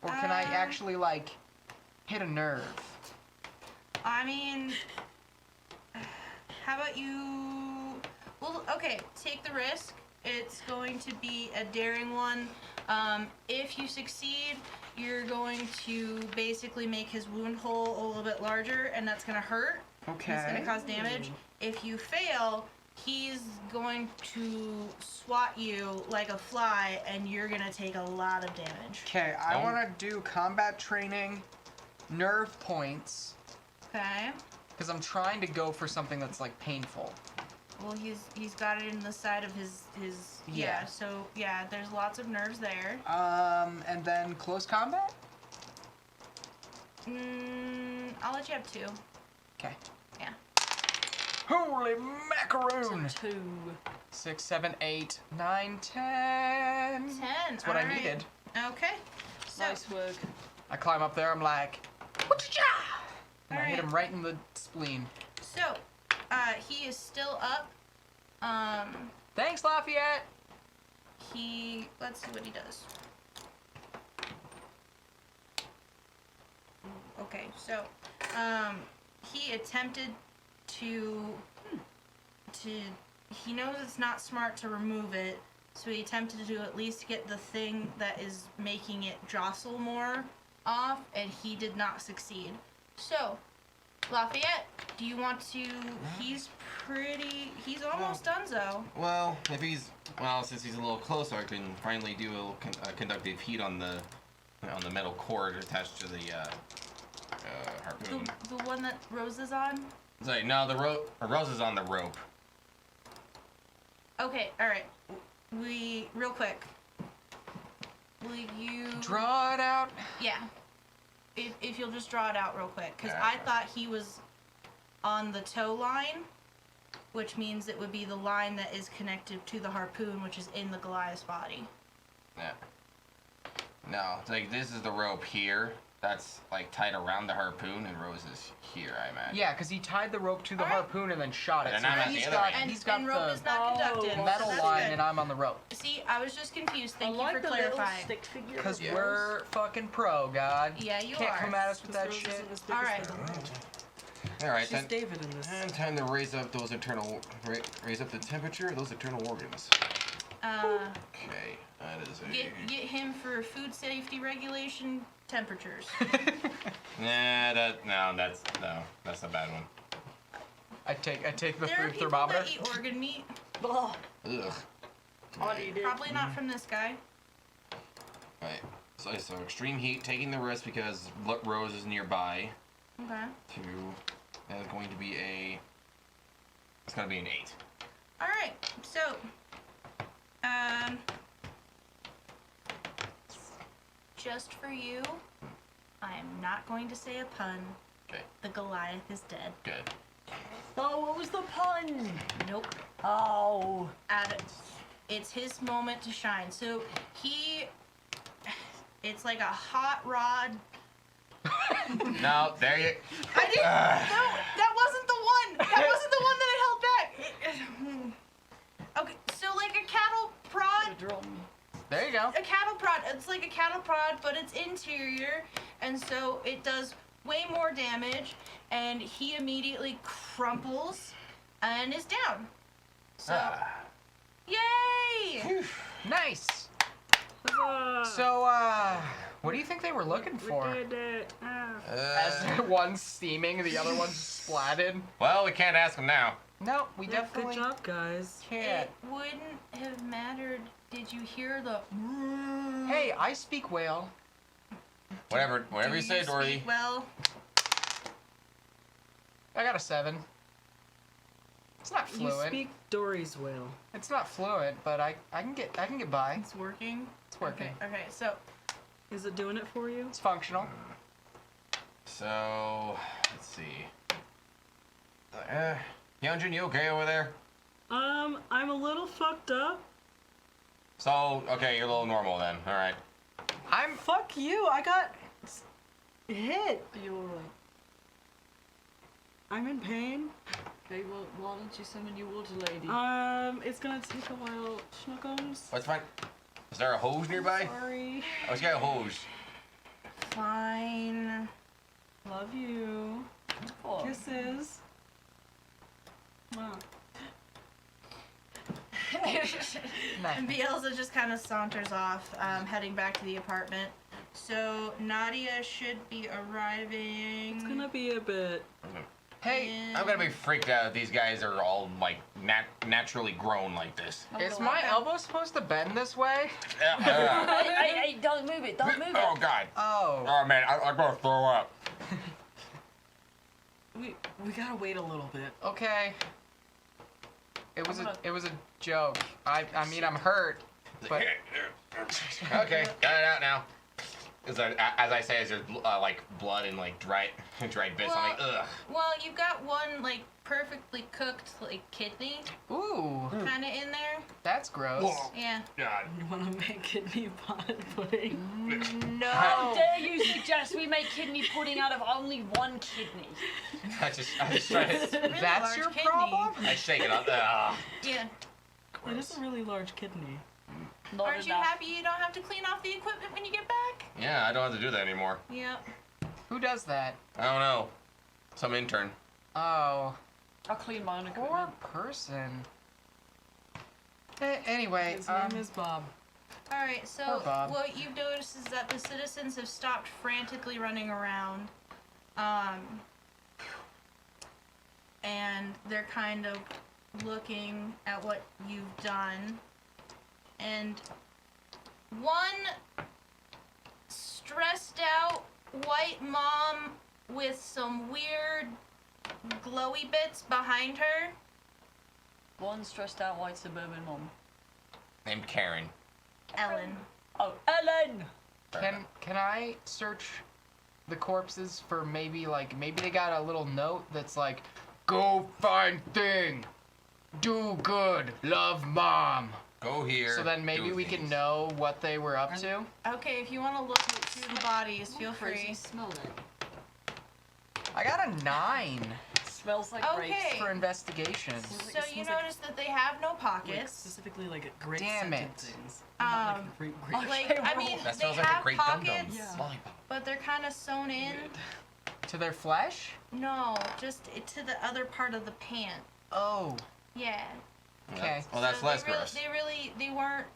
Or can I actually like hit a nerve? I mean, how about you? Well, okay. Take the risk. It's going to be a daring one. If you succeed, you're going to basically make his wound hole a little bit larger, and that's gonna hurt. Okay. It's gonna cause damage. If you fail, he's going to swat you like a fly, and you're gonna take a lot of damage. Okay, I No. want to do combat training, nerve points, Okay. because I'm trying to go for something that's like painful. Well, he's got it in the side of his Yeah. So yeah, there's lots of nerves there. And then close combat? I'll let you have 2. Okay. Yeah. Holy macaroon! 2. 6, 7, 8, 9, 10. 10. That's what I alright. needed. Okay. So Nice work. I climb up there, I'm like, "Whatcha-cha!" And I hit Alright. him right in the spleen. so he is still up. Thanks, Lafayette! Let's see what he does. Okay, so he attempted to he knows it's not smart to remove it, so he attempted to at least get the thing that is making it jostle more off, and he did not succeed. So, Lafayette, do you want to? He's almost donezo. Well, since he's a little closer, I can finally do a little conductive heat on the metal cord attached to the harpoon. The one that Rose is on? It's like, no, the Rose is on the rope. Okay, alright. Real quick. Will you... Draw it out. Yeah. If you'll just draw it out real quick. Because Yeah, I okay. thought he was on the toe line, which means it would be the line that is connected to the harpoon, which is in the Goliath's body. Yeah. No, it's like this is the rope here. That's like tied around the harpoon, and Rose is here, I imagine. Yeah, because he tied the rope to the Alright. harpoon and then shot it. And so I'm at he's the other got, end. he's got and rope the is not conducted. so metal that's line good. and I'm on the rope. See, I was just confused. Thank I you like for the little clarifying. stick figure. Because Yeah. we're fucking pro, God. Yeah, you Can't are. come at us with that Rose shit. isn't as big as Alright. the- All right, She's then. David in this. And time to raise up those raise up the temperature of those internal organs. Okay, that is a. Get him for food safety regulation temperatures. That's a bad one. I take the There are food people thermometer. that eat organ meat. Ugh. Ugh. I'd eat it. Probably not from this guy. Right. So extreme heat, taking the risk because Rose is nearby. Okay. That is going to be it's gonna be an 8. All right. So, just for you, I am not going to say a pun. Okay. The Goliath is dead. Good. Oh, what was the pun? Nope. Oh. It's his moment to shine. So it's like a hot rod. No, there you. I didn't. No, that wasn't the one. That wasn't the one that I held back. Okay, so like a cattle prod. There you go. A cattle prod. It's like a cattle prod, but it's interior, and so it does way more damage. And he immediately crumples and is down. So, yay! Nice. Huzzah. So, what do you think they were looking for? We did it. As one's steaming, the other one's splatted. Well, we can't ask him now. No, we Yeah, definitely good job, guys. can't. It wouldn't have mattered. Did you hear the? Hey, I speak whale. Whatever Do you say, Dorothy. speak well? I got a 7. It's not You fluent. speak Dory's whale. It's not fluent, but I can get by. It's working. It's working. Okay. So Is it doing it for you? It's functional. So let's see. Hyunjin, you okay over there? I'm a little fucked up. So okay, you're a little normal then. All right. Fuck you. I got hit. Are you alright? I'm in pain. Okay, well, why don't you summon your water lady? It's gonna take a while. Schnookums. What's fine? Is there a hose nearby? Sorry. Oh, it's got a hose. fine. Love you. Oh. Kisses. Wow. And Bielsa just kind of saunters off, heading back to the apartment. So Nadia should be arriving. It's gonna be a bit. Hey, I'm gonna be freaked out if these guys are all like naturally grown like this. is my elbow supposed to bend this way? Hey, don't move it, don't move Oh it. God. Oh. Oh man, I'm gonna throw up. We gotta wait a little bit. Okay. It was a joke. I mean, I'm hurt, but Okay, got it out now. As I say, is there like blood and like dried bits? I'm like, ugh. Well, you've got one like perfectly cooked like kidney ooh, kind of in there. that's gross. Whoa. Yeah. God. You want to make kidney potted pudding? How No. dare you suggest we make kidney pudding out of only one kidney? I just try to. Really That's large your kidney. problem? I shake it up. Yeah. It is a really large kidney. Not Aren't you enough. happy you don't have to clean off the equipment when you get back? Yeah, I don't have to do that anymore. Yep. Who does that? I don't know. Some intern. Oh, I'll clean my own poor equipment. person. Anyway, His name is Bob. All right. So Poor Bob. what you've noticed is that the citizens have stopped frantically running around, and they're kind of looking at what you've done. And one stressed out white mom with some weird glowy bits behind her. One stressed out white suburban mom. Named Karen. Ellen. Oh, Ellen! can I search the corpses for maybe they got a little note that's like, go find thing, do good, love mom. Go here. So then maybe do we can things. know what they were up to. Okay, if you want to look through the bodies, feel free. Smell it. I got a 9 Smells like Okay. grapes. for investigation. So you notice that they have no Like, pockets. specifically like grape Damn scented it. things. Um, Not like grape. Like, I mean, That they smells like a have great dum dum. pockets, Yeah. Lollipop. but they're kind of sewn in. To their flesh? No, just to the other part of the pant. Oh, Yeah. okay. Well, that's So less they gross. they weren't,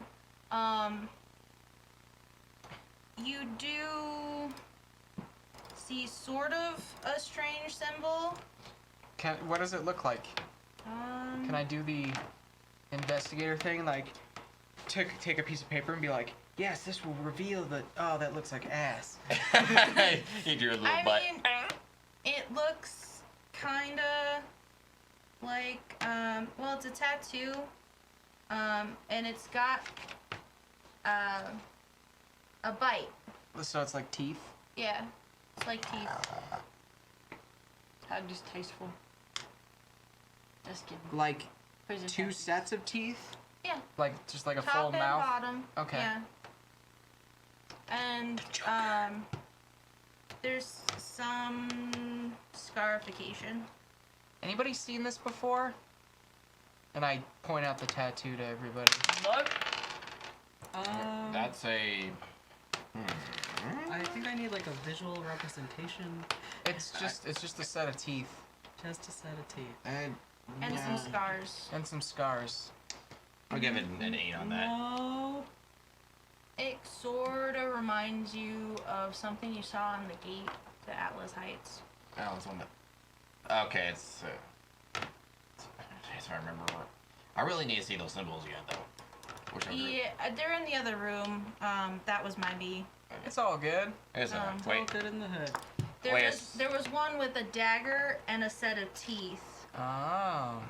you do see sort of a strange symbol. What does it look like? Can I do the investigator thing? Like, take a piece of paper and be like, yes, this will reveal that, oh, that looks like ass. You do your little I butt. mean, it looks kinda like, well, it's a tattoo, and it's got, a bite. So it's like teeth? Yeah, it's like teeth. How distasteful. Just kidding. Like Prison 2 tattoos. sets of teeth? Yeah. Like, just like a Top full and mouth? bottom. Okay. Yeah. And, there's some scarification. Anybody seen this before? And I point out the tattoo to everybody. Nope. That's a. I think I need like a visual representation. It's just a set of teeth Just a set of teeth. And some scars. and some scars. I'll give it an 8 on that. No. It sort of reminds you of something you saw on the gate to Atlas Heights. Oh, it's one that. Okay, it's. If I remember. I really need to see those symbols again, though. Whichever. Yeah, they're in the other room. That was my B. It's all good. Is it? It's Wait. all good in the hood. There was one with a dagger and a set of teeth. Oh.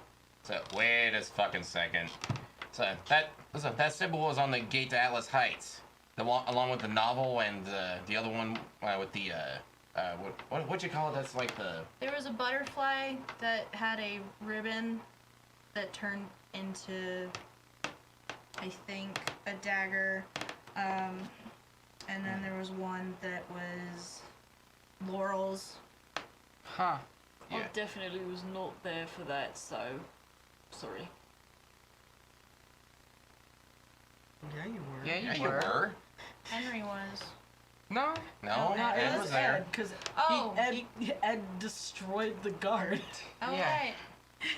So wait a fucking second. So that symbol was on the gate to Atlas Heights, the one along with the novel and the other one with the what you call it? That's like the. There was a butterfly that had a ribbon that turned into, I think, a dagger. And then there was one that was laurels. Huh. Yeah. I definitely was not there for that, so sorry. Yeah, you were. Yeah, Yeah, you you were. were. Henry was. No. No, No, Ed it was there. Ed, because Oh, Ed destroyed the guard. Oh, Yeah. right.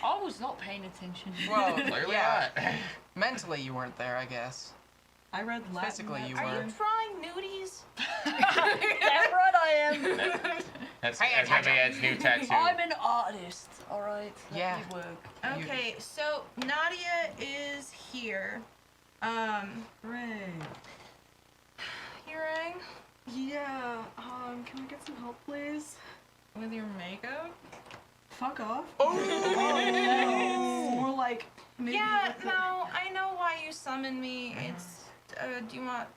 I was not paying attention. Well, Clearly yeah. not. Mentally, you weren't there, I guess. I read Latin. Physically, you Are were. you drawing nudies? Damn right I am. That's Pay gonna be Ed's new tattoo. I'm an artist. All right. Let Yeah. me work. Okay, so Nadia is here. Ray. You rang Yeah. Can I get some help, please? with your makeup? Fuck off. Oh. It's more like Maybe Yeah, with the- no, I know why you summoned me. It's, do you want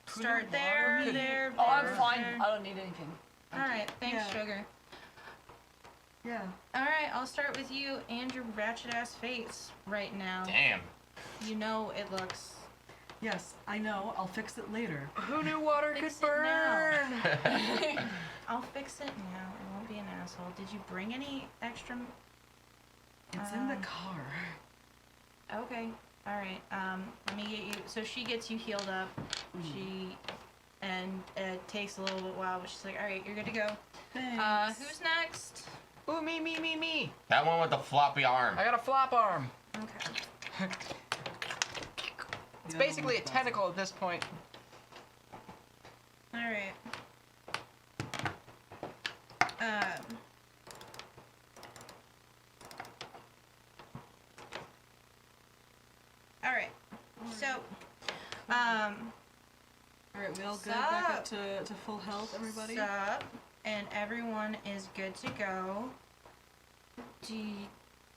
start there, Could- there, Oh, I'm there, fine. there? I don't need anything. Alright, thanks, Yeah. sugar. Yeah. Alright, I'll start with you and your ratchet ass face right now. Damn. You know it looks. Yes, I know. I'll fix it later. Who knew water could Fix it now. burn? I'll fix it now. I won't be an asshole. Did you bring any extra? It's in the car. Okay. Alright, let me get you. So she gets you healed up. And it takes a little bit while, but she's like, alright, you're good to go. Thanks. Who's next? Ooh, me. That one with the floppy arm. I got a flop arm. Okay. It's basically a tentacle at this point. Alright. Alright. So, Alright, we all good? Back up Sup? to full health, everybody? Sup, and everyone is good to go.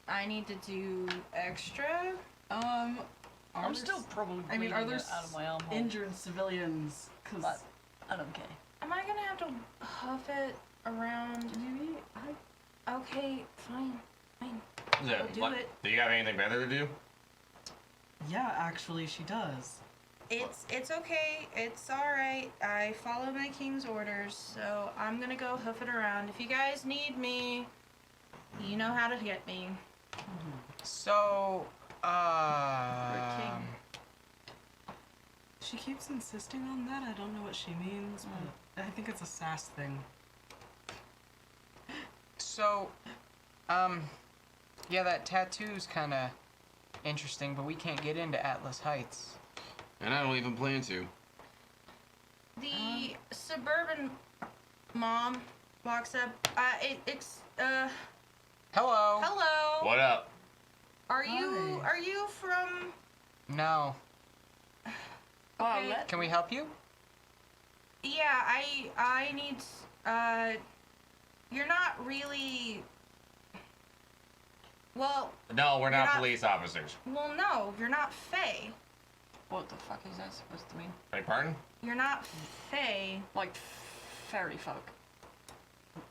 I need to do extra? Are I'm there still s- probably I mean, are bleeding there out of my armhole. injured civilians? Cause But I don't care. Am I gonna have to huff it around? maybe Okay, fine. Yeah, I'll do what- it. Do you have anything better to do? Yeah, actually, she does. It's okay. It's alright. I follow my king's orders, so I'm gonna go hoof it around. If you guys need me, you know how to get me. So, king. She keeps insisting on that. I don't know what she means, but I think it's a sass thing. So, yeah, that tattoo's kind of interesting, but we can't get into Atlas Heights. And I don't even plan to. The suburban mom walks up. Hello. Hello. What up? Are you Hi. from? No. Okay. Can we help you? Yeah, I need. You're not really. Well, No, we're You're not not- police officers. well, no, you're not Fae. What the fuck is that supposed to mean? Beg pardon? You're not Fae. Like fairy folk.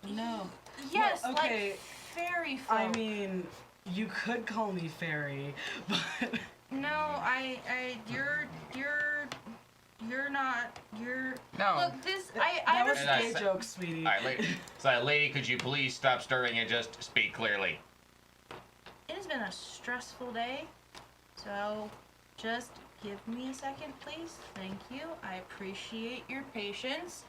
No. Yes, Well, okay. like fairy folk. I mean, you could call me fairy, but no, you're not. No. Look, this I that was understand. a gay joke, sweetie. Alright, lady, could you please stop stirring and just speak clearly? It has been a stressful day, so just give me a second, please. Thank you. I appreciate your patience.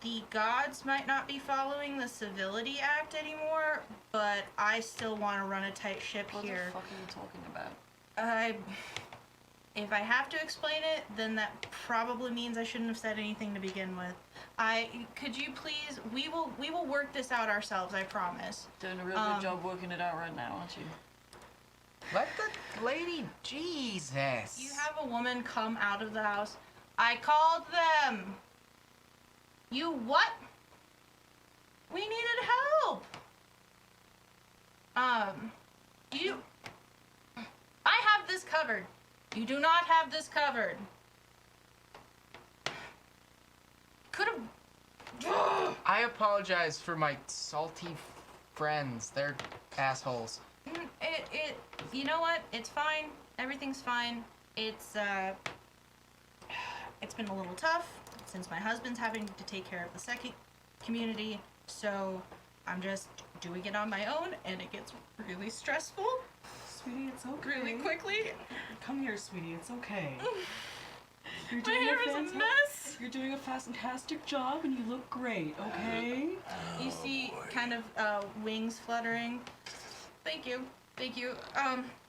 The gods might not be following the Civility Act anymore, but I still want to run a tight ship What here. the fuck are you talking about? If I have to explain it, then that probably means I shouldn't have said anything to begin with. Could you please? We will work this out ourselves. I promise. Doing a real good job working it out right now, aren't you? Let the lady. Jesus. You have a woman come out of the house. I called them. You what? We needed help. You. I have this covered. You do not have this covered. Could have. I apologize for my salty friends. They're assholes. You know what? It's fine. Everything's fine. It's been a little tough since my husband's having to take care of the second community, so I'm just doing it on my own, and it gets really stressful Sweetie, it's okay. really quickly. Come here, sweetie. It's okay. You're My hair is a fanta- mess. You're doing a fantastic job, and you look great. Okay. You see kind of wings fluttering. Thank you.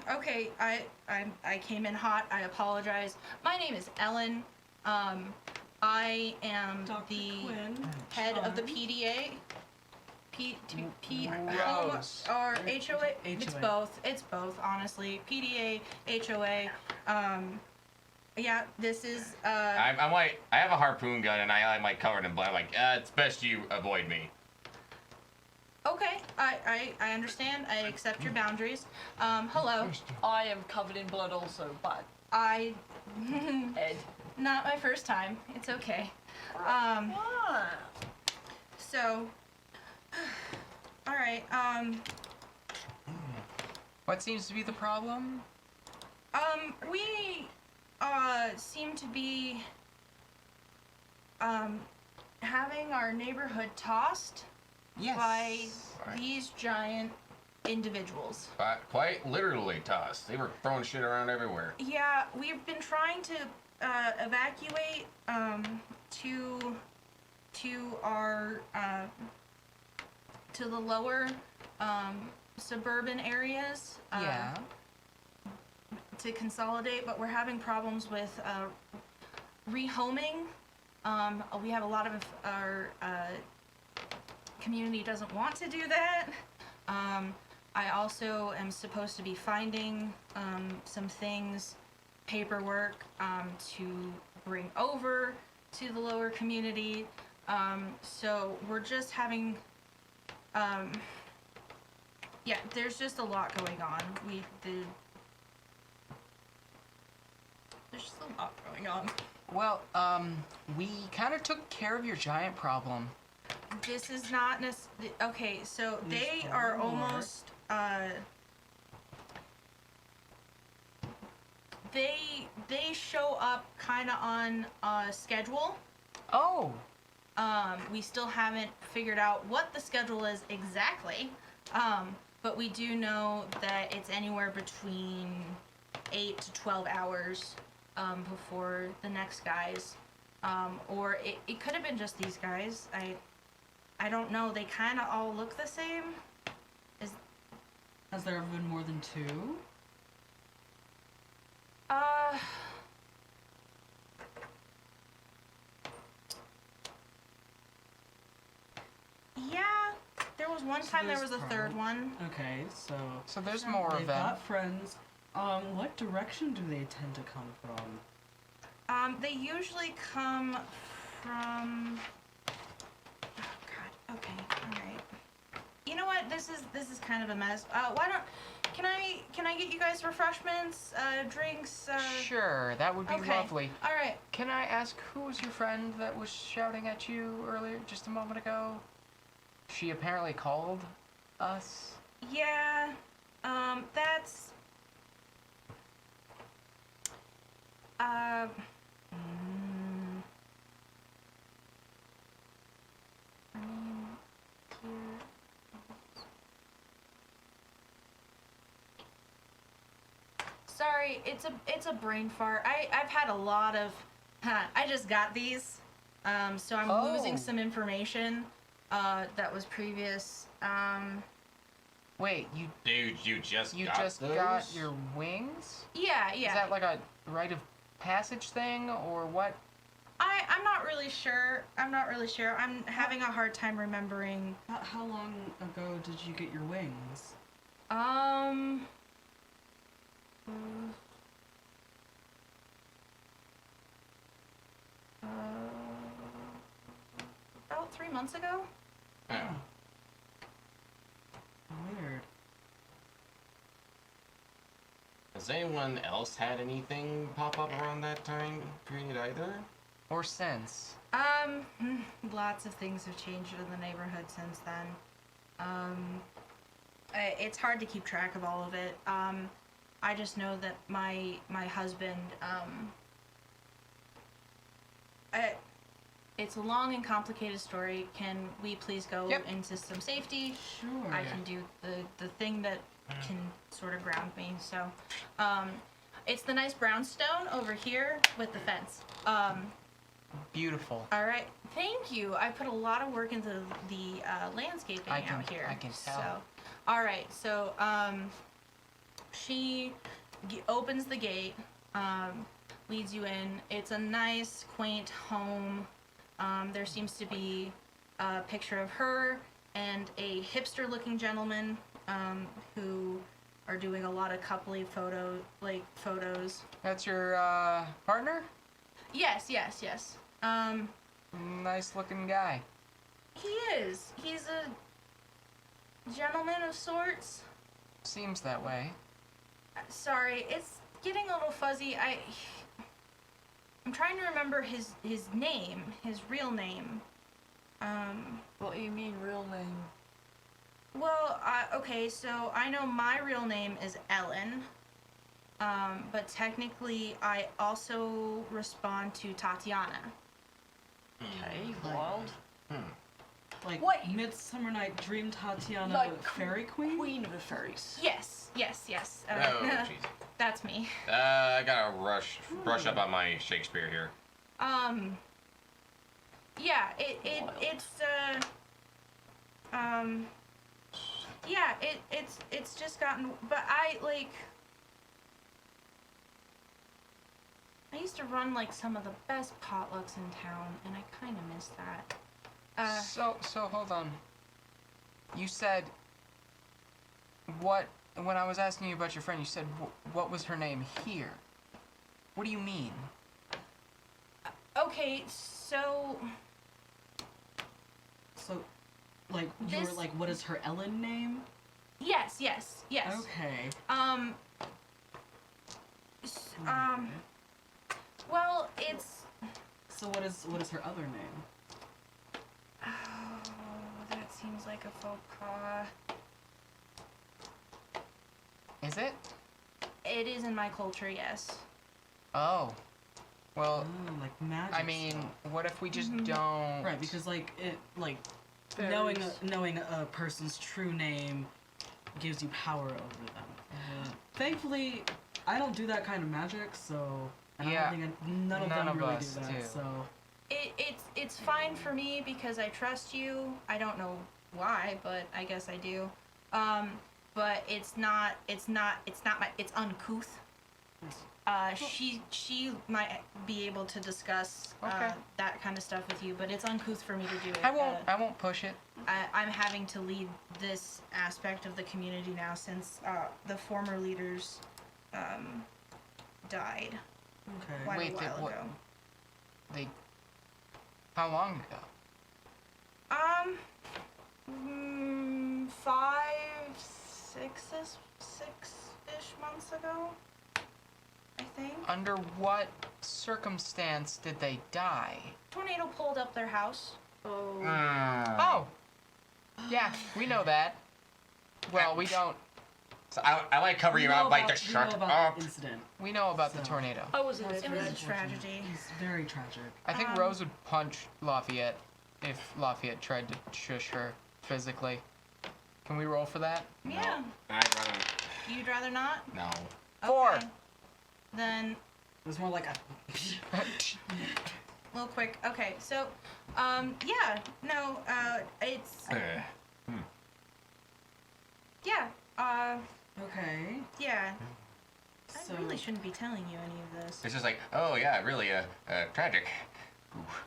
Okay, I came in hot. I apologize. My name is Ellen. I am Dr. the Quinn. head of the Charm. PDA. Rose. Or HOA. It's HOA. both. It's both, honestly. PDA, HOA. Yeah, this is, I'm like, I have a harpoon gun and I'm like covered in blood. I'm like, it's best you avoid me. Okay, I understand. I accept your boundaries. Hello. I am covered in blood also, but I. Ed. Not my first time. It's okay. So. Alright, What seems to be the problem? we, seem to be, having our neighborhood tossed Yes. by Right. these giant individuals. Quite literally tossed. They were throwing shit around everywhere. Yeah, we've been trying to evacuate to our to the lower suburban areas Yeah. to consolidate, but we're having problems with rehoming. We have a lot of our community doesn't want to do that. I also am supposed to be finding some things, paperwork, to bring over to the lower community. So we're just having, yeah, there's just a lot going on. There's just a lot going on. Well, we kind of took care of your giant problem. This is not okay, so they are almost, they show up kind of on a schedule. Oh. We still haven't figured out what the schedule is exactly, but we do know that it's anywhere between 8 to 12 hours before the next guys, or it could have been just these guys. I don't know. They kind of all look the same. Has there ever been more than two? Yeah. There was one time there was a third one. Okay, so there's more of they've them. got friends. What direction do they tend to come from? They usually come from. Oh God. Okay. All right. You know what? This is kind of a mess. Why don't? Can I get you guys refreshments, drinks? Sure, that would be Okay. lovely. All right. Can I ask who was your friend that was shouting at you earlier, just a moment ago? She apparently called us. Yeah. That's. Sorry, it's a brain fart. I've had a lot of. I just got these, so I'm losing Oh. some information that was previous. Wait, Dude, you just you got just those? got your wings? Yeah. Is that like a rite of passage thing, or what? I'm not really sure. I'm having a hard time remembering. How long ago did you get your wings? About 3 months ago. Oh. Weird. Has anyone else had anything pop up around that time period either? Or since? Lots of things have changed in the neighborhood since then. It's hard to keep track of all of it. I just know that my husband, it's a long and complicated story. Can we please go Yep. into some safety? Sure. I can do the thing that can sort of ground me. So, it's the nice brownstone over here with the fence. Beautiful. All right, thank you. I put a lot of work into the landscaping I can- out here. I can tell. So, all right, so she opens the gate, leads you in. It's a nice, quaint home. There seems to be a picture of her and a hipster-looking gentleman who are doing a lot of coupley photos. That's your partner? Yes. Nice looking guy. He is. He's a gentleman of sorts. Seems that way. Sorry, it's getting a little fuzzy. I'm trying to remember his name, his real name. What do you mean, real name? Well, okay, so I know my real name is Ellen. But technically, I also respond to Tatiana. Okay, wild. Like What? Midsummer Night Dream Tatiana, Like Fairy Queen? Queen of the Fairies. Yes. Oh, jeez. That's me. I gotta brush up on my Shakespeare here. Yeah, it's just gotten, but I used to run like some of the best potlucks in town, and I kind of miss that. So hold on. You said what when I was asking you about your friend? You said what was her name here? What do you mean? Okay, so Like, you were This- like, what is her Ellen name? yes. Okay. Well, it's So what is her other name? oh, that seems like a faux pas. Is it? It is in my culture, yes. Oh. Well, Oh, like magic. I mean, stuff. what if we just don't? Right, because like Fairies. knowing a person's true name gives you power over them. Thankfully, I don't do that kind of magic, so and Yeah, I don't think none of none them of really us do that. do. So It's fine for me because I trust you. I don't know why, but I guess I do. But it's uncouth. She might be able to discuss Okay. that kind of stuff with you, but it's uncouth for me to do it. I won't push it. I'm having to lead this aspect of the community now since the former leaders died okay. quite Wait, a while what- ago. They. How long ago? 6-ish months ago, I think. Under what circumstance did they die? Tornado pulled up their house. Oh. Oh. Yeah, we know that. Well, we don't. So I like covering you out like the We know shark. about the incident. We know about the So- tornado. I wasn't there It for was a that. tragedy. It's very tragic. I think Rose would punch Lafayette if Lafayette tried to shush her physically. Can we roll for that? Yeah. I'd rather You'd rather not? no. 4. Okay. Then It was more like a. real quick. Okay, so yeah, no, it's yeah, Okay. yeah. So I really shouldn't be telling you any of this. It's just like, oh yeah, really tragic. Oof.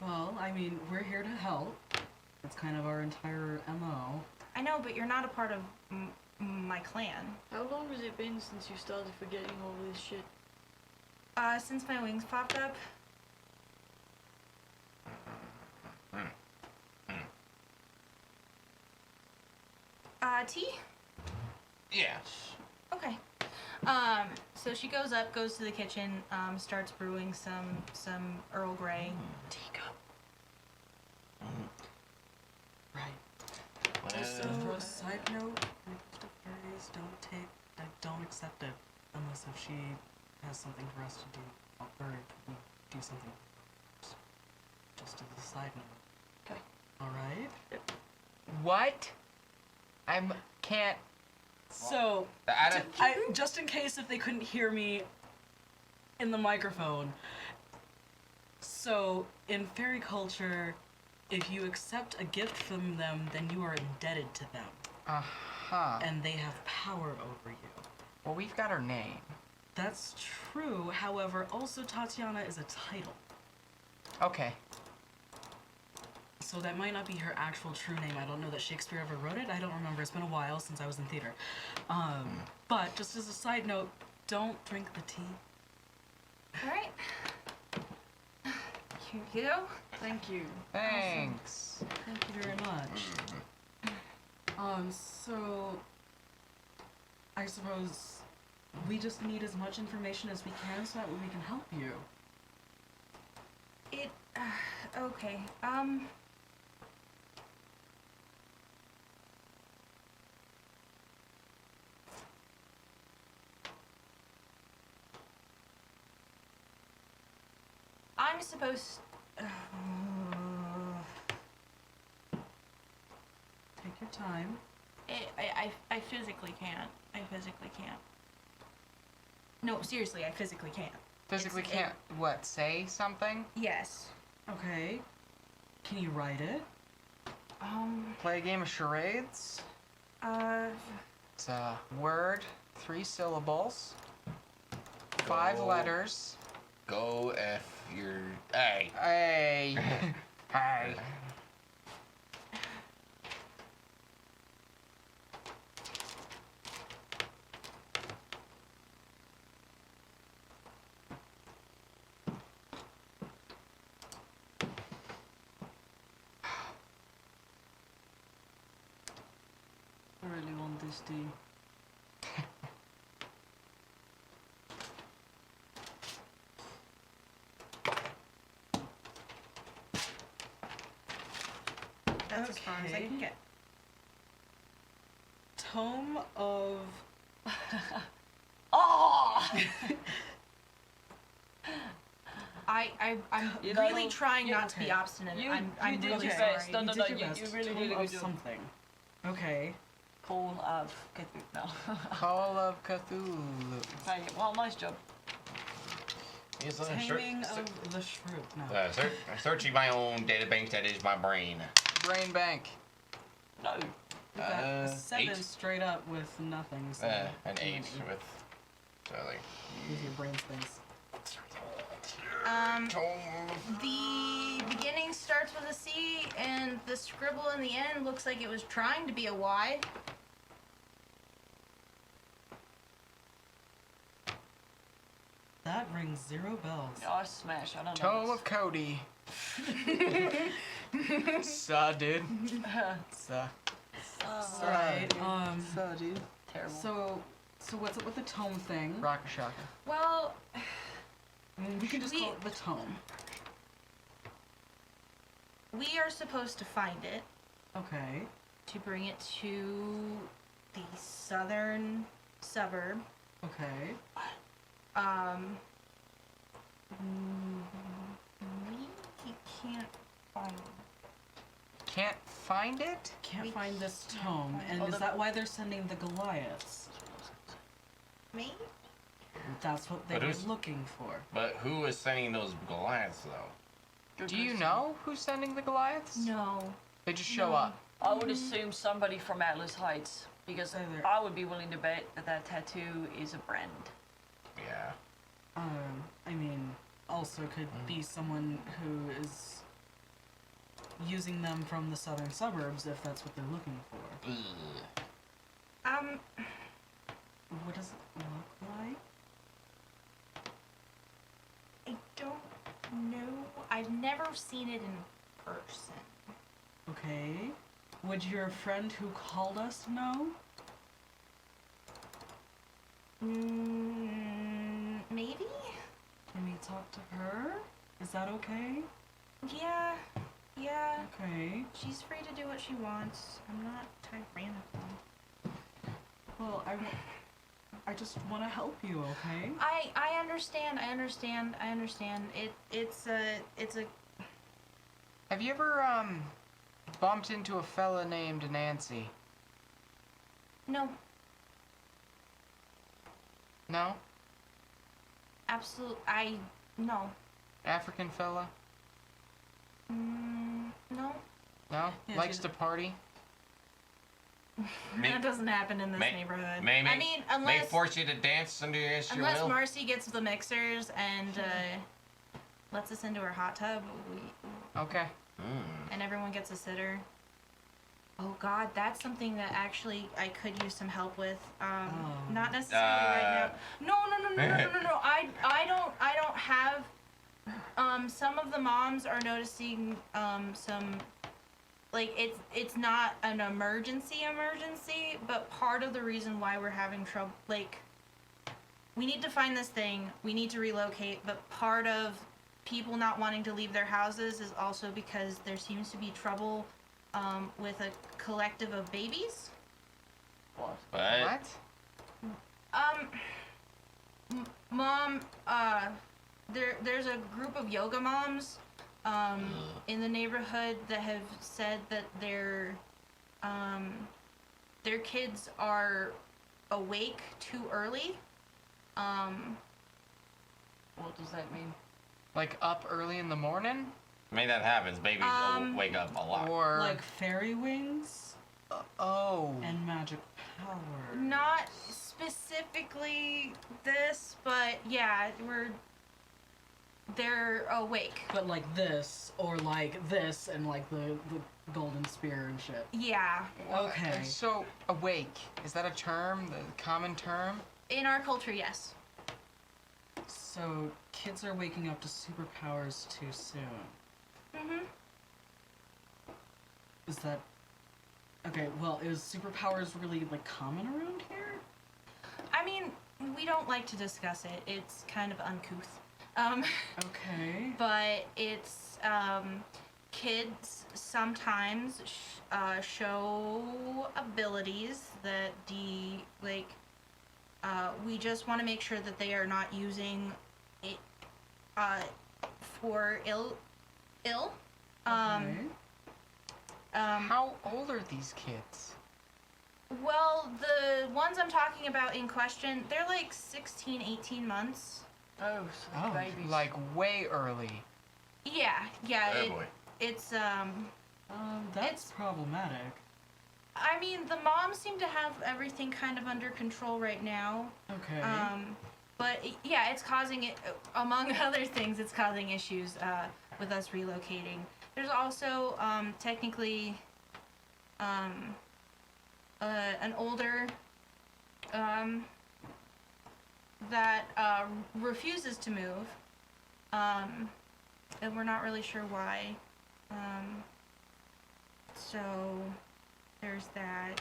well, I mean, we're here to help. That's kind of our entire MO. I know, but you're not a part of my clan. How long has it been since you started forgetting all this shit? Since my wings popped up. Tea? Yeah. Okay. So she goes to the kitchen, starts brewing some Earl Grey. Teacup. Right. Well, For a side note, when it comes to fairies, don't accept it unless if she has something for us to do, or if we do something. Just as a side note. Okay. All right. What? Can't. So, just in case if they couldn't hear me in the microphone. So, in fairy culture, if you accept a gift from them, then you are indebted to them, Uh-huh. and they have power over you. Well, we've got her name. That's true. However, also Tatiana is a title. Okay. So that might not be her actual true name. I don't know that Shakespeare ever wrote it. I don't remember. It's been a while since I was in theater. But just as a side note, don't drink the tea. All right. Here you go. Thank you. Thanks. Thank you very much. So I suppose we just need as much information as we can so that we can help you. Okay. I'm supposed. Take your time. I physically can't. I physically can't. No, seriously, I physically can't. Physically It's- can't, what, say something? Yes. Okay. Can you write it? Play a game of charades? It's a word, 3 syllables, 5 Go. letters. Go F your. Hey. Hey. Hey. I really want this tea. That's as far as I can get. Tome of... Oh! I'm You know, really trying you- not to be obstinate. You, I'm you did really your sorry. best. No, You no, did no. your You best. really Tome did a of good job. something. Okay. Call of Cthulhu. No. Call of Cthulhu. Hey, well, nice job. Taming of the Shrew. No. Searching my own databank that is my brain. Brain bank. No. You got a 7 8. straight up with nothing. So An 8 with. So like. with your brain space. The beginning starts with a C, and the scribble in the end looks like it was trying to be a Y. That rings 0 bells. Oh, I smash. I don't know. Tome of Cody. Suh, dude. Suh. Right. So, dude. Terrible. So what's up with the tome thing? Rocka Shaka. Well, I mean, we can just call it the tome. we are supposed to find it Okay. to bring it to the southern suburb. Okay. We can't find it. Can't find it? Can't We find this can't tome, find and Oh, is the- that why they're sending the Goliaths? Me? That's what they But were who's- looking for. But who is sending those Goliaths though? Good Do you question. know who's sending the Goliaths? No. They just show No. up. I would assume somebody from Atlas Heights, because Say there. I would be willing to bet that that tattoo is a brand. Yeah. I mean, also could be someone who is using them from the southern suburbs if that's what they're looking for. Ugh. What does it look like? I don't know. I've never seen it in person. Okay. Would your friend who called us know? Maybe? Can we talk to her? Is that okay? Yeah. Yeah. Okay. She's free to do what she wants. I'm not tyrannical. Well, I just want to help you, okay? I understand. It's a Have you ever, bumped into a fella named Nancy? no, No? no. African fella? No. No? Yeah, Likes she's- to party? May- That doesn't happen in this may- neighborhood. May I mean, may unless force you to dance against your unless will. Marcy gets the mixers and lets us into her hot tub, Okay. Mm. and everyone gets a sitter. Oh God, that's something that actually I could use some help with. Not necessarily right now. No. I don't have. Some of the moms are noticing some like it's not an emergency, but part of the reason why we're having trouble, like, we need to find this thing, we need to relocate, but part of people not wanting to leave their houses is also because there seems to be trouble with a collective of babies. What? But Mom, there's a group of yoga moms in the neighborhood that have said that their kids are awake too early. What does that mean? Like up early in the morning? I mean, that happens. Babies wake up a lot. Or Like fairy wings oh. and magic power. Not specifically this, but yeah, they're awake. But like this, or like this, and like the golden spear and shit. Yeah. Okay. So awake, is that a term, the common term? In our culture, yes. So kids are waking up to superpowers too soon. Mhm. Is that okay? Well, is superpowers really like common around here? I mean, we don't like to discuss it. It's kind of uncouth. Okay. But it's kids sometimes show abilities that we just want to make sure that they are not using it for ill. Okay. How old are these kids? Well, the ones I'm talking about in question, they're like 16, 18 months. Oh, so Oh, babies. Like way early. Yeah. Oh boy. It's That's it's- problematic. I mean, the moms seem to have everything kind of under control right now. Okay. But yeah, it's causing it, among other things, it's causing issues with us relocating. There's also technically an older that refuses to move, and we're not really sure why. So there's that.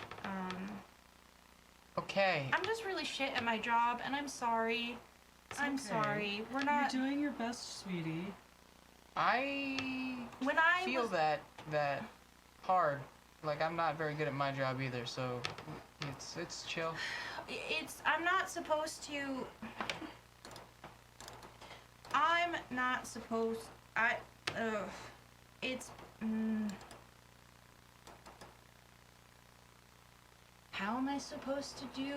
Okay. I'm just really shit at my job, and I'm sorry. I'm okay. sorry. We're You're not. doing your best, sweetie. I When I feel was, that hard. Like I'm not very good at my job either, so it's chill. I'm not supposed to. I'm not supposed. It's. How am I supposed to do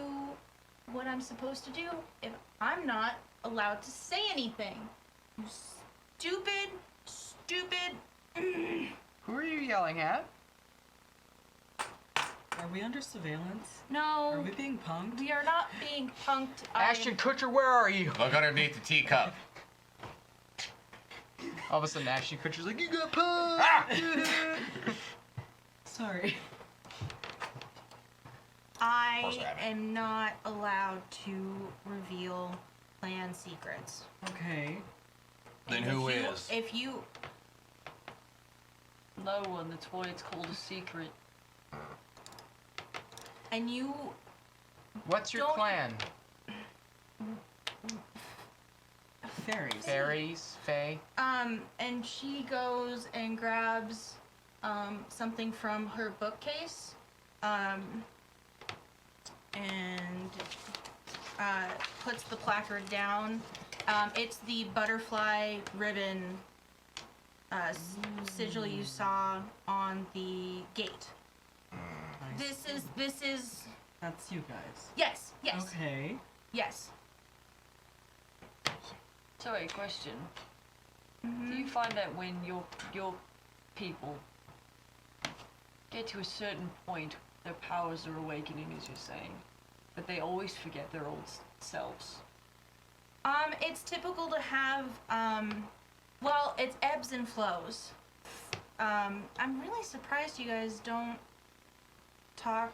what I'm supposed to do if I'm not allowed to say anything? You stupid. Who are you yelling at? Are we under surveillance? No, Are we being punked? we are not being punked. Ashton Kutcher, where are you? Look underneath the teacup. All of a sudden, Ashton Kutcher's like, you got punked! Ah! Sorry. I Horse rabbit. am not allowed to reveal clan secrets. Okay. Then And who if you- is? If you, No one, that's why it's called a secret. and you, What's your Don't- clan? Fairies. Fairies? Fae? and she goes and grabs, something from her bookcase, and, puts the placard down. It's the butterfly ribbon, sigil you saw on the gate. Nice. This is, That's you guys. yes, Okay. yes. So, a question. Mhm. Do you find that when your people get to a certain point, their powers are awakening, as you're saying, but they always forget their old selves? It's typical to have, well, it's ebbs and flows. I'm really surprised you guys don't talk.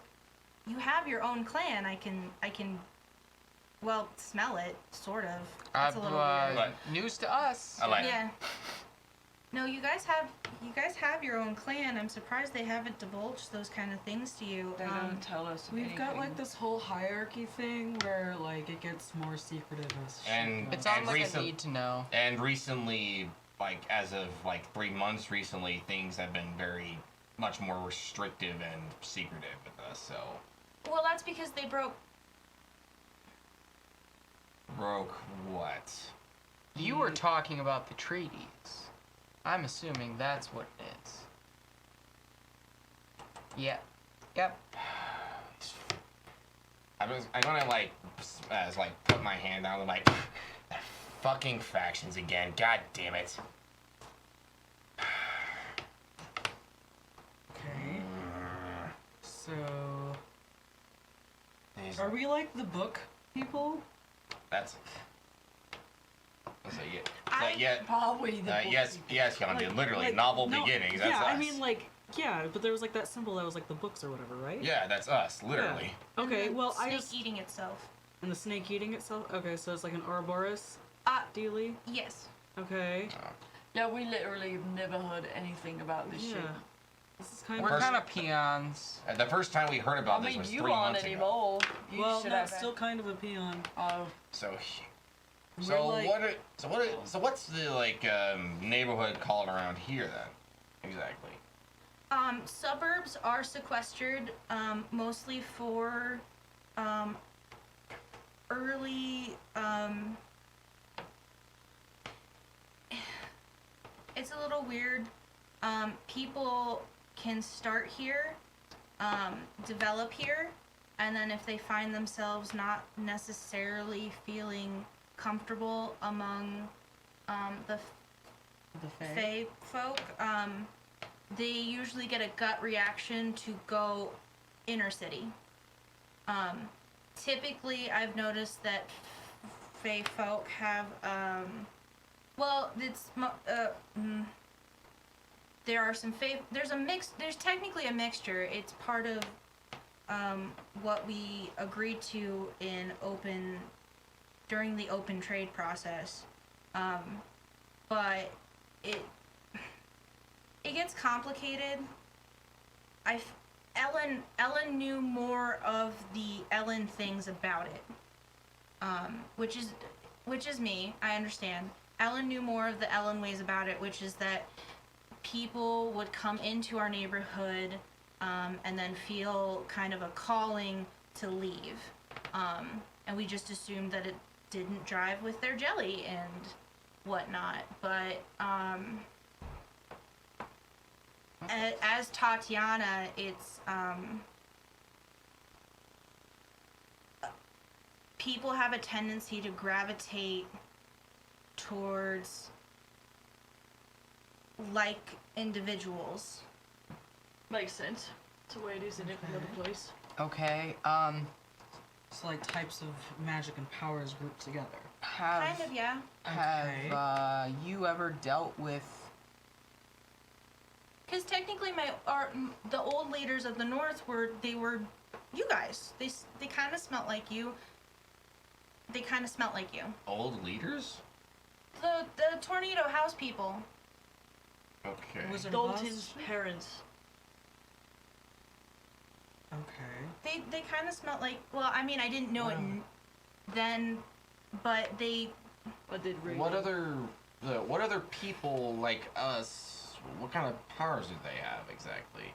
You have your own clan. I can, well, smell it, sort of. It's a little weird. But- News to us. I like. Yeah. No, you guys have your own clan. I'm surprised they haven't divulged those kind of things to you. They don't tell us We've got like anything. this whole hierarchy thing where like it gets more secretive as shit. And goes. It's on And like recent- a need to know. And recently, like as of like 3 months recently, things have been very much more restrictive and secretive with us. So Well, that's because they broke. broke what? You were talking about the treaties. I'm assuming that's what it is. Yeah. Yep. I'm gonna like put my hand down and like fucking factions again. God damn it. Okay. So These- are we like the book people? That's. So, yeah. I- Yeah. Probably the Yes, Gandhi. Literally, Like, novel no, beginnings. That's yeah, us. I mean like yeah, but there was like that symbol that was like the books or whatever, right? Yeah, that's us. Literally. Okay, and the well I snake just eating itself. and the snake eating itself. Okay, so it's like an Ouroboros dealy. Yes. Okay. Yeah, we literally have never heard anything about this shit. Yeah. This is kind We're of kind of peons. The first time we heard I about this mean, was you 3 aren't months ago. anymore. You well, should no, have still kind of a peon. Oh, So, We're like- so what's the like neighborhood called around here then? Exactly. Suburbs are sequestered, mostly for, early, it's a little weird. People can start here, develop here, and then if they find themselves not necessarily feeling comfortable among, the The Fae folk, they usually get a gut reaction to go inner city. Typically, I've noticed that Fae folk have, well, there are some Fae, there's technically a mixture. It's part of, what we agreed to during the open trade process. But it gets complicated. Ellen knew more of the Ellen things about it, which is me. I understand. Ellen knew more of the Ellen ways about it, which is that people would come into our neighborhood and then feel kind of a calling to leave, and we just assumed that it didn't drive with their jelly and whatnot. But as Tatiana, it's people have a tendency to gravitate towards like individuals. makes sense. It's the way it is in every other place. Okay. So like types of magic and powers grouped together. Kind of, yeah. Okay. Have you ever dealt with? Because technically, the old leaders of the North were you guys. They kind of smelt like you. They kind of smelt like you. Old leaders? The Tornado House people. Okay. Wizard of Oz? Dalton's parents. Okay. They kind of smelled like. Well, I mean, I didn't know it then, but they. I did read What it. what other people like us? What kind of powers do they have exactly?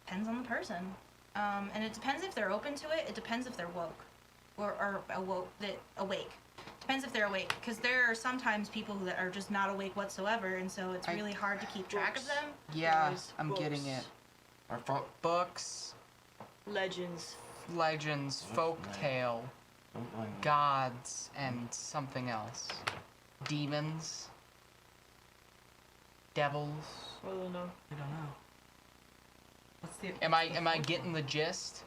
Depends on the person, and it depends if they're open to it. It depends if they're woke, or awake. Depends if they're awake, because there are sometimes people that are just not awake whatsoever, and so it's really hard to keep track of them. Yeah, Guys, I'm getting it. books. Books, Legends. legends, folktale, gods, and something else. Demons, devils. I don't know. I don't know. What's the Am I getting the gist?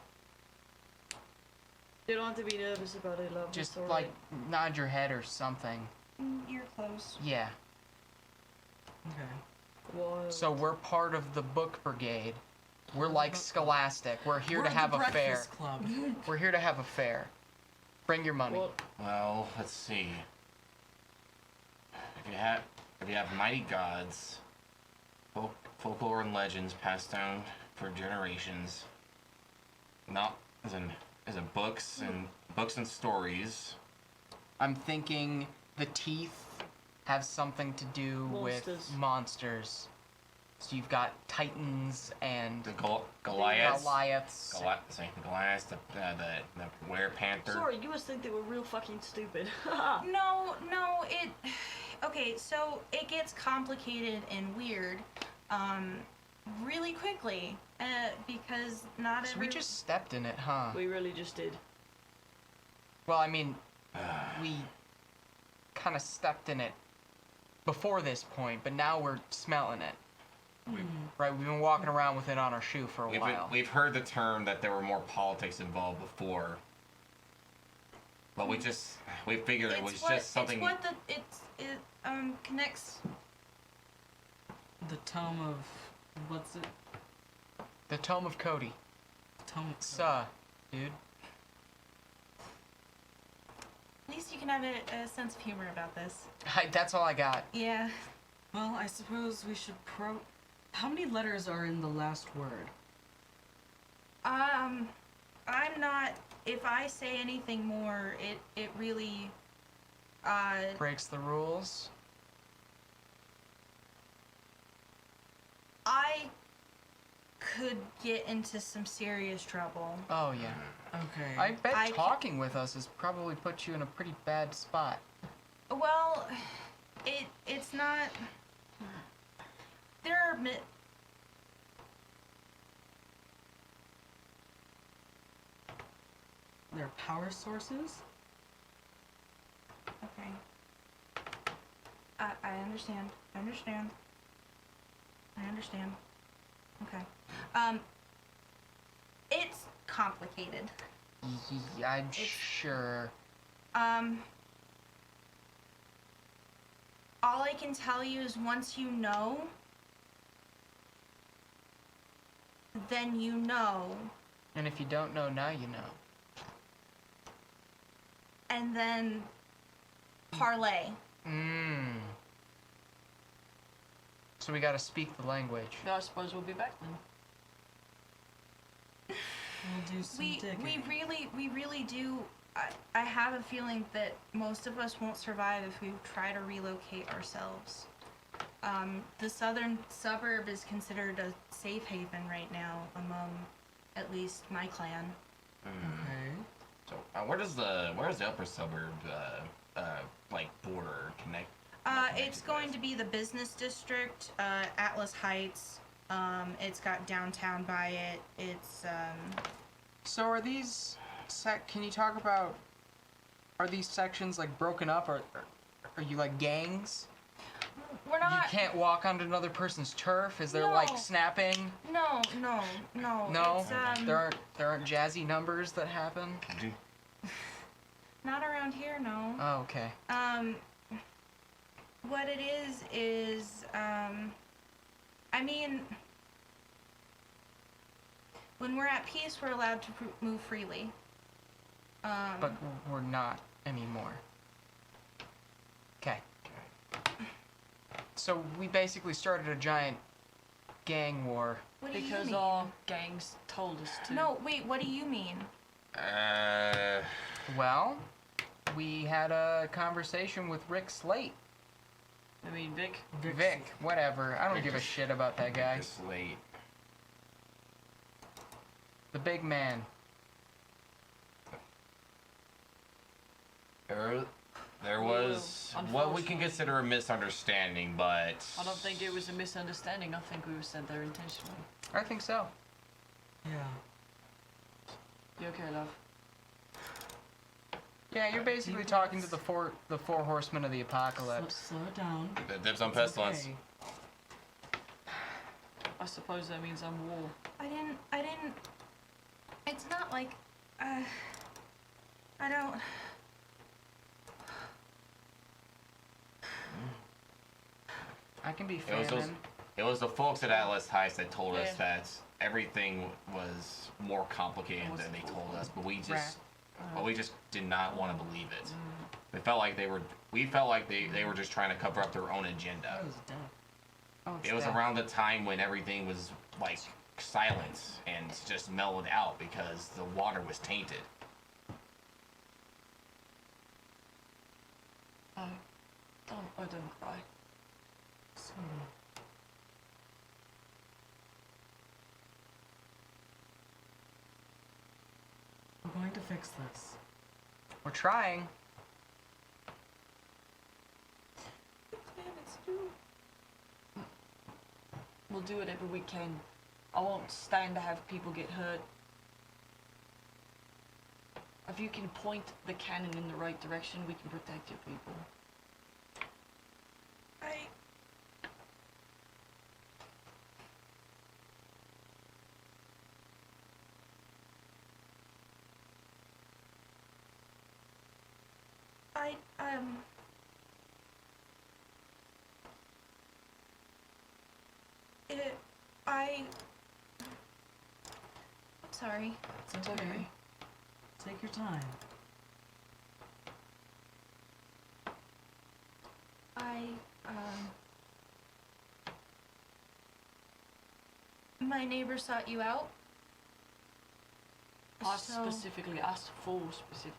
You don't have to be nervous about it, love. Just It's like alright. nod your head or something. You're close. Yeah. Okay. Wild. So we're part of the book brigade. We're like Scholastic. We're here We're to the have a fair. Breakfast Club. We're here to have a fair. Bring your money. What? Well, let's see. If you have, if you have mighty gods, folklore and legends passed down for generations, not as in books and stories. I'm thinking the teeth have something to do with Monsters. monsters. So you've got titans and The Goliaths. Goliaths. Goliaths, the werepanther. Sorry, you must think they were real fucking stupid. No, okay, so it gets complicated and weird, really quickly, because not So every... we just stepped in it, huh? We really just did. Well, I mean, we kind of stepped in it before this point, but now we're smelling it. Right, we've been walking around with it on our shoe for a while. We've heard the term that there were more politics involved before, but we figured it was just something. It's what it connects. The tome of what's it? The Tome of Cody. Tome. Dude. At least you can have a sense of humor about this. That's all I got. Yeah. Well, I suppose we should How many letters are in the last word? I'm not. If I say anything more, it really. Breaks the rules. I could get into some serious trouble. Oh, yeah. Okay. I bet I talking with us has probably put you in a pretty bad spot. Well, it's not. There are Their power sources? Okay. I understand. I understand. Okay. It's complicated. I'm sure. All I can tell you is once you know, then you know, And if you don't know, now you know. and then parlay. So we gotta speak the language. I suppose we'll be back then. We'll do some digging. We really do. I have a feeling that most of us won't survive if we try to relocate ourselves. The southern suburb is considered a safe haven right now among at least my clan. Okay. So where does the upper suburb border connect? It's going to be the business district, Atlas Heights. It's got downtown by it. It's So are these can you talk about, are these sections like broken up, or are you like gangs? we're You not. can't walk onto another person's turf? Is there No. like snapping? No. No? It's, There aren't jazzy numbers that happen? not around here. No. Oh, okay. What it is, I mean, when we're at peace, we're allowed to move freely. But we're not anymore. Okay. So we basically started a giant gang war. What do you Because mean? our gangs told us to. No, wait, what do you mean? Well, we had a conversation with Rick Slate. I mean, Vic. Vic, whatever. I don't give a shit about that guy. It's late. The big man. There was what we can consider a misunderstanding, but I don't think it was a misunderstanding. I think we were sent there intentionally. I think so. Yeah. You okay, love? Yeah, you're basically talking to the four horsemen of the apocalypse. Slow it down. the dibs on It's pestilence. okay. I suppose that means I'm war. I didn't. It's not like, I don't. I can be It was the folks at Atlas Heights that told us Yeah. that everything was more complicated than they told us, but we just but we just did not want to believe it. We felt like they were just trying to cover up their own agenda. That was dead. Oh, it's It was dead. around the time when everything was like silence and just mellowed out because the water was tainted. Don't cry. So, we're going to fix this. We're trying. We'll do whatever we can. I won't stand to have people get hurt. If you can point the cannon in the right direction, we can protect your people. I'm sorry. It's okay. Take your time. My neighbor sought you out. Us So- specifically, us four specifically.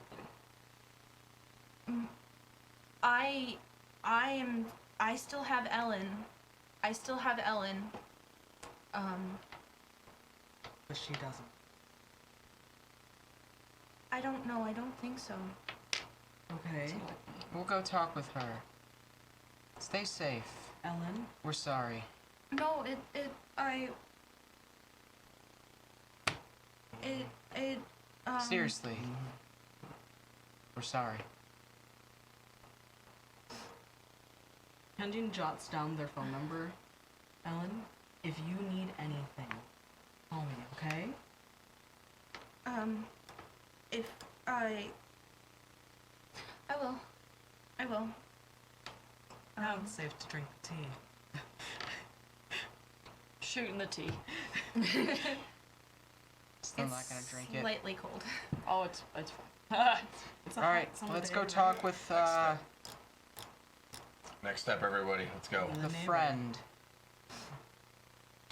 I still have Ellen. But she doesn't. I don't know, I don't think so. Okay. We'll go talk with her. Stay safe. Ellen? We're sorry. No, Seriously. We're sorry. Kenjin jots down their phone number. Ellen, if you need anything, call me, okay? if I will. Now it's safe to drink the tea. Shooting the tea. Still not gonna drink it. Slightly cold. Oh, it's fine. It's a All right, hot summer let's day, go right? talk with Next step, everybody. Let's go. The the neighbor. friend.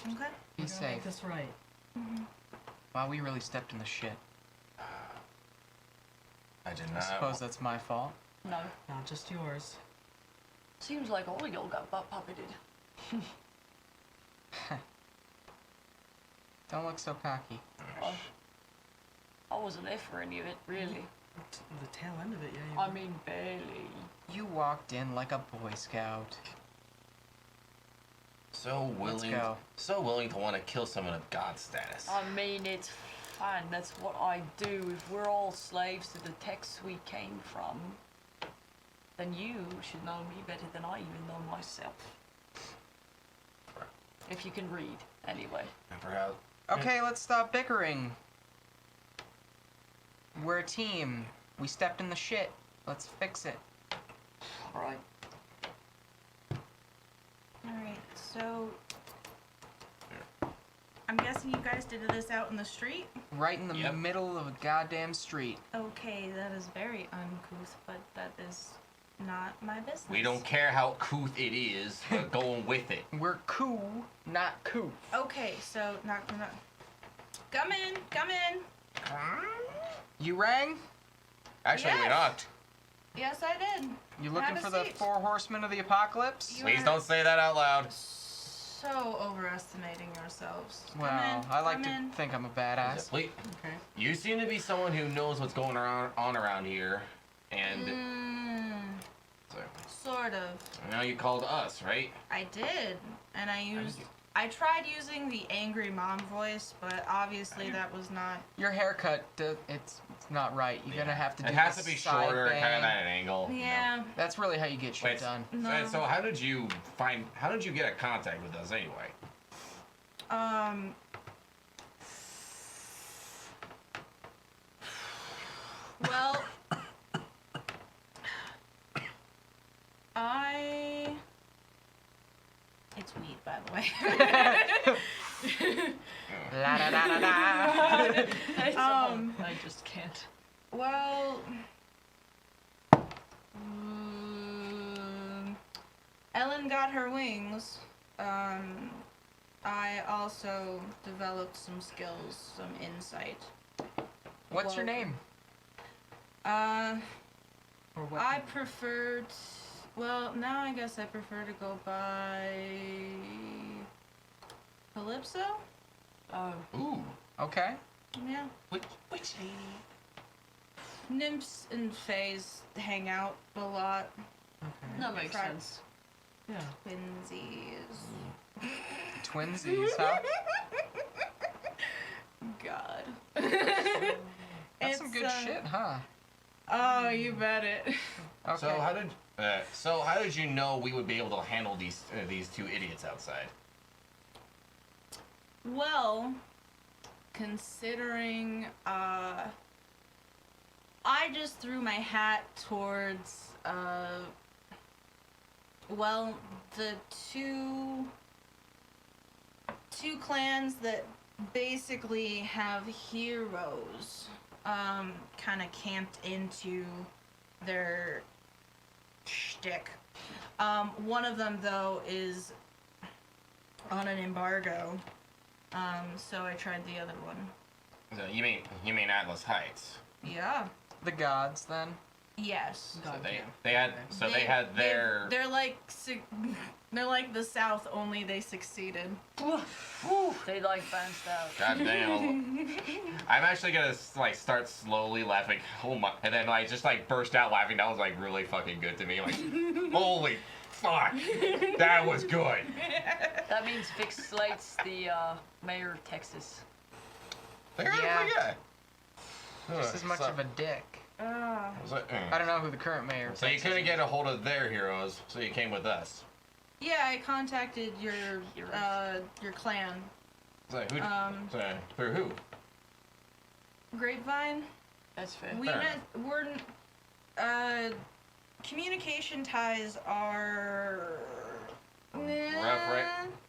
Okay. Be We're gonna safe. make this right. Wow, we really stepped in the shit. I did I not. suppose that's my fault. No. Not just yours. Seems like all y'all got butt puppeted. Don't look so cocky. I wasn't there for any of it, really. The tail end of it, yeah. You I mean, barely. You walked in like a Boy Scout. So willing, go. so willing to want to kill someone of God status. I mean, it's fine. That's what I do. If we're all slaves to the texts we came from, then you should know me better than I even know myself. If you can read, anyway. And perhaps. Okay, let's stop bickering. We're a team. We stepped in the shit. Let's fix it. Alright. Alright, so I'm guessing you guys did this out in the street? Right in the Yep. middle of a goddamn street. Okay, that is very uncouth, but that is not my business. We don't care how couth it is, we're going with it. We're cool, not coof. Okay, so not. Come in, come in. You rang? Actually, we Yes. knocked. Yes, I did. You looking Have a for the seat. 4 horsemen of the apocalypse? You Please are don't say that out loud. so overestimating yourselves. Well, come in, I like come to in. think I'm a badass. Please, Okay. you seem to be someone who knows what's going on around here, and so, Sort of. I know you called us, right? I did, and I used. you? I tried using the angry mom voice, but obviously that was not. Your haircut, it's not right. You're gonna have to do It has the to be side shorter, bang. kind of at an angle. Yeah. That's really how you get shit Wait, done. No. So how did you get a contact with us anyway? Well, It's weed, by the way. La da da da da. I just can't. Well, Ellen got her wings. I also developed some skills, some insight. What's your Well, name? Or what? I prefer. Well, now I guess I prefer to go by Calypso. Ooh. Okay. Yeah. Which lady? Nymphs and fays hang out a lot. Okay. That makes Right. sense. Yeah. Twinsies. Twinsies, huh? God. That's some good shit, huh? Oh, you bet it. Okay. So how did you know we would be able to handle these two idiots outside? Well, considering I just threw my hat towards well, the two clans that basically have heroes kind of camped into their shtick. One of them though is on an embargo. So I tried the other one. So you mean Atlas Heights? Yeah. The gods, then. Yes. So God, they yeah. they had their. They're like the South, only they succeeded. They like bounced out. God damn. I'm actually gonna like start slowly laughing. Oh my! And then like just like burst out laughing. That was like really fucking good to me. Like, holy fuck, that was good. That means Vic Slate's the mayor of Texas. Yeah. Just as much of a dick. I don't know who the current mayor of So you Texas couldn't is. get a hold of their heroes, so you came with us. Yeah, I contacted your clan. So who? Um, Through who? Grapevine. That's fair. Communication ties are Rough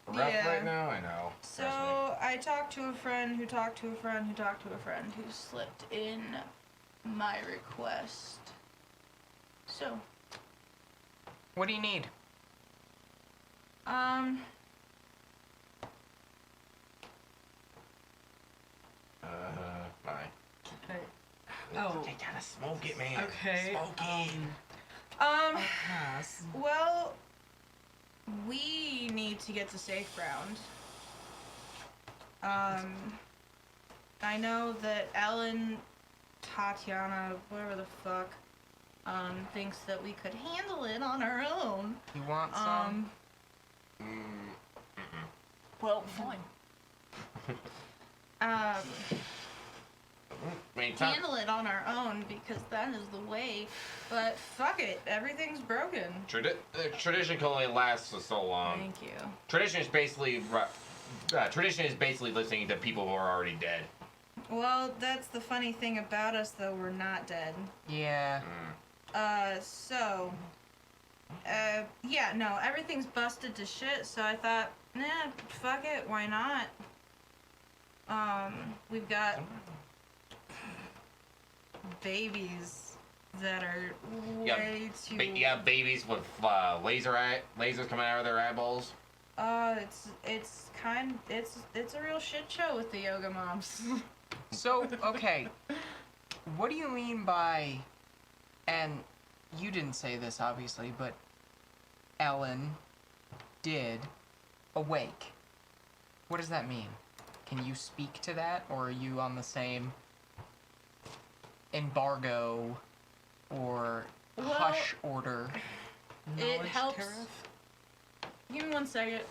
right now. I know. Trust me. So I talked to a friend who talked to a friend who talked to a friend who slipped in my request. So, What do you need? Fine. Oh. You gotta smoke it, man. Okay. Smoke it. Pass. Well, we need to get to safe ground. I know that Ellen, Tatiana, whatever the fuck, thinks that we could handle it on our own. You want some? Well, fine. I mean, Handle it on our own because that is the way. But fuck it, everything's broken. tradition can only last for so long. Thank you. Tradition is basically listening to people who are already dead. Well, that's the funny thing about us, though. We're not dead. Yeah. Yeah, no, everything's busted to shit, so I thought, nah, fuck it, why not? We've got babies that are way too... Babies with lasers coming out of their eyeballs. It's a real shit show with the yoga moms. So, okay. What do you mean by, and you didn't say this obviously, but Ellen did awake. What does that mean? Can you speak to that, or are you on the same embargo or Well, hush order? It Knowledge helps. tariff? Give me 1 second.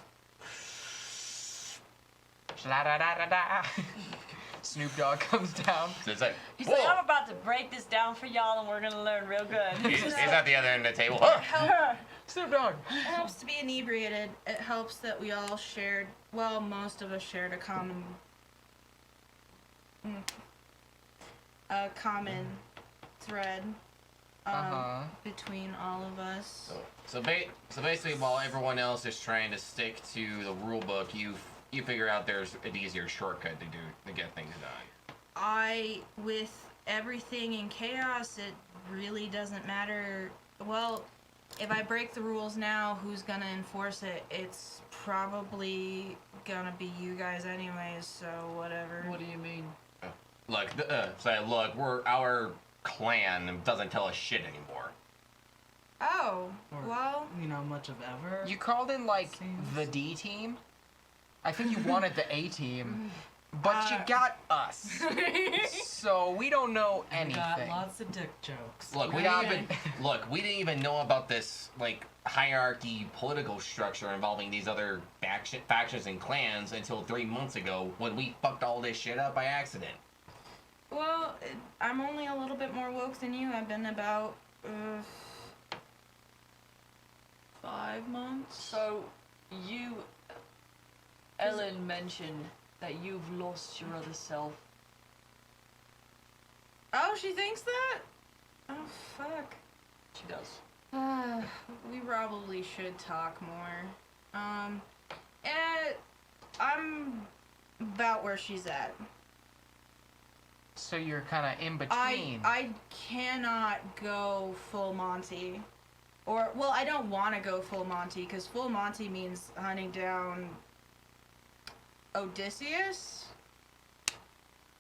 Shla-da-da-da-da. Snoop Dogg comes down. So it's like, He's whoa! like, I'm about to break this down for y'all, and we're gonna learn real good. He's at the other end of the table. Snoop Dogg. It helps to be inebriated. It helps that we all shared, well, most of us shared a common thread between all of us. So basically, while everyone else is trying to stick to the rule book, you figure out there's an easier shortcut to get things done. With everything in chaos, it really doesn't matter. Well, if I break the rules now, who's gonna enforce it? It's probably gonna be you guys anyways, so whatever. What do you mean? Look, look, our clan doesn't tell us shit anymore. Oh, Or, well, you know, much of ever. You called in like Seems- the D team. I think you wanted the A team, but you got us. So we don't know We anything. got lots of dick jokes. Look, we Okay. didn't even we didn't even know about this like hierarchy political structure involving these other factions and clans until 3 months ago when we fucked all this shit up by accident. well, I'm only a little bit more woke than you. I've been about 5 months. So, Ellen mentioned that you've lost your other self. Oh, she thinks that? Oh, fuck. She does. We probably should talk more. I'm about where she's at. So you're kind of in between. I cannot go full Monty. Or, well, I don't want to go full Monty, because full Monty means hunting down Odysseus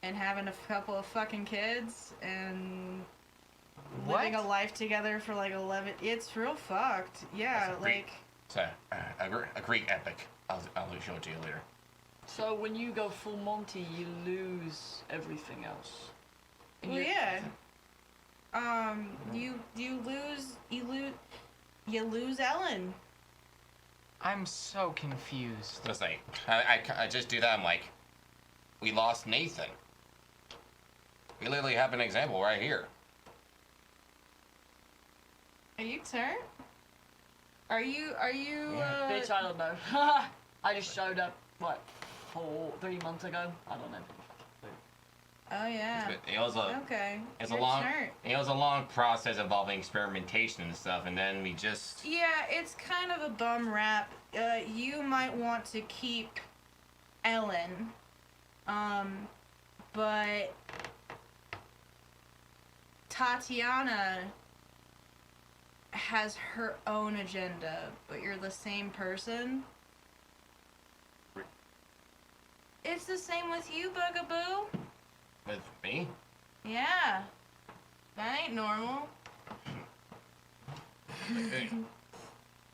and having a couple of fucking kids and living a life together for like 11. It's real fucked. Yeah, That's a great- like. So, a Greek epic. I'll show it to you later. So when you go full Monty, you lose everything else. And Well, you're- yeah. You lose Ellen. I'm so confused. Just like, I just do that. I'm like, we lost Nathan. We literally have an example right here. Are you turned? Are you, Bitch, I don't know. I just showed up, what, 3 months ago? I don't know. Oh, yeah. It was a, Okay. it's a You're long, turned. it was a long process involving experimentation and stuff, and then we just. Yeah, it's kind of a bum rap. You might want to keep Ellen. But Tatiana has her own agenda, but you're the same person. It's the same with you, Bugaboo. With me? Yeah. That ain't normal.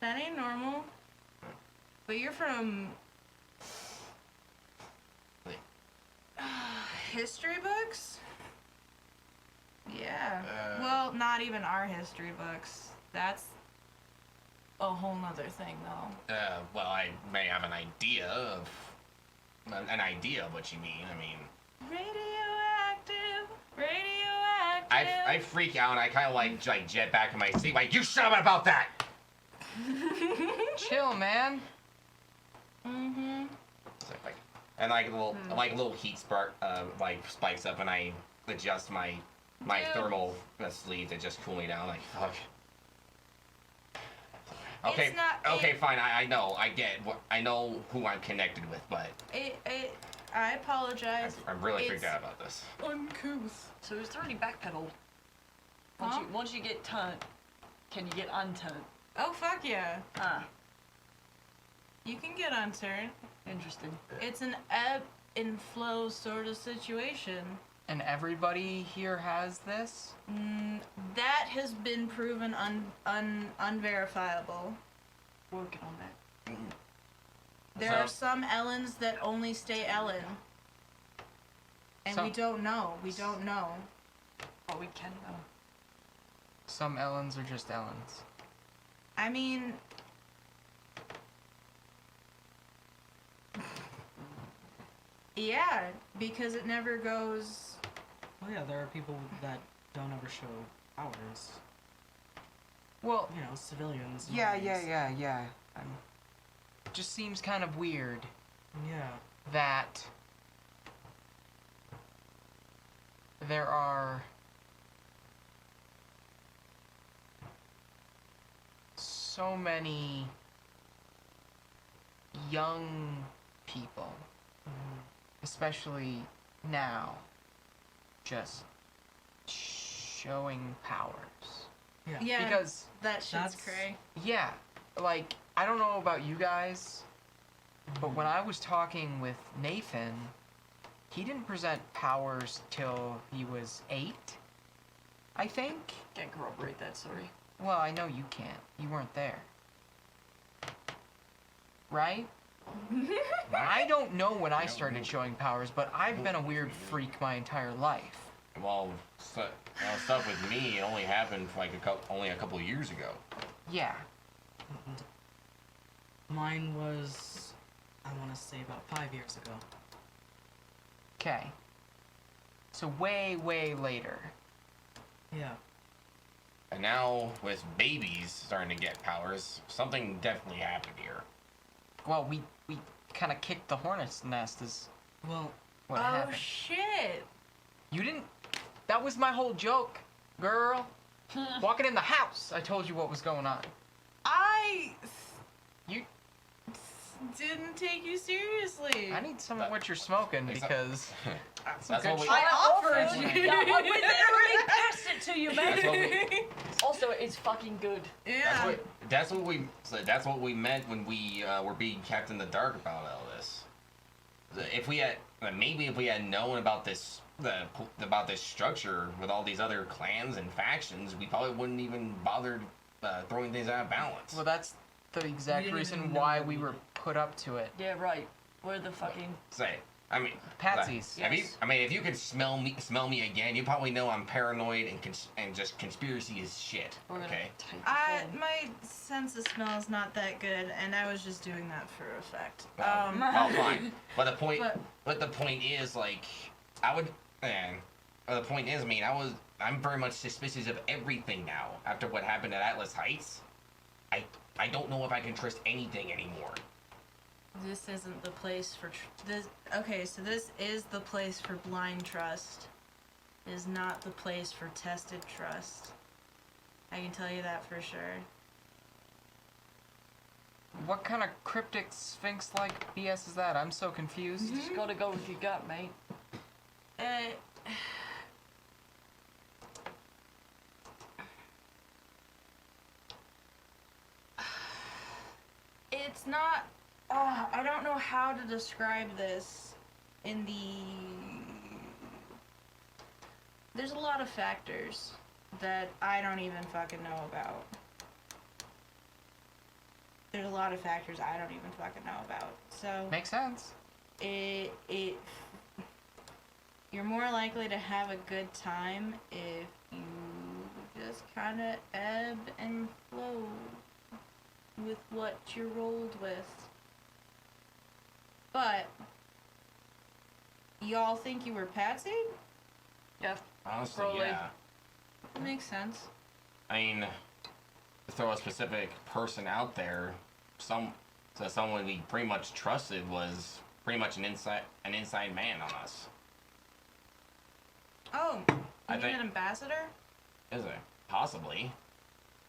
That ain't normal. But you're from Wait. history books? Yeah. Uh. Well, not even our history books. That's a whole nother thing, though. Well, I may have an idea of what you mean. I mean, Radioactive, radioactive. I freak out and I kind of like jet back in my seat, like, you shut up about that. Chill, man. Mm-hmm. And like a little heat spark, like spikes up, and I adjust my Dude. thermal sleeve to just cool me down. Like, fuck. Okay, It's not- okay, fine. I know, I get what I know who I'm connected with, but I apologize. I'm really freaked It's- out about this. Uncouth. So is there any backpedal? Huh? Once you get turned, can you get unturned? Oh, fuck yeah. Ah, You can get unturned. interesting. It's an ebb and flow sort of situation. And everybody here has this? That has been proven unverifiable. Working on that. There So- are some Ellens that only stay Ellen. And we don't know. We don't know. But we can know. Some Ellens are just Ellens. I mean... Yeah, because it never goes... Well, yeah, there are people that don't ever show powers. Well, You know, civilians. yeah. It just seems kind of weird Yeah. that there are so many young people, especially now, just showing powers. Yeah, Because, that shit's That's- cray. yeah, like, I don't know about you guys, but when I was talking with Nathan, he didn't present powers till he was 8, I think. Can't corroborate that, sorry. Well, I know you can't. You weren't there. Right? I don't know when I started showing powers, but I've been a weird freak my entire life. Well, stuff with me only happened for like only a couple of years ago. Yeah. Mine was, I want to say, about 5 years ago. Okay. So way, way later. Yeah. And now with babies starting to get powers, something definitely happened here. Well, we kind of kicked the hornet's nest is Well, what Oh happened. shit! You didn't... That was my whole joke, girl. Walking in the house, I told you what was going on. I You... didn't take you seriously. I need some of what you're smoking Except- because... That's good what we. shit. I offered That's you. what Yeah, I would literally pass it to you, man. That's what we. Also, it's fucking good. Yeah. That's what we meant when we were being kept in the dark about all this. If we had maybe if we had known about this about this structure with all these other clans and factions, we probably wouldn't even bothered throwing things out of balance. Well, that's the exact didn't reason even know why that we we were did. put up to it. Yeah, right. We're the fucking... Say, I mean, Patsies. Yes. if you could smell me again, you probably know I'm paranoid and just conspiracy is shit. We're gonna Okay. take the phone. My sense of smell is not that good, and I was just doing that for effect. Well, fine. But the point, But- the point is, like, the point is, I mean, I'm very much suspicious of everything now after what happened at Atlas Heights. I don't know if I can trust anything anymore. This isn't the place for this. Okay, so this is the place for blind trust. It is not the place for tested trust. I can tell you that for sure. What kind of cryptic sphinx-like BS is that? I'm so confused. Just gotta go with your gut, mate. It's not. I don't know how to describe this in the. There's a lot of factors that I don't even fucking know about. There's a lot of factors I don't even fucking know about. So Makes sense. it you're more likely to have a good time if you just kind of ebb and flow with what you're rolled with. But y'all think you were Patsy? Yeah. Honestly, Probably. yeah. That makes sense. I mean, to throw a specific person out there, someone we pretty much trusted was pretty much an inside man on us. Oh, I you mean think- an ambassador? Is it? Possibly.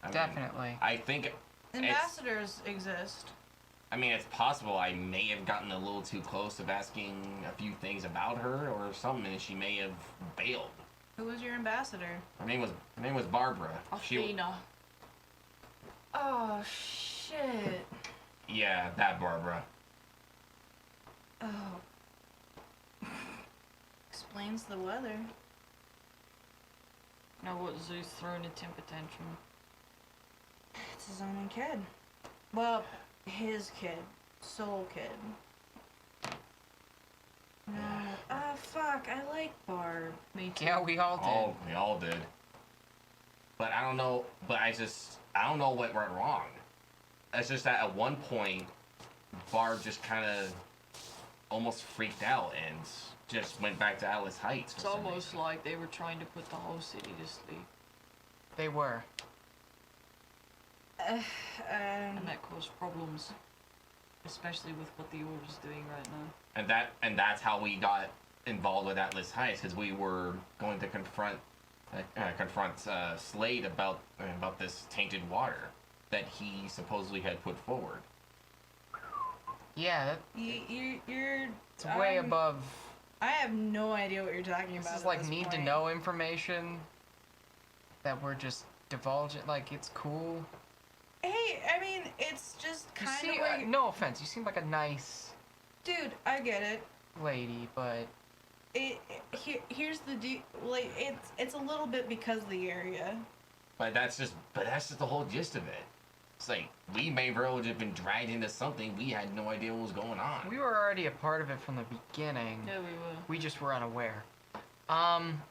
I mean, Definitely. I think. Ambassadors exist. I mean, it's possible I may have gotten a little too close of asking a few things about her or something, and she may have bailed. Who was your ambassador? Her name was Barbara. Athena. Oh shit. Yeah, that Barbara. Oh. Explains the weather. Now what, Zeus throwing a temper tantrum? It's his own kid. Well, his kid. Soul kid. No. Ah, fuck. I like Barb. Me too. Yeah, we all did. We all did. But I don't know. But I don't know what went wrong. It's just that at one point, Barb just kind of almost freaked out and just went back to Atlas Heights. For It's some almost reason. like they were trying to put the whole city to sleep, They were. and that caused problems, especially with what the Order's doing right now. And that's how we got involved with Atlas Heights, because we were going to confront Slade about this tainted water that he supposedly had put forward. Yeah, that, You're. it's way above. I have no idea what you're talking This about. is at like this need to point. know information. that we're just divulging. Like, it's cool. Hey, I mean, it's just You kind seem, of like, no offense, you seem like a nice dude. I get it. lady, but Here's the like it's a little bit because of the area. But that's just the whole gist of it. It's like we may very well have been dragged into something we had no idea what was going on. we were already a part of it from the beginning. Yeah, we were. We just were unaware.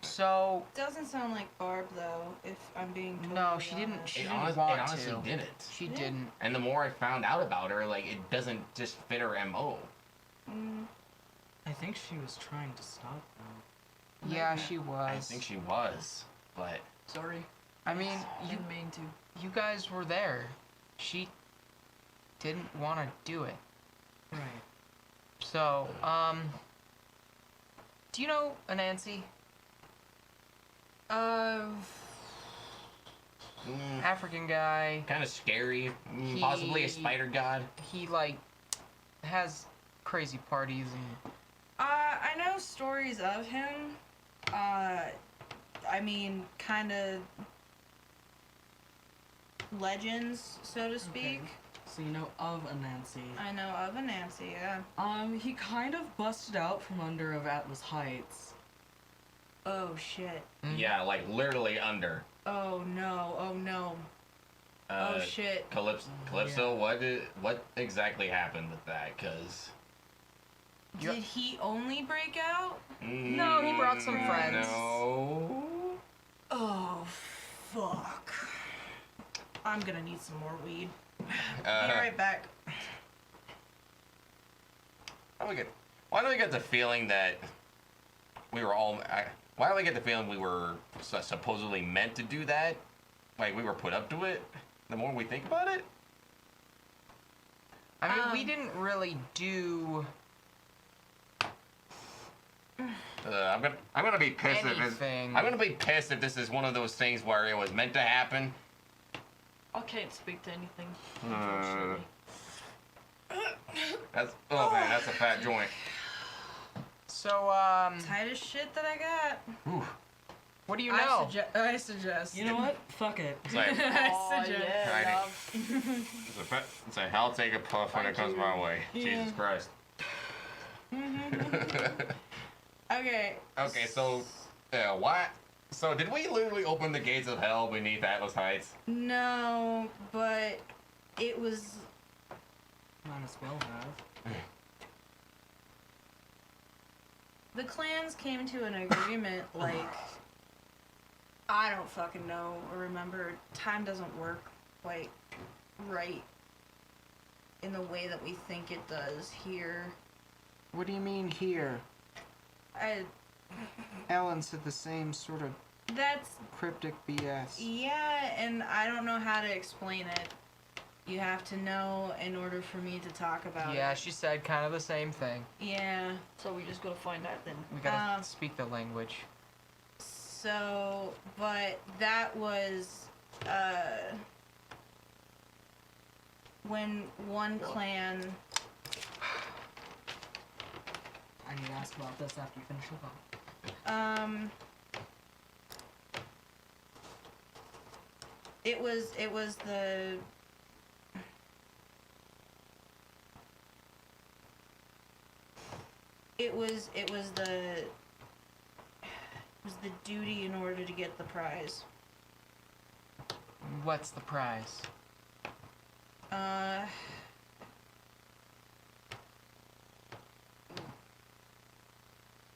So Doesn't sound like Barb though. If I'm being totally no, she didn't. honest. She It didn't honestly, want honestly to. didn't. She Yeah. didn't. And the more I found out about her, like it doesn't just fit her MO. I think she was trying to stop them. Yeah, she was. I think she was, but Sorry. I mean, you Didn't mean to. you guys were there. She didn't want to do it. Right. So, do you know Anansi? African guy. kind of scary. He- Possibly a spider god. He like has crazy parties and I know stories of him. I mean, kind of legends, so to speak. Okay. So you know of Anansi. I know of a Nancy, yeah. He kind of busted out from under of Atlas Heights. Oh shit. Yeah, like literally under. Oh no. Oh no. Oh shit. Calypso, what exactly happened with that? Cause Yep. Did he only break out? No, he brought some friends. No. Oh fuck. I'm gonna need some more weed. Be Uh, right back. Why do we get the feeling that we were all? Why do we get the feeling we were supposedly meant to do that? Like we were put up to it. The more we think about it. I mean, we didn't really do I'm gonna be pissed if anything. I'm gonna be pissed if this is one of those things where it was meant to happen. I can't speak to anything. Uh, Unfortunately. That's a fat joint. So, Tight as shit that I got. Ooh. what do you know? I suggest. You know what? Fuck it. It's like, I suggest. yeah, it's like I'll take a puff when it comes my way. Jesus Christ. Okay. Okay, so why? So did we literally open the gates of hell beneath Atlas Heights? No, but it was. Might as well have. The clans came to an agreement, like. I don't fucking know or remember. Time doesn't work quite right in the way that we think it does here. What do you mean here? Ellen said the same sort of That's. cryptic BS. Yeah, and I don't know how to explain it. You have to know in order for me to talk about Yeah, it. she said kind of the same thing. Yeah. so we just gotta find out then. We gotta speak the language. So, but that was, when one clan, I need to ask about this after you finish your thought. it was the, it was the duty in order to get the prize. What's the prize?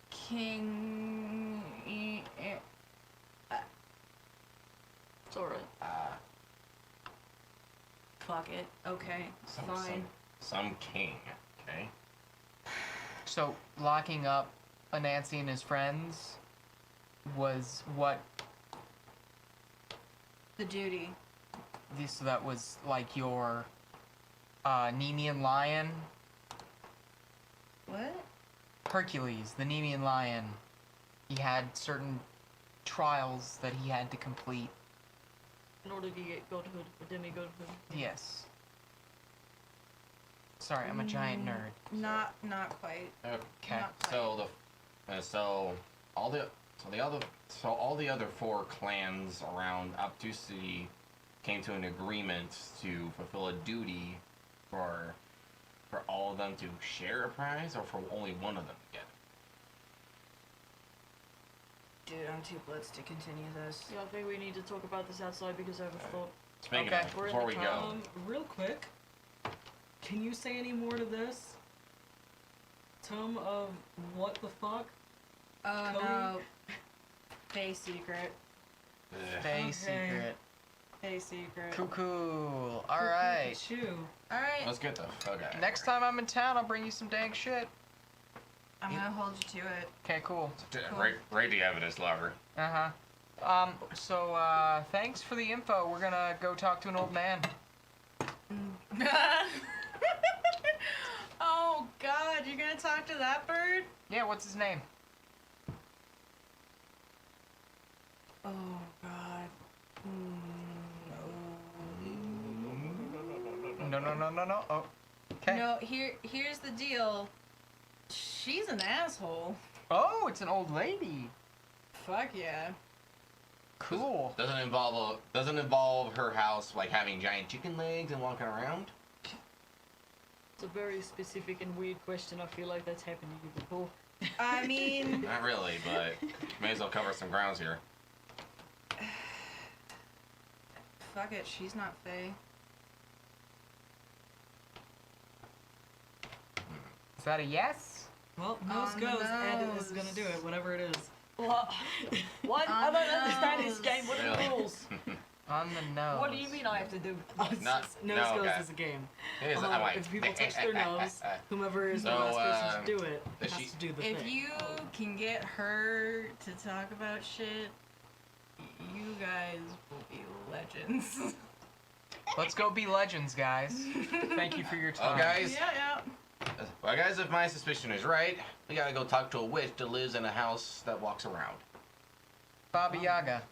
King. It's alright. Fuck it. Okay, fine. Some king. Okay. So, locking up Anansi and his friends was what? The duty. So that was like your Nemean lion? What? Hercules, the Nemean lion. He had certain trials that he had to complete. In order to get godhood, or demi-godhood. Yes. Sorry, I'm a giant nerd. Not quite. Okay. Not quite. So the So all the other 4 clans around Obtusity came to an agreement to fulfill a duty for all of them to share a prize, or for only one of them to get it. Dude, I'm too blitzed to continue this. Yeah, I think we need to talk about this outside because I have a thought. Speaking Okay. of, We're in before the we go, Real quick, can you say any more to this? Tome of what the fuck? Oh Cody? no. Face secret. Stay secret. Face secret. Cool. Alright. Chew. Alright. let's get the fuck out. Next time I'm in town, I'll bring you some dang shit. I'm gonna hold you to it. Okay, cool. Rate the evidence, lover. So, thanks for the info. We're gonna go talk to an old man. Oh god, you're gonna talk to that bird? Yeah, what's his name? Oh god. No. Oh, okay. No, here's the deal. She's an asshole. Oh, it's an old lady. Fuck yeah. Cool. Doesn't involve her house like having giant chicken legs and walking around. It's a very specific and weird question. I feel like that's happened to you before. I mean, Not really, but may as well cover some grounds here. fuck it, she's not Faye. Is that a yes? Well, nose On the goes. Ed is nose. gonna do it, whatever it is. What? What? I On don't the understand this nose. game. What are Really? the rules? On the nose. What do you mean I have to do? Nose no, goes okay. is a game. It is, I'm like, If people touch their nose, whomever is the So, last person to do it does has she- to do the If thing. you can get her to talk about shit, you guys will be legends. Let's go be legends, guys. Thank you for your time. Oh, guys. Yeah. Well, guys, if my suspicion is right, we gotta go talk to a witch that lives in a house that walks around. Baba Yaga.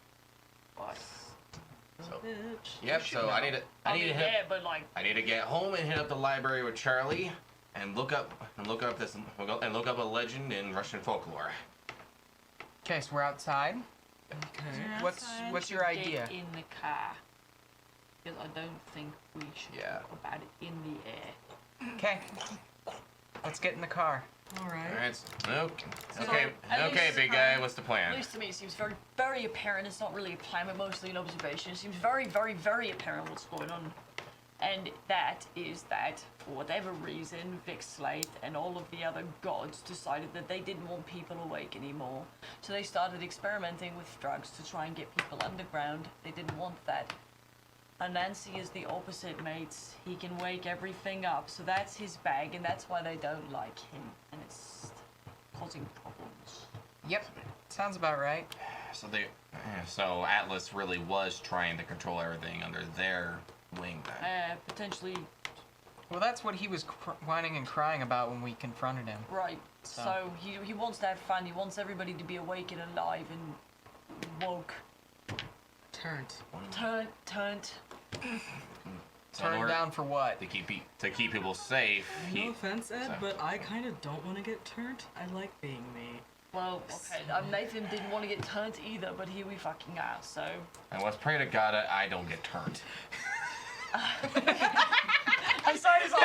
So, Bitch. yep. So I need to Yeah, but like, I need to get home and hit up the library with Charlie and look up a legend in Russian folklore. Okay, so we're outside. Okay. What's your idea? get in the car. Because I don't think we should Yeah. talk about it in the air. Okay. Let's get in the car. Alright. All right. Okay. So, Okay. at Okay, least- big guy. What's the At plan? least to me, it seems very, very apparent. It's not really a plan, but mostly an observation. It seems very, very, very apparent what's going on. And that is that, for whatever reason, Vic Slate and all of the other gods decided that they didn't want people awake anymore. So they started experimenting with drugs to try and get people underground. They didn't want that. Anansi is the opposite, mates. He can wake everything up, so that's his bag, and that's why they don't like him. And it's causing problems. Yep. Sounds about right. So Atlas really was trying to control everything under their wing then. Potentially, Well, that's what he was whining and crying about when we confronted him. right. So he wants to have fun. He wants everybody to be awake and alive and woke. Turned. Turned. Turned down for what? To keep people safe. No offense, Ed, so- but I kind of don't want to get turned. I like being me. Well, okay. Nathan didn't want to get turned either, but here we fucking are. So. And let's pray to God that I don't get turned. I'm sorry, it's all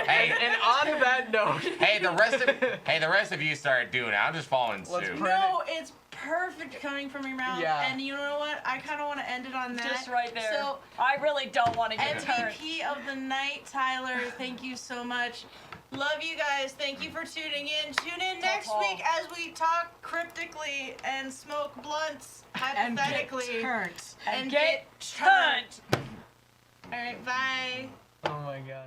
Hey, And on that note, hey, the rest of you start doing it. I'm just following Let's suit. pray. No, it's perfect coming from your mouth. Yeah. And you know what? I kind of want to end it on that. Just right there. So, I really don't want to get turned. MVP of the night, Tyler, thank you so much. Love you guys. Thank you for tuning in. Tune in next Paul. week as we talk cryptically and smoke blunts, And get hypothetically. turned. And get turned. All right, bye. oh my god.